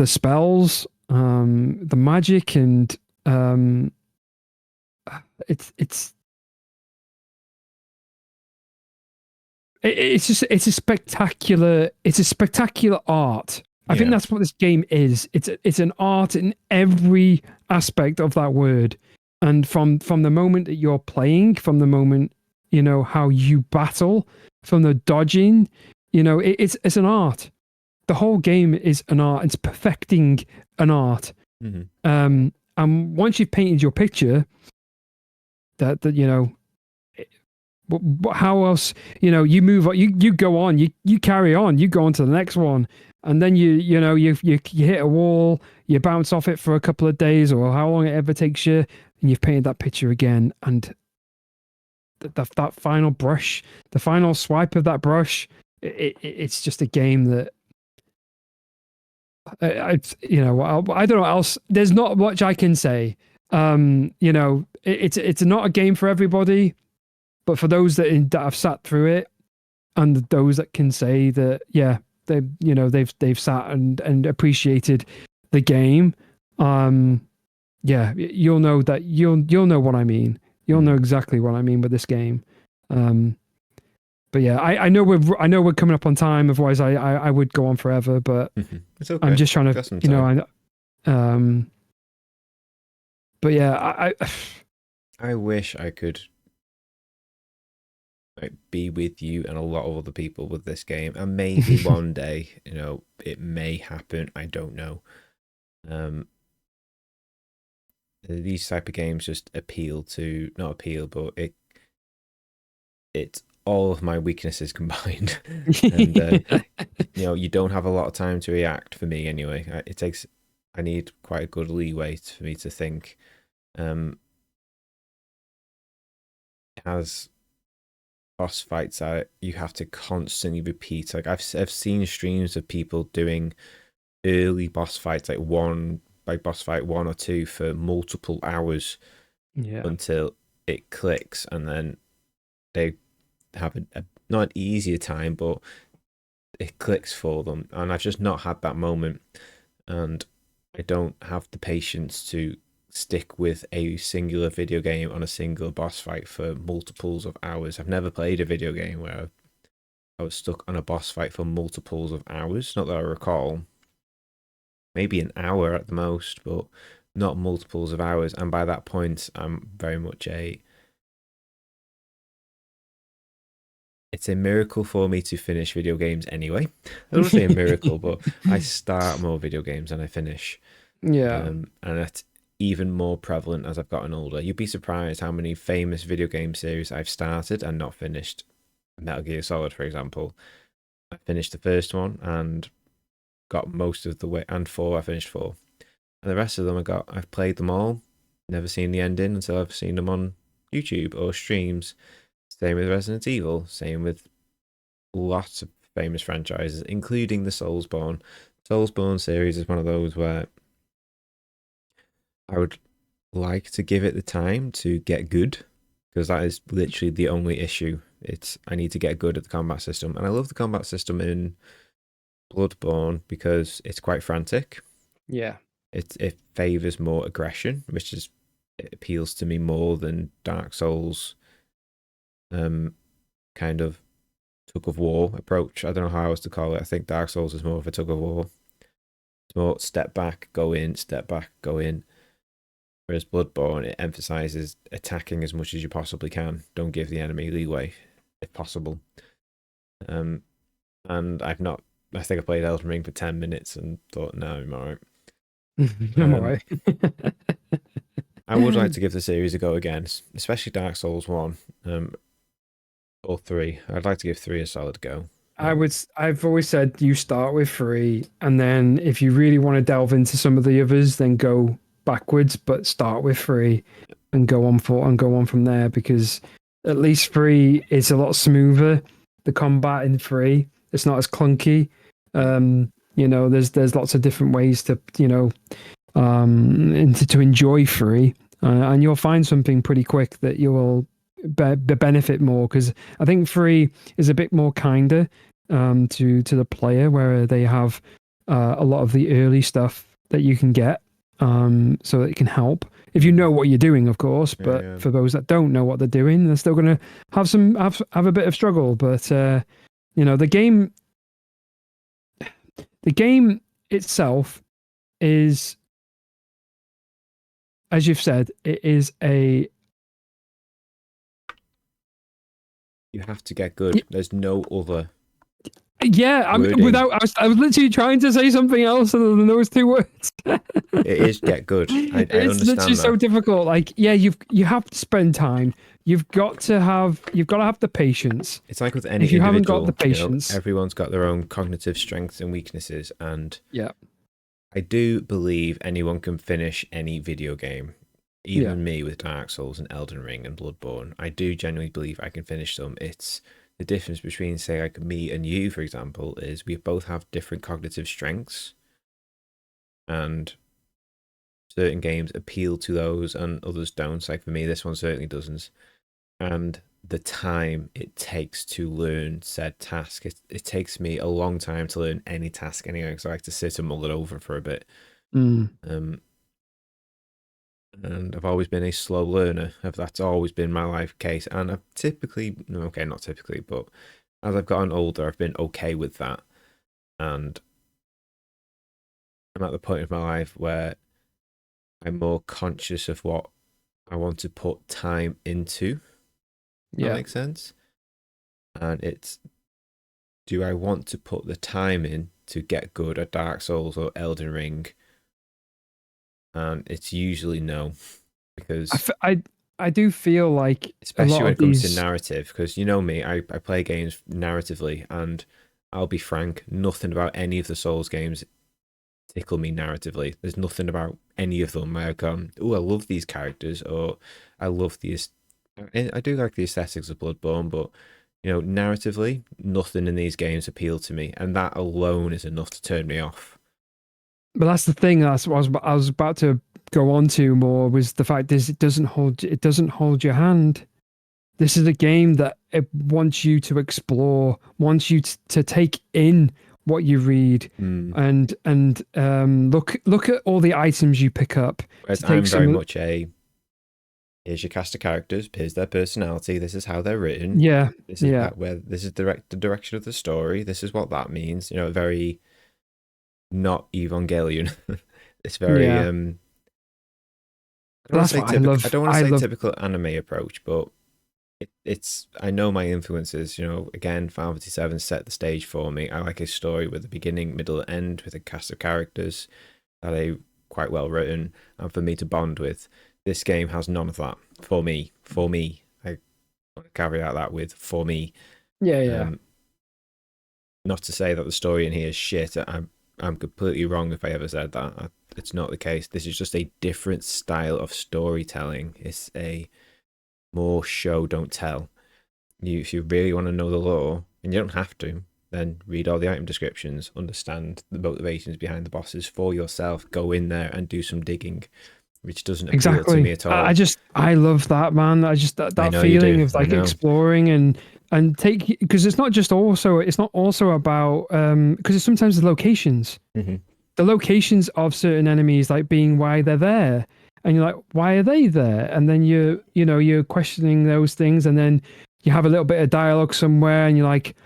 spells, the magic, and it's a spectacular art. I think that's what this game is. It's an art in every aspect of that word. And from the moment that you're playing, from the moment, you know, how you battle, from the dodging, you know, it's an art. The whole game is an art. It's perfecting an art. And once you've painted your picture, that you know, how else, you know, you move on, you go on, you carry on, you go on to the next one, and then you hit a wall, you bounce off it for a couple of days or how long it ever takes you, and you've painted that picture again. And that final brush, the final swipe of that brush, it's just a game that I don't know what else. There's not much I can say. You know, it's not a game for everybody. But for those that have sat through it, and those that can say that, yeah, they've sat and appreciated the game, yeah, you'll know that you'll know what I mean. You'll know exactly what I mean with this game. But yeah, I know we're coming up on time. Otherwise, I would go on forever. But
it's okay.
I'm just trying to, you know, but yeah,
I wish I could, like, be with you and a lot of other people with this game, and maybe one day, you know, it may happen. I don't know. These type of games just not appeal, but it's all of my weaknesses combined. And you know, you don't have a lot of time to react, for me anyway. I need quite a good leeway for me to think. As boss fights that you have to constantly repeat. Like, I've seen streams of people doing early boss fights, like boss fight 1 or 2 for multiple hours, until it clicks, and then they have a not an easier time, but it clicks for them. And I've just not had that moment, and I don't have the patience to stick with a singular video game on a single boss fight for multiples of hours. I've never played a video game where I was stuck on a boss fight for multiples of hours. Not that I recall. Maybe an hour at the most, but not multiples of hours. And by that point, I'm very much it's a miracle for me to finish video games anyway. I don't say a miracle, but I start more video games than I finish.
Yeah.
And that's even more prevalent as I've gotten older. You'd be surprised how many famous video game series I've started and not finished. Metal Gear Solid, for example. I finished the first one and got most of the way, and four, I finished four. And the rest of them I've played them all, never seen the ending until I've seen them on YouTube or streams. Same with Resident Evil, same with lots of famous franchises, including the Soulsborne. Soulsborne series is one of those where I would like to give it the time to get good, because that is literally the only issue. It's I need to get good at the combat system, and I love the combat system in Bloodborne because it's quite frantic.
Yeah.
It favors more aggression, which is it appeals to me more than Dark Souls kind of tug of war approach. I don't know how else to call it. I think Dark Souls is more of a tug of war. It's more step back, go in, step back, go in. Whereas Bloodborne, it emphasizes attacking as much as you possibly can. Don't give the enemy leeway, if possible. And I've not. I think I played Elden Ring for 10 minutes and thought, no, I'm alright.
I'm alright.
I would like to give the series a go again, especially Dark Souls 1 or 3. I'd like to give 3 a solid go.
I've always said you start with 3, and then if you really want to delve into some of the others, then go backwards, but start with 3 and go on from there, because at least 3 is a lot smoother. The combat in 3, it's not as clunky. There's lots of different ways to to enjoy 3, and you'll find something pretty quick that you will benefit more, because I think 3 is a bit more kinder to the player, where they have a lot of the early stuff that you can get, so that it can help if you know what you're doing, of course. But
Yeah.
for those that don't know what they're doing, they're still going to have a bit of struggle. But the game itself is, as you've said, it is a.
You have to get good. There's no other.
Yeah, I was literally trying to say something else other than those 2 words.
It is get good. I
It's
understand
literally
that.
so difficult. Like, yeah, you have to spend time. You've got to have the patience.
It's like with any
If you
individual,
haven't got the patience,
everyone's got their own cognitive strengths and weaknesses, and
yeah,
I do believe anyone can finish any video game. Even me with Dark Souls and Elden Ring and Bloodborne, I do genuinely believe I can finish them. It's the difference between, say, like me and you, for example, is we both have different cognitive strengths, and certain games appeal to those and others don't. Like for me, this one certainly doesn't. And the time it takes to learn said task, it takes me a long time to learn any task anyway, because I like to sit and mull it over for a bit. And I've always been a slow learner. That's always been my life case. And I've not typically, but as I've gotten older, I've been okay with that. And I'm at the point of my life where I'm more conscious of what I want to put time into. That makes sense. And it's, do I want to put the time in to get good at Dark Souls or Elden Ring? And it's usually no, because
I do feel like,
especially when it comes to narrative, because you know me, I play games narratively, and I'll be frank, nothing about any of the Souls games tickle me narratively. There's nothing about any of them where I've gone, oh, I love these characters, or I love these. I do like the aesthetics of Bloodborne, but narratively, nothing in these games appeal to me, and that alone is enough to turn me off.
But that's the thing. That's what I was about to go on to more, was the fact is it doesn't hold your hand. This is a game that it wants you to explore, wants you to take in what you read, and look at all the items you pick up.
Whereas I'm very much here's your cast of characters, here's their personality, this is how they're written.
Yeah.
This is this is the direction of the story, this is what that means. Very not Evangelion. It's very I don't want to say typical anime approach, but it's I know my influences. Again, Final Fantasy VII set the stage for me. I like a story with a beginning, middle, and end with a cast of characters that are quite well written and for me to bond with. This game has none of that for me. For me, I want to caveat that with for me.
Yeah, yeah.
Not to say that the story in here is shit. I'm completely wrong if I ever said that. It's not the case. This is just a different style of storytelling. It's a more show, don't tell. If you really want to know the lore, and you don't have to, then read all the item descriptions, understand the motivations behind the bosses for yourself, go in there and do some digging, which doesn't appeal to me
Exactly.
at all.
I love that, man. I just
I
that
know you
feeling
do.
of
I
like
know.
exploring and take, because it's not also about because it's sometimes the locations.
Mm-hmm.
The locations of certain enemies like being why they're there. And you're like, why are they there? And then you're questioning those things, and then you have a little bit of dialogue somewhere and you're like,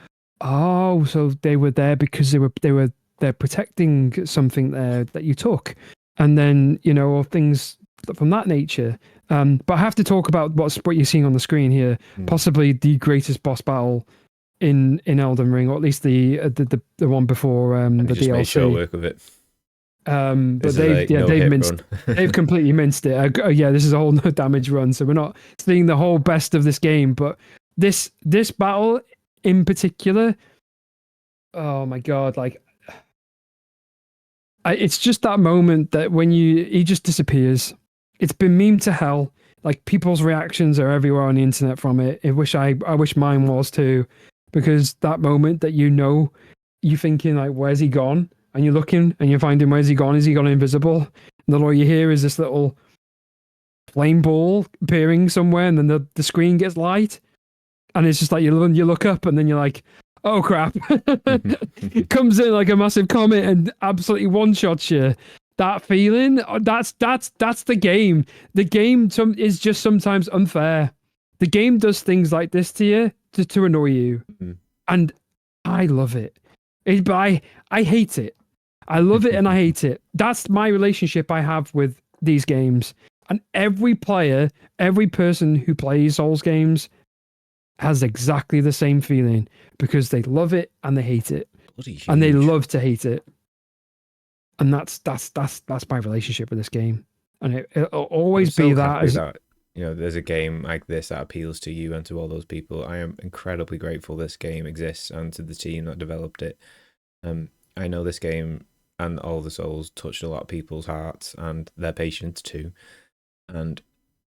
oh, so they were there because they're protecting something there that you took. And then, or things from that nature. But I have to talk about what you're seeing on the screen here.
Mm.
Possibly the greatest boss battle in Elden Ring, or at least the one before
And
the
you just made short
DLC.
work of it.
But
This is a no
they've
hit
minced
run.
they've completely minced it. Yeah, this is a whole no damage run, so we're not seeing the whole best of this game. But this battle in particular, oh my god, like it's just that moment that when he just disappears. It's been meme to hell. Like people's reactions are everywhere on the internet from it. I wish mine was too, because that moment that you thinking like, where's he gone? And you're looking and you're finding where's he gone? Is he gone invisible? And then all you hear is this little flame ball appearing somewhere, and then the screen gets light, and it's just like you look up, and then you're like, oh crap! It comes in like a massive comet and absolutely one shots you. That feeling, that's the game. The game is just sometimes unfair. The game does things like this to you to annoy you, and I love it. But I hate it. I love it and I hate it. That's my relationship I have with these games. And every player, every person who plays Souls games has exactly the same feeling, because they love it and they hate it.
Bloody huge.
And they love to hate it. And that's my relationship with this game. And it'll always be that.
There's a game like this that appeals to you and to all those people. I am incredibly grateful this game exists and to the team that developed it. I know this game and all the Souls touched a lot of people's hearts and their patience too. And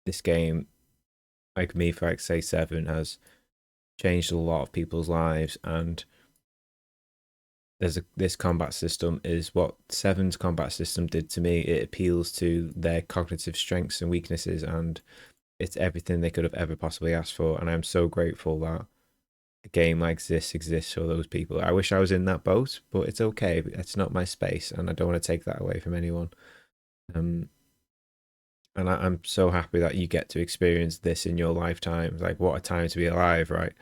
this game, like me, for like say 7, has changed a lot of people's lives. And this combat system is what 7's combat system did to me. It appeals to their cognitive strengths and weaknesses, and it's everything they could have ever possibly asked for. And I'm so grateful that a game like this exists for those people. I wish I was in that boat, but it's okay. It's not my space, and I don't want to take that away from anyone. And I'm so happy that you get to experience this in your lifetime. Like, what a time to be alive, right?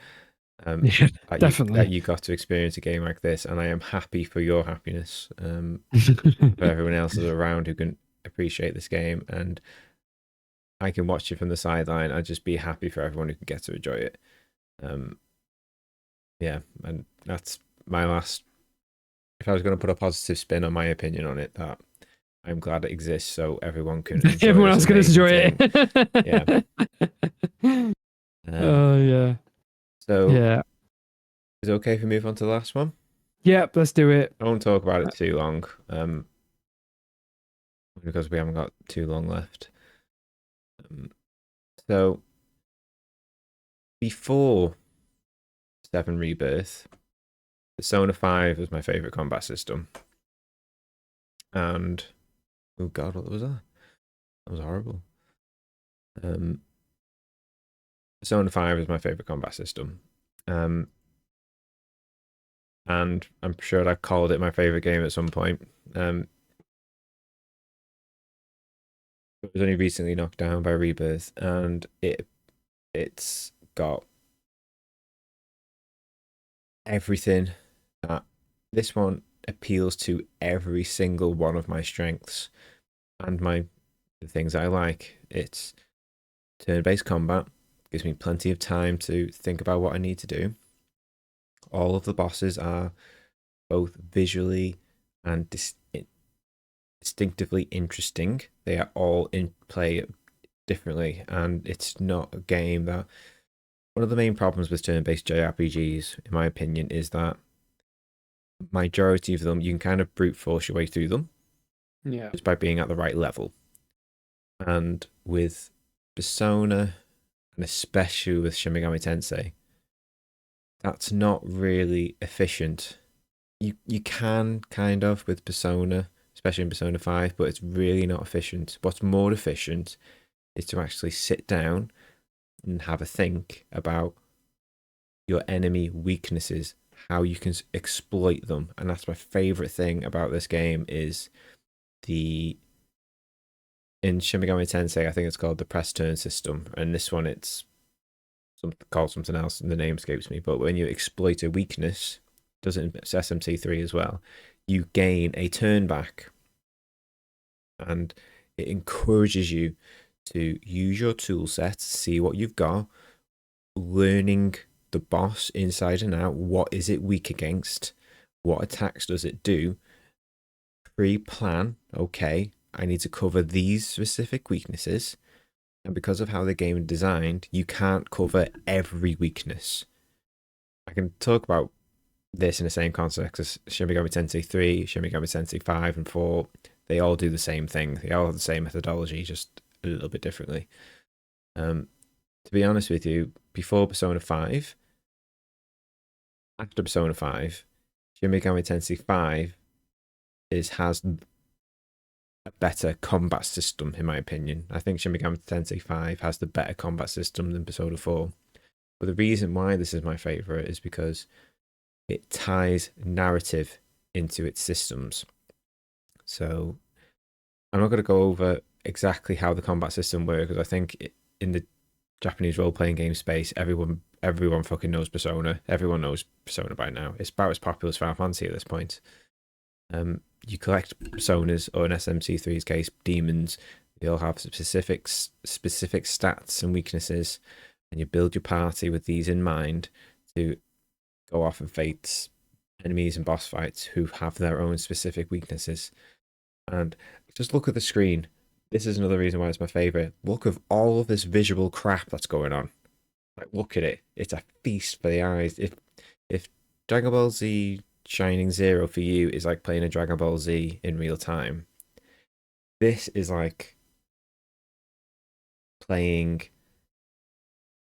Yeah, definitely.
That you got to experience a game like this, and I am happy for your happiness. For everyone else around who can appreciate this game, and I can watch it from the sideline. I'd just be happy for everyone who can get to enjoy it. Yeah, and that's my last. If I was going to put a positive spin on my opinion on it, that I'm glad it exists so everyone can enjoy
everyone else can enjoy it.
Yeah.
Oh yeah.
So
yeah.
is it okay if we move on to the last one?
Yep, let's do it.
I won't talk about it too long, because we haven't got too long left. So before 7 Rebirth, Persona 5 was my favorite combat system. And oh god, what was that? That was horrible. Persona 5 is my favorite combat system. And I'm sure I called it my favorite game at some point. It was only recently knocked down by Rebirth, and it's got everything that this one appeals to. Every single one of my strengths and the things I like. It's turn-based combat, Gives me plenty of time to think about what I need to do. All of the bosses are both visually and distinctively interesting. They are all in play differently, and it's not a game that. One of the main problems with turn-based JRPGs, in my opinion, is that majority of them you can kind of brute force your way through them,
Yeah.
just by being at the right level. And with Persona, and especially with Shin Megami Tensei, that's not really efficient. You can kind of with Persona, especially in Persona 5, but it's really not efficient. What's more efficient is to actually sit down and have a think about your enemy weaknesses, how you can exploit them. And that's my favorite thing about this game is in Shin Megami Tensei, I think it's called the press turn system, and this one it's called something else, and the name escapes me. But when you exploit a weakness, does it in SMT3 as well, you gain a turn back, and it encourages you to use your tool set, see what you've got, learning the boss inside and out. What is it weak against? What attacks does it do? Pre-plan, okay, I need to cover these specific weaknesses. And because of how the game is designed, you can't cover every weakness. I can talk about this in the same context as Shin Megami Tensei 3, Shin Megami Tensei 5 and 4. They all do the same thing. They all have the same methodology, just a little bit differently. To be honest with you, before Persona 5, after Persona 5, Shin Megami Tensei 5 has a better combat system, in my opinion. I think Shin Megami Tensei 5 has the better combat system than Persona 4. But the reason why this is my favourite is because it ties narrative into its systems. So I'm not going to go over exactly how the combat system works, because I think in the Japanese role-playing game space, everyone fucking knows Persona. Everyone knows Persona by now. It's about as popular as Final Fantasy at this point. You collect personas, or in SMC3's case, demons. They all have specific stats and weaknesses, and you build your party with these in mind to go off and face enemies and boss fights who have their own specific weaknesses. And just look at the screen. This is another reason why it's my favorite. Look at all of this visual crap that's going on. Like, look at it. It's a feast for the eyes. If Dragon Ball Z Shining Zero for you is like playing a Dragon Ball Z in real time, this is like playing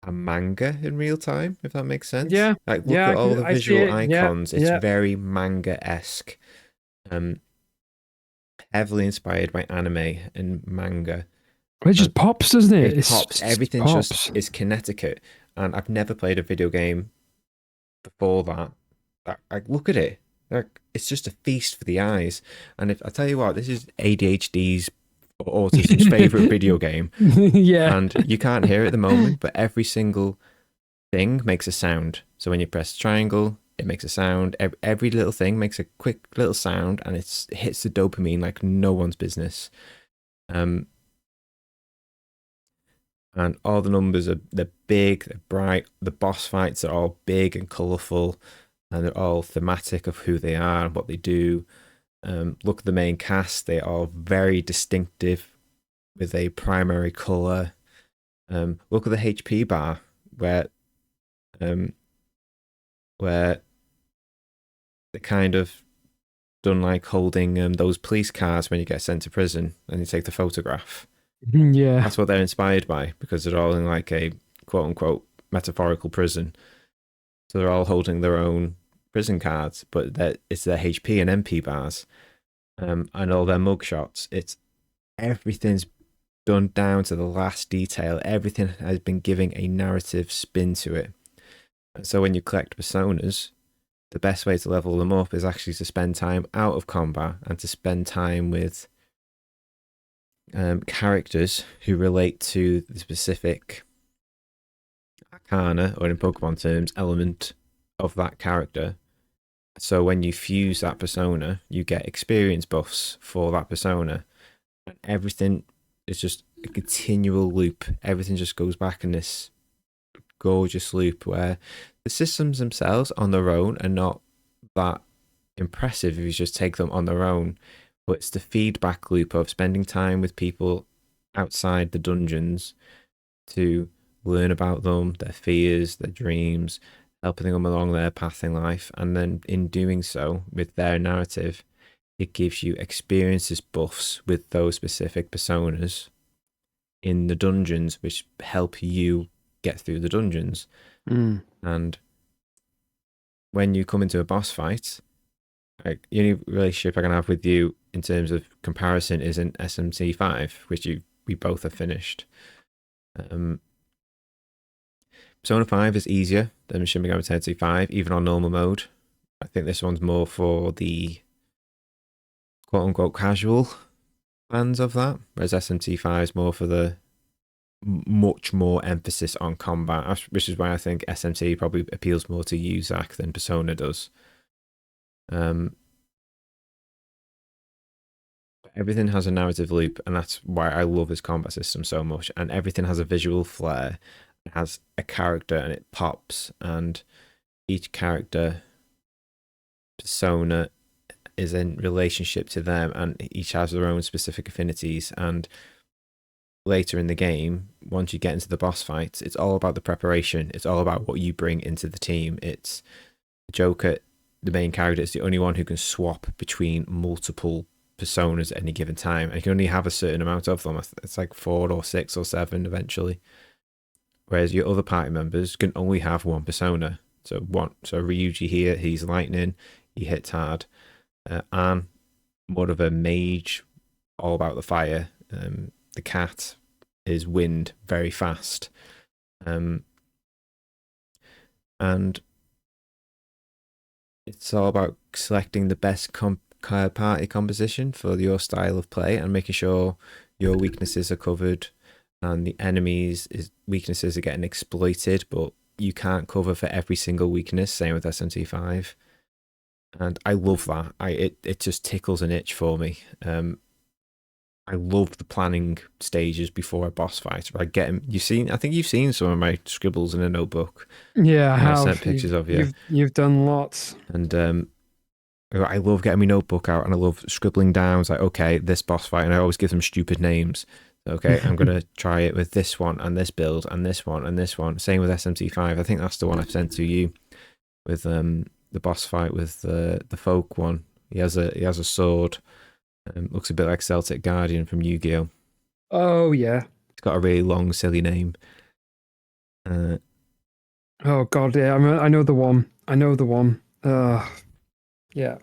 a manga in real time, if that makes sense.
Yeah.
Like, look
Yeah.
at all the
I see
visual
it. Yeah.
icons. It's
Yeah.
very manga-esque. Heavily inspired by anime and manga.
It just pops, doesn't it?
It pops. Everything
pops.
just is Connecticut. And I've never played a video game before that. Like, look at it. Like, it's just a feast for the eyes. And if I tell you what, this is ADHD's or autism's favorite video game.
Yeah.
And you can't hear it at the moment, but every single thing makes a sound. So when you press triangle, it makes a sound. Every little thing makes a quick little sound, and it hits the dopamine like no one's business. And all the numbers they're big, they're bright. The boss fights are all big and colourful, and they're all thematic of who they are and what they do. Look at the main cast; they are very distinctive with a primary colour. Look at the HP bar where they're kind of done like holding those police cars when you get sent to prison and you take the photograph.
Yeah.
That's what they're inspired by, because they're all in like a quote unquote metaphorical prison. So they're all holding their own prison cards, but it's their HP and MP bars, and all their mugshots. Everything's done down to the last detail. Everything has been giving a narrative spin to it. So when you collect personas, the best way to level them up is actually to spend time out of combat and to spend time with characters who relate to the specific arcana, or in Pokemon terms, element of that character. So when you fuse that persona, you get experience buffs for that persona. And everything is just a continual loop. Everything just goes back in this gorgeous loop where the systems themselves on their own are not that impressive if you just take them on their own, but it's the feedback loop of spending time with people outside the dungeons to learn about them, their fears, their dreams, helping them along their path in life, and then in doing so with their narrative, it gives you experiences buffs with those specific personas in the dungeons, which help you get through the dungeons. And when you come into a boss fight, like, the only relationship I can have with you in terms of comparison is in SMT5, which we both have finished. Persona 5 is easier than Shin Megami Tensei 5, even on normal mode. I think this one's more for the quote-unquote casual fans of that, whereas SMT5 is more for the much more emphasis on combat, which is why I think SMT probably appeals more to you, Zach, than Persona does. Everything has a narrative loop, and that's why I love this combat system so much. And everything has a visual flair. It has a character, and it pops. And each character persona is in relationship to them, and each has their own specific affinities. And later in the game, once you get into the boss fights, it's all about the preparation. It's all about what you bring into the team. It's Joker, the main character, is the only one who can swap between multiple personas at any given time, and you can only have a certain amount of them. It's like 4 or 6 or 7 eventually, whereas your other party members can only have one persona. So Ryuji here, he's lightning, he hits hard. Anne, more of a mage, all about the fire. The cat is wind, very fast. And it's all about selecting the best party composition for your style of play and making sure your weaknesses are covered and the enemies' weaknesses are getting exploited, but you can't cover for every single weakness. Same with SMT5, and I love that. It just tickles an itch for me. I love the planning stages before a boss fight. I get him. I think you've seen some of my scribbles in a notebook.
Yeah, I have.
Sent pictures of you.
You've done lots.
And I love getting my notebook out and I love scribbling down. It's like, okay, this boss fight, and I always give them stupid names. Okay, I'm gonna try it with this one and this build and this one and this one. Same with SMT5. I think that's the one I've sent to you with the boss fight with the folk one. He has a sword. Looks a bit like Celtic Guardian from Yu-Gi-Oh.
Oh yeah.
It's got a really long, silly name.
Oh god, yeah. I know the one. Yeah.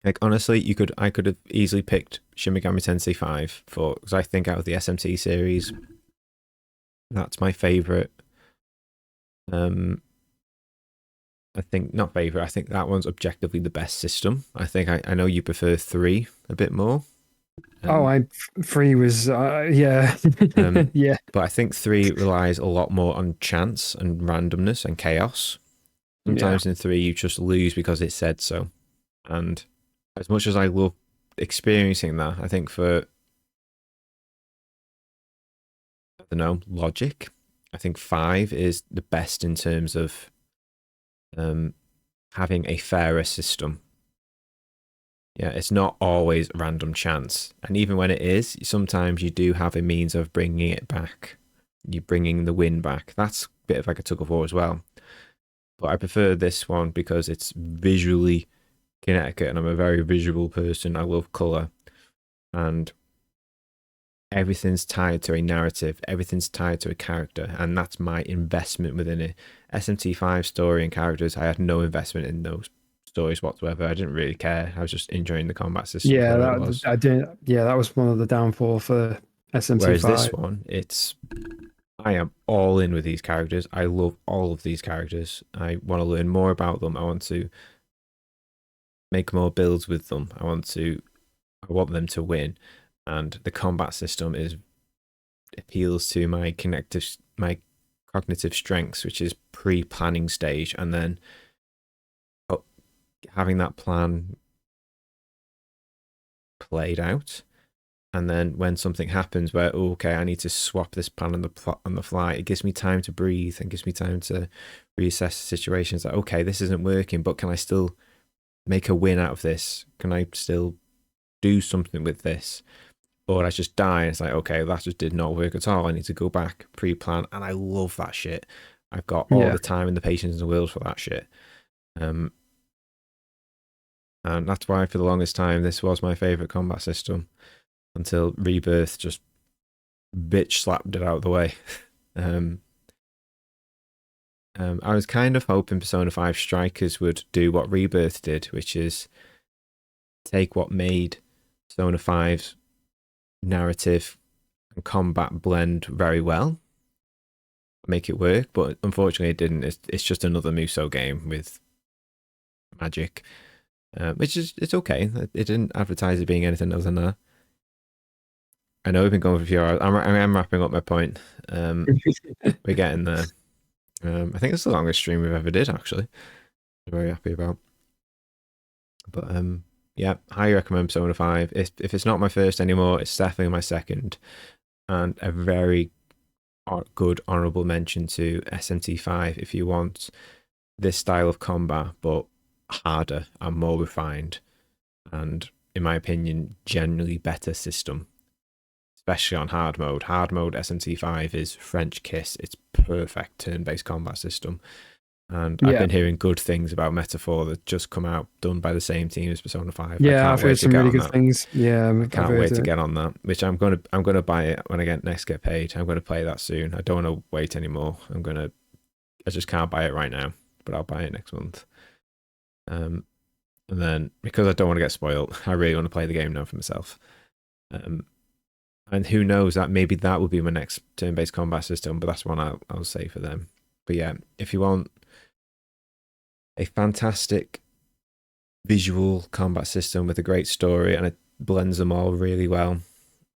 Like, honestly, I could have easily picked Shin Megami Tensei 5 because I think out of the SMT series, that's my favorite. I think not favorite. I think that one's objectively the best system. I think I know you prefer 3 a bit more.
3 was yeah. Yeah.
But I think 3 relies a lot more on chance and randomness and chaos. Sometimes in 3 you just lose because it said so. And as much as I love experiencing that, I think for, I don't know, logic, I think 5 is the best in terms of having a fairer system. Yeah, it's not always random chance. And even when it is, sometimes you do have a means of bringing it back. You bringing the win back. That's a bit of like a tug of war as well. But I prefer this one because it's visually Connecticut, and I'm a very visual person. I love color, and everything's tied to a narrative. Everything's tied to a character, and that's my investment within it. SMT5 story and characters, I had no investment in those stories whatsoever. I didn't really care. I was just enjoying the combat system.
Yeah, I didn't. Yeah, that was one of the downfall for SMT5.
Whereas this one, I am all in with these characters. I love all of these characters. I want to learn more about them. I want to make more builds with them. I want them to win. And the combat system appeals to my cognitive strengths, which is pre-planning stage, and then having that plan played out And then when something happens where, oh, okay, I need to swap this plan on the fly, it gives me time to breathe and gives me time to reassess situations. Like, okay, this isn't working, but can I still make a win out of this? Can I still do something with this? Or I just die. And it's like, okay, that just did not work at all. I need to go back, pre-plan. And I love that shit. I've got all the time and the patience in the world for that shit. And that's why for the longest time, this was my favorite combat system until Rebirth just bitch slapped it out of the way. I was kind of hoping Persona 5 Strikers would do what Rebirth did, which is take what made Persona 5's narrative and combat blend very well, make it work, but unfortunately it didn't. It's just another Muso game with magic, which is, it's okay. It didn't advertise it being anything other than that. I know we've been going for a few hours. I'm wrapping up my point. We're getting there. I think it's the longest stream we've ever did, actually. I'm very happy about. But yeah, highly recommend Persona 5. If it's not my first anymore, it's definitely my second. And a very good honourable mention to SMT5 if you want this style of combat, but harder and more refined. And in my opinion, generally better system. Especially on hard mode. Hard mode SMT5 is French kiss. It's perfect turn-based combat system. And I've been hearing good things about Metaphor that just come out, done by the same team as Persona 5.
Yeah, I've heard some really good things. Yeah,
I can't wait to get on that. Which I'm gonna buy it when I get paid. I'm gonna play that soon. I don't want to wait anymore. I just can't buy it right now, but I'll buy it next month. And then because I don't want to get spoiled, I really want to play the game now for myself. And who knows, that maybe that will be my next turn-based combat system, but that's one I'll say for them. But yeah, if you want a fantastic visual combat system with a great story and it blends them all really well,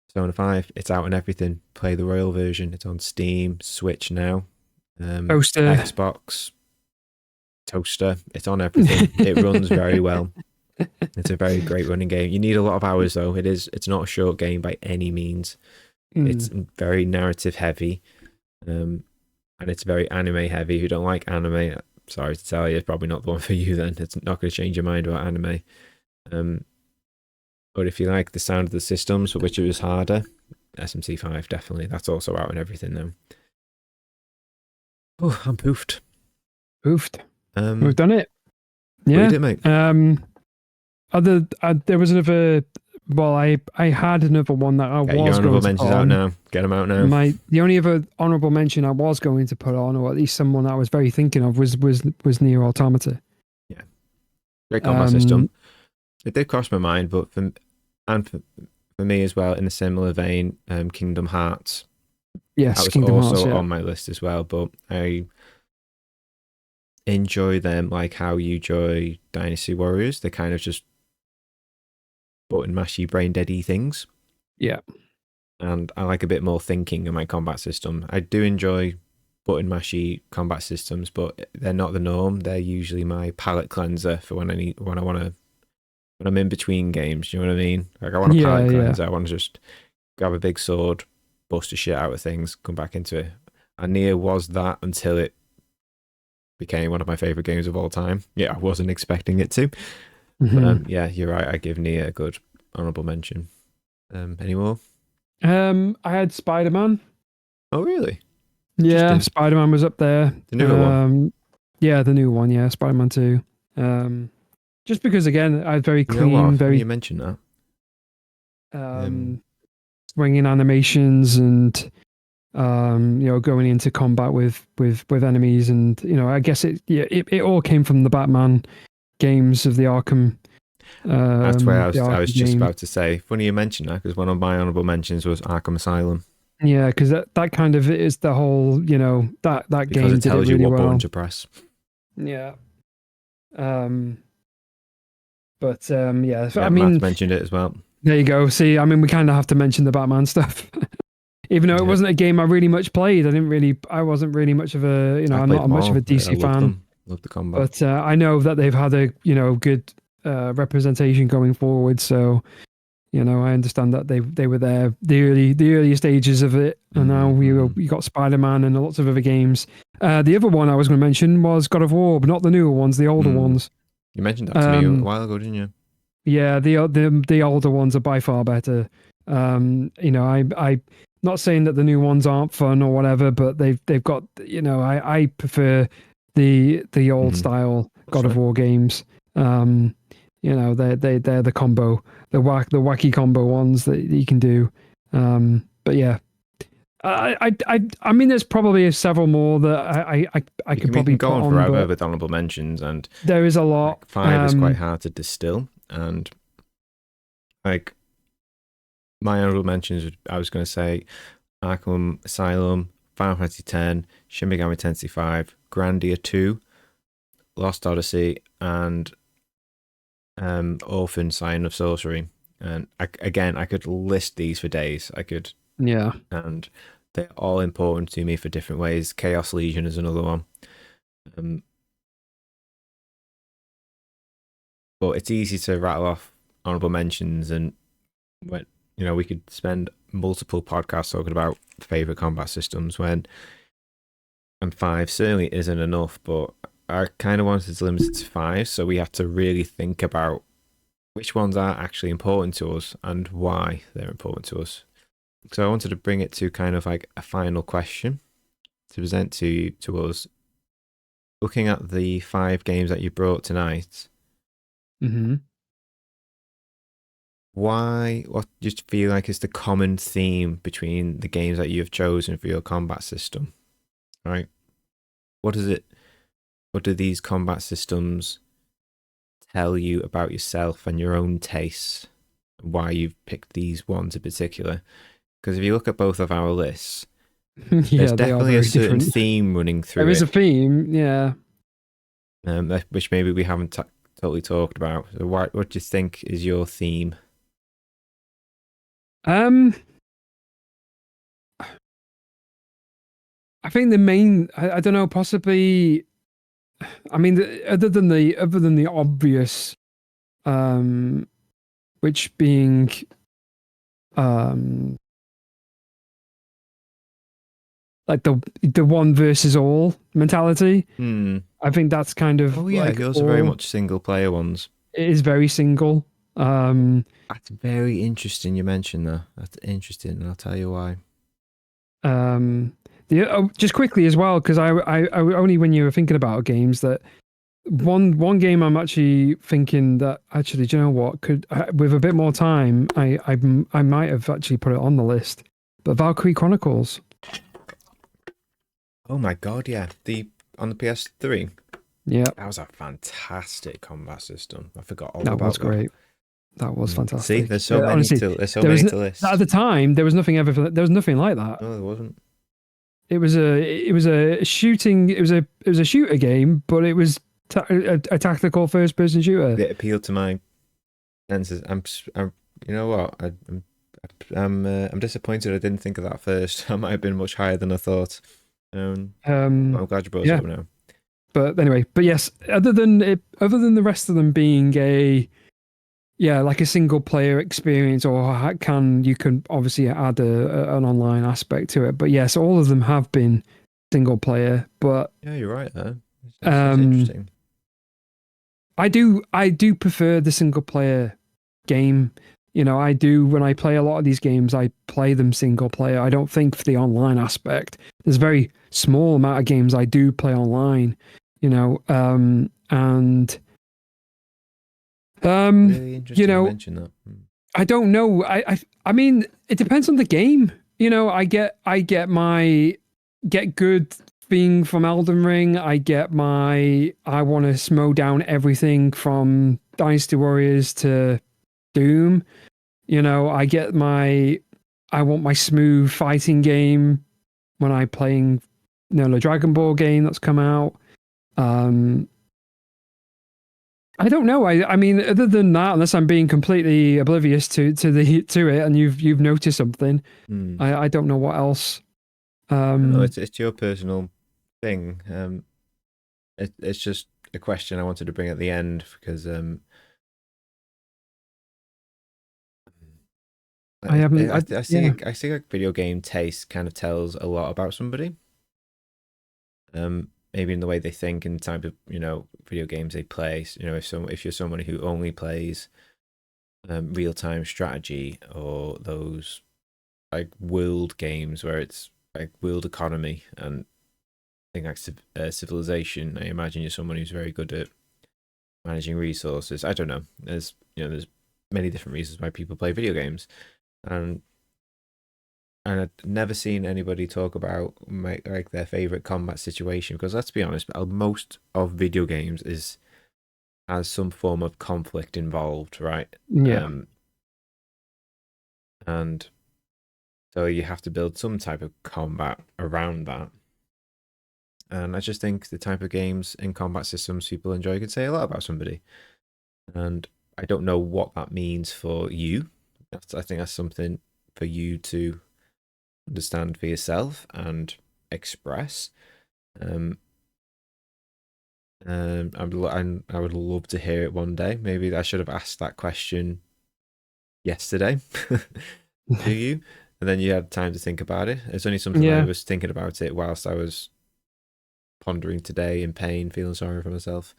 Persona 5, it's out on everything. Play the Royal version. It's on Steam, Switch now,
Toaster,
Xbox, Toaster. It's on everything. It runs very well. It's a very great running game. You need a lot of hours though. It's not a short game by any means. It's very narrative heavy, and it's very anime heavy. If you don't like anime, sorry to tell you, it's probably not the one for you then. It's not going to change your mind about anime. But if you like the sound of the systems, for which it was harder, SMT5 definitely. That's also out and everything though. Oh, I'm poofed.
We've done it. Yeah.
What did it, mate?
There was another. Well, I had another one that I was going to put on. Your honourable mentions
out now. Get them out now.
The only other honourable mention I was going to put on, or at least someone I was very thinking of, was Nier Automata.
Yeah, great combat system. It did cross my mind, but for me as well, in a similar vein, Kingdom Hearts.
Yes,
that was
Kingdom
also
Hearts, yeah.
on my list as well. But I enjoy them like how you enjoy Dynasty Warriors. They're kind of just button mashy, brain deady things.
Yeah.
And I like a bit more thinking in my combat system. I do enjoy button mashy combat systems, but they're not the norm. They're usually my palate cleanser for when I'm in between games. You know what I mean? Like I want a palate cleanser. I want to just grab a big sword, bust the shit out of things, come back into it. And Nier was that until it became one of my favorite games of all time. Yeah, I wasn't expecting it to. But, yeah, you're right. I give Nier a good honourable mention. Any more?
I had Spider-Man.
Oh, really?
Yeah, Spider-Man was up there.
The newer one?
Yeah, the new one. Yeah, Spider-Man 2. Just because, again, I had very clean, very...
You mentioned
that. Swinging animations and, going into combat with enemies. And, I guess it all came from the Batman games of the Arkham.
That's where I was just about to say. Funny you mentioned that, because one of my honourable mentions was Arkham Asylum.
Yeah, because that kind of is the whole, that
because
game
it tells
did it really
you what
well.
button to press.
Yeah. Yeah.
Yeah,
I mean,
Matt mentioned it as well.
There you go. See, I mean, we kind of have to mention the Batman stuff. Even though it wasn't a game I really much played, I wasn't really much of a, I'm not much of a DC fan.
Love the combat.
But I know that they've had a, good representation going forward. So, I understand that they were there the earlier stages of it, and now we got Spider-Man and lots of other games. The other one I was going to mention was God of War, but not the newer ones, the older ones.
You mentioned that to me a while ago, didn't you?
Yeah, the older ones are by far better. I not saying that the new ones aren't fun or whatever, but they've got I prefer the old style God of War games. They're the combo, the wacky combo ones that you can do. But yeah, I mean, there's probably several more that I could probably
we can go
put
on
on,
forever
but
with honorable mentions, and
there is a lot.
Like 5 is quite hard to distill, and like my honorable mentions, I was going to say Arkham Asylum, Final Fantasy X, Shin Megami Tensei 5, Grandia 2, Lost Odyssey, and Orphan Sign of Sorcery. And I could list these for days. I could,
Yeah,
and they're all important to me for different ways. Chaos Legion is another one. But it's easy to rattle off honorable mentions, and when we could spend multiple podcasts talking about favorite combat systems and 5 certainly isn't enough, but I kind of wanted to limit it to 5, so we have to really think about which ones are actually important to us and why they're important to us. So I wanted to bring it to kind of like a final question to present to us. Looking at the 5 games that you brought tonight, what do you feel like is the common theme between the games that you have chosen for your combat system? Right? What do these combat systems tell you about yourself and your own tastes? Why you've picked these ones in particular? Because if you look at both of our lists, there's definitely a certain theme running through it.
There is a theme, yeah.
Which maybe we haven't totally talked about. So what do you think is your theme?
I think the main, I don't know, possibly. I mean, other than the obvious, which being, like the one versus all mentality. I think that's kind of
yours are very much single player ones.
It is very single.
That's very interesting. You mentioned that. That's interesting, and I'll tell you why.
Just quickly as well, because I only when you were thinking about games that one game I'm actually thinking that actually, do you know what? Could with a bit more time, I might have actually put it on the list. But Valkyrie Chronicles.
Oh my god, yeah. On the PS3.
Yeah.
That was a fantastic combat system. I forgot all
about that.
That
was great. That was fantastic.
See, there's so many to list.
At the time, there was nothing like that.
No, there wasn't.
It was a shooting. It was a shooter game, but it was a tactical first person shooter.
It appealed to my senses. I'm you know what? I'm disappointed I didn't think of that first. I might have been much higher than I thought. I'm glad you brought it up now.
But anyway, yes, other than the rest of them being like a single player experience, or you can obviously add an online aspect to it. But yes, all of them have been single player. But
yeah, you're right there. That's interesting.
I do prefer the single player game. I do, when I play a lot of these games, I play them single player. I don't think for the online aspect. There's a very small amount of games I do play online, and
really interesting to mention that.
I don't know. I mean, it depends on the game. I get good thing from Elden Ring. I want to mow down everything from Dynasty Warriors to Doom. I want my smooth fighting game when I'm playing, the Dragon Ball game that's come out. I don't know. I mean, other than that, unless I'm being completely oblivious to it, and you've noticed something, I don't know what else.
No, it's your personal thing. It's just a question I wanted to bring at the end because
I haven't. Yeah.
I see like video game taste kind of tells a lot about somebody. Maybe in the way they think and the type of video games they play. If you're someone who only plays real time strategy or those like world games where it's like world economy and things like civilization, I imagine you're someone who's very good at managing resources. I don't know. There's many different reasons why people play video games, and I've never seen anybody talk about like their favorite combat situation, because let's be honest, most of video games is has some form of conflict involved, right?
Yeah.
And so you have to build some type of combat around that. And I just think the type of games and combat systems people enjoy could say a lot about somebody. And I don't know what that means for you. I think that's something for you to understand for yourself and express. I would love to hear it one day. Maybe I should have asked that question yesterday to you, and then you had time to think about it. It's only something I
Yeah.
was thinking about it whilst I was pondering today in pain, feeling sorry for myself.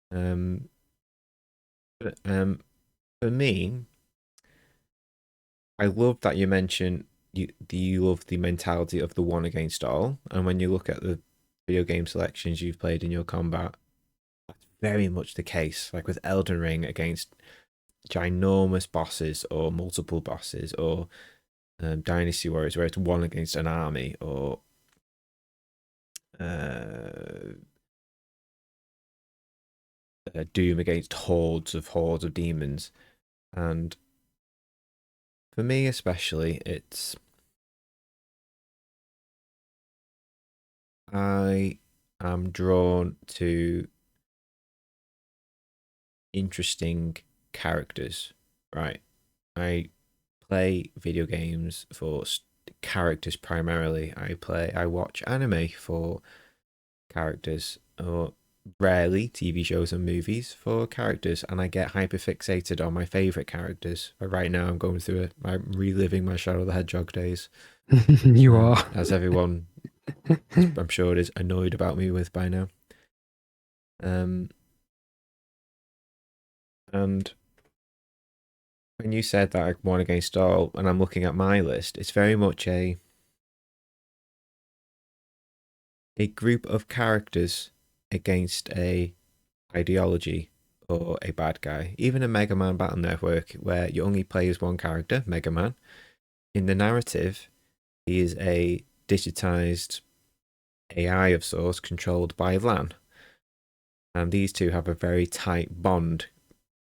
But for me, I love that you mentioned you love the mentality of the one against all, and when you look at the video game selections you've played in your combat, that's very much the case. Like with Elden Ring against ginormous bosses or multiple bosses, or Dynasty Warriors where it's one against an army, or Doom against hordes of demons. And for me especially, I am drawn to interesting characters, right? I play video games for characters primarily. I watch anime for characters, or rarely TV shows and movies for characters, and I get hyper fixated on my favorite characters. But right now, I'm reliving my Shadow the Hedgehog days.
You are.
As everyone, I'm sure, is annoyed about me with by now. And when you said that I won against all, and I'm looking at my list, it's very much a group of characters against a ideology or a bad guy. Even a Mega Man Battle Network, where you only play as one character, Mega Man. In the narrative, he is a digitized AI of sorts controlled by LAN. And these two have a very tight bond,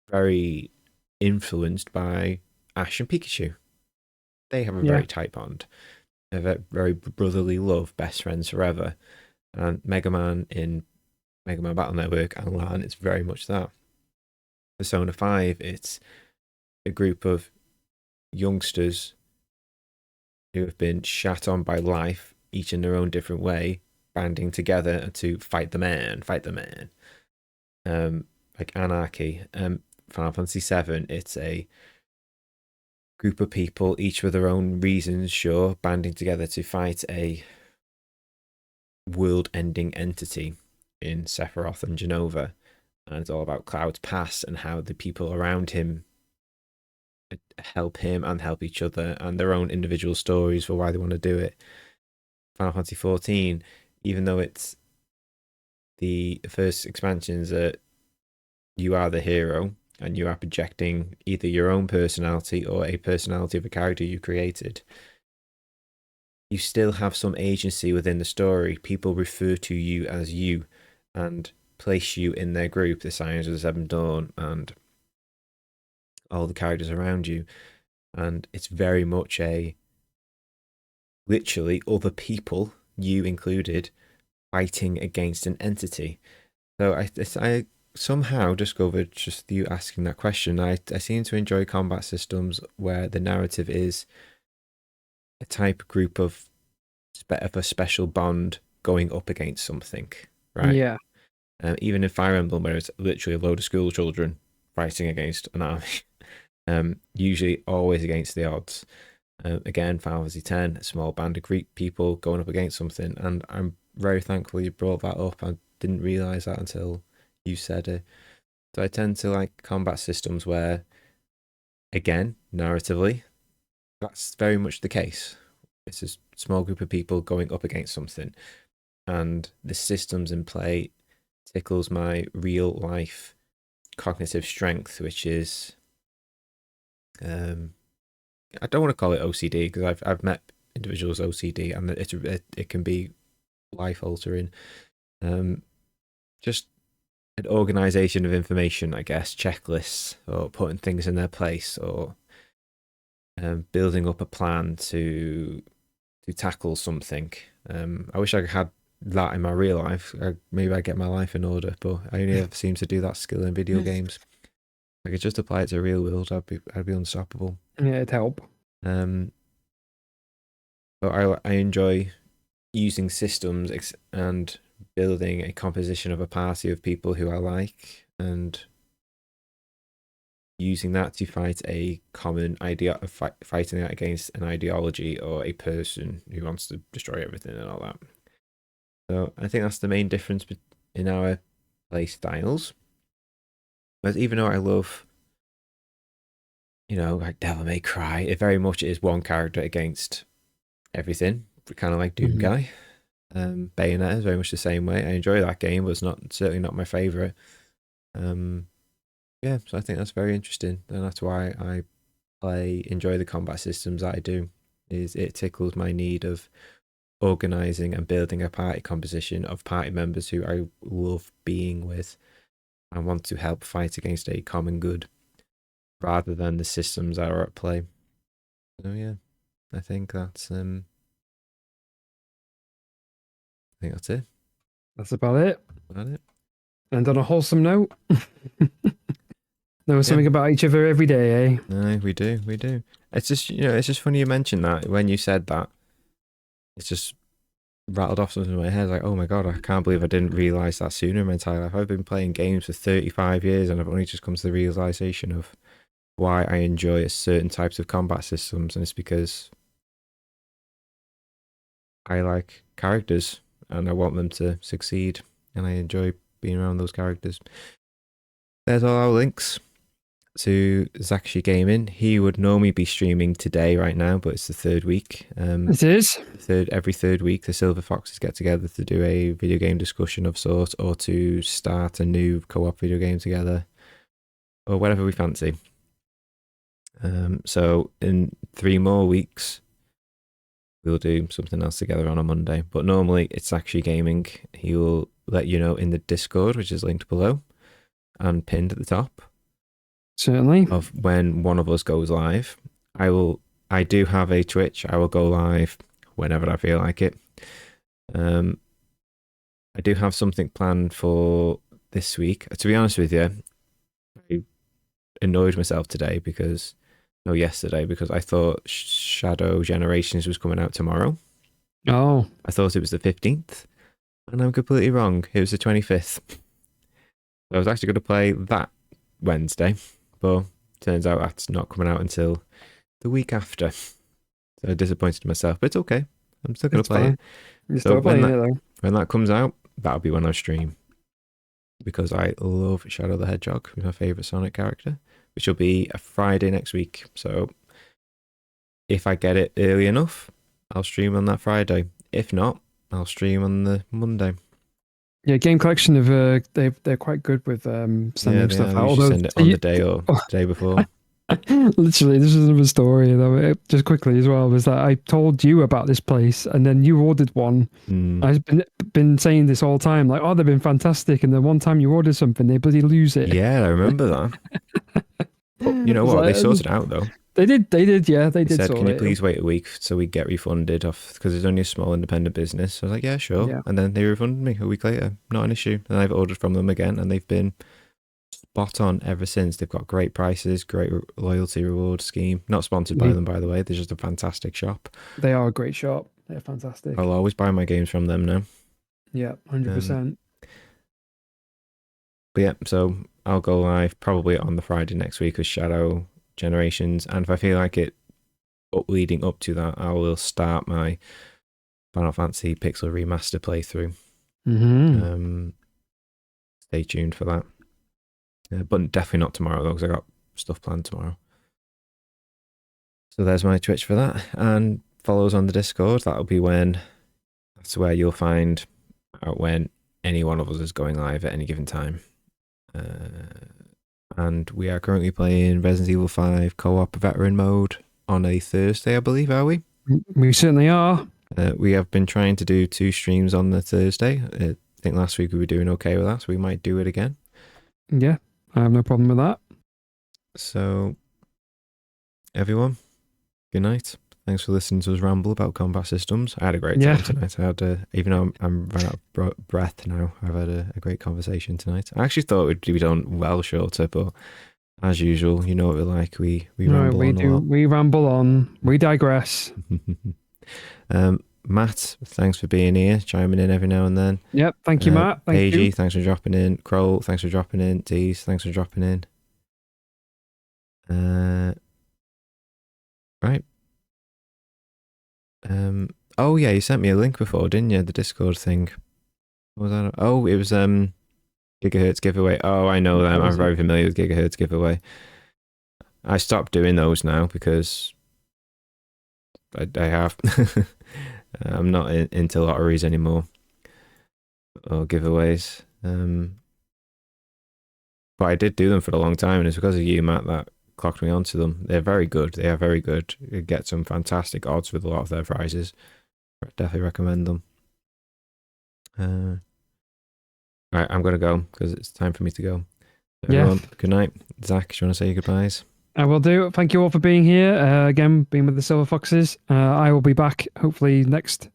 very influenced by Ash and Pikachu. They have a
Yeah.
very tight bond. They have a very brotherly love, best friends forever. And Mega Man in Mega Man Battle Network and LAN, it's very much that. Persona 5, it's a group of youngsters who have been shat on by life, each in their own different way, banding together to fight the man, fight the man. Like Anarchy. Final Fantasy VII, it's a group of people, each with their own reasons, sure, banding together to fight a world-ending entity in Sephiroth and Genova. And it's all about Cloud's past and how the people around him help him and help each other, and their own individual stories for why they want to do it. Final Fantasy 14, even though it's the first expansions that you are the hero and you are projecting either your own personality or a personality of a character you created, you still have some agency within the story. People refer to you as you and place you in their group, the Scions of the Seventh Dawn, and all the characters around you. And it's very much literally other people, you included, fighting against an entity. So I somehow discovered, just you asking that question, I seem to enjoy combat systems where the narrative is a type group of a special bond going up against something, right?
Yeah.
Even in Fire Emblem, where it's literally a load of school children fighting against an army. Usually always against the odds. Again, Final Fantasy X, a small band of Greek people going up against something, and I'm very thankful you brought that up. I didn't realize that until you said it. So I tend to like combat systems where, again, narratively, that's very much the case. It's a small group of people going up against something, and the systems in play tickles my real life cognitive strength, which is, I don't want to call it OCD because I've met individuals OCD and it can be life altering. Just an organization of information, I guess, checklists or putting things in their place or building up a plan to tackle something. I wish I had that in my real life. Maybe I'd get my life in order, but I only ever seem to do that skill in video games. I could just apply it to real world. I'd be unstoppable.
Yeah, it'd help.
But I enjoy using systems and building a composition of a party of people who I like and using that to fight a common idea of fighting that against an ideology or a person who wants to destroy everything and all that. So I think that's the main difference in our play styles. But even though I love, like Devil May Cry, it very much is one character against everything, kind of like Doom Guy. Bayonetta is very much the same way. I enjoy that game, but it's certainly not my favorite. Yeah, so I think that's very interesting, and that's why I enjoy the combat systems that I do. Is it tickles my need of organizing and building a party composition of party members who I love being with and want to help fight against a common good, rather than the systems that are at play. So yeah, I think that's it.
That's about it. And on a wholesome note, know something about each other every day, eh?
No, we do. It's just it's just funny you mentioned that. When you said that, it's just rattled off something in my head. Like, oh my god, I can't believe I didn't realize that sooner in my entire life. I've been playing games for 35 years, and I've only just come to the realization of why I enjoy certain types of combat systems, and it's because I like characters and I want them to succeed, and I enjoy being around those characters. There's all our links to Zakashi Gaming. He would normally be streaming today right now, but it's the third week.
It is
every third week the Silver Foxes get together to do a video game discussion of sorts, or to start a new co-op video game together, or whatever we fancy. So in 3 more weeks we'll do something else together on a Monday, but normally it's actually gaming. He will let you know in the Discord, which is linked below and pinned at the top.
Certainly.
Of when one of us goes live. I do have a Twitch. I will go live whenever I feel like it. I do have something planned for this week. To be honest with you, I annoyed myself yesterday because I thought Shadow Generations was coming out tomorrow.
Oh.
I thought it was the 15th, and I'm completely wrong. It was the 25th. I was actually going to play that Wednesday, but turns out that's not coming out until the week after. So disappointed in myself, but it's okay. I'm still going to play it.
You're still playing it though.
When that comes out, that'll be when I stream. Because I love Shadow the Hedgehog, who's my favourite Sonic character, which will be a Friday next week. So if I get it early enough, I'll stream on that Friday. If not, I'll stream on the Monday.
Yeah, Game Collection they're quite good with sending stuff out.
Although send it on the day or the day before.
Literally, this is another story. Just quickly as well, was that I told you about this place, and then you ordered one. I've been saying this all the time, like, oh, they've been fantastic, and then one time you order something, they bloody lose it.
Yeah, I remember that. But you know what? They sorted it out though.
They did. Yeah, they did.
Said, can you please wait a week so we get refunded off, because it's only a small independent business. So I was like, yeah, sure. Yeah. And then they refunded me a week later. Not an issue. And I've ordered from them again, and they've been spot on ever since. They've got great prices, great loyalty reward scheme. Not sponsored by them, by the way. They're just a fantastic shop.
They are a great shop. They're fantastic.
I'll always buy my games from them now.
Yeah, 100%.
But yeah, so I'll go live probably on the Friday next week with Shadow generations, and if I feel like it leading up to that, I will start my Final Fantasy Pixel Remaster playthrough. Stay tuned for that. But definitely not tomorrow, though, because I got stuff planned tomorrow. So there's my Twitch for that. And follow us on the Discord. That's where you'll find out when any one of us is going live at any given time. And we are currently playing Resident Evil 5 co-op veteran mode on a Thursday, I believe, are we?
We certainly are.
We have been trying to do 2 streams on the Thursday. I think last week we were doing okay with that, so we might do it again.
Yeah, I have no problem with that.
So, everyone, good night. Thanks for listening to us ramble about combat systems. I had a great time tonight. Even though I'm running out of breath now, I've had a great conversation tonight. I actually thought we'd be done well shorter, but as usual, you know what we're like. We ramble on a lot.
We ramble on. We digress.
Matt, thanks for being here, chiming in every now and then.
Yep, thank you, Matt. Thank you.
Thanks for dropping in. Kroll, thanks for dropping in. Dees, thanks for dropping in. Right. Oh yeah, you sent me a link before, didn't you? The Discord thing. What was that? Oh, it was Gigahertz giveaway. Oh, I know them. I'm very familiar with Gigahertz giveaway. I stopped doing those now because I have. I'm not into lotteries anymore or giveaways. But I did do them for a long time, and it's because of you, Matt, that clocked me onto them. They're very good. They are very good. You get some fantastic odds with a lot of their prizes. I definitely recommend them. Right, I'm going to go because it's time for me to go. Everyone, good night. Zach, do you want to say your goodbyes?
I will do. Thank you all for being here. Again, being with the Silver Foxes. I will be back hopefully next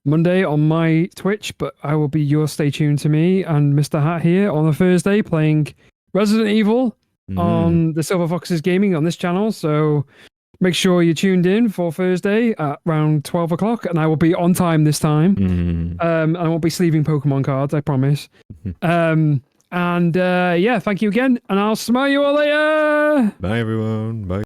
Monday on my Twitch, but I will be stay tuned to me and Mr. Hat here on a Thursday playing Resident Evil on the Silver Foxes Gaming on this channel. So make sure you're tuned in for Thursday at around 12 o'clock, and I will be on time this time. I won't be sleeving Pokemon cards, I promise. And thank you again, and I'll smell you all later.
Bye, everyone. Bye.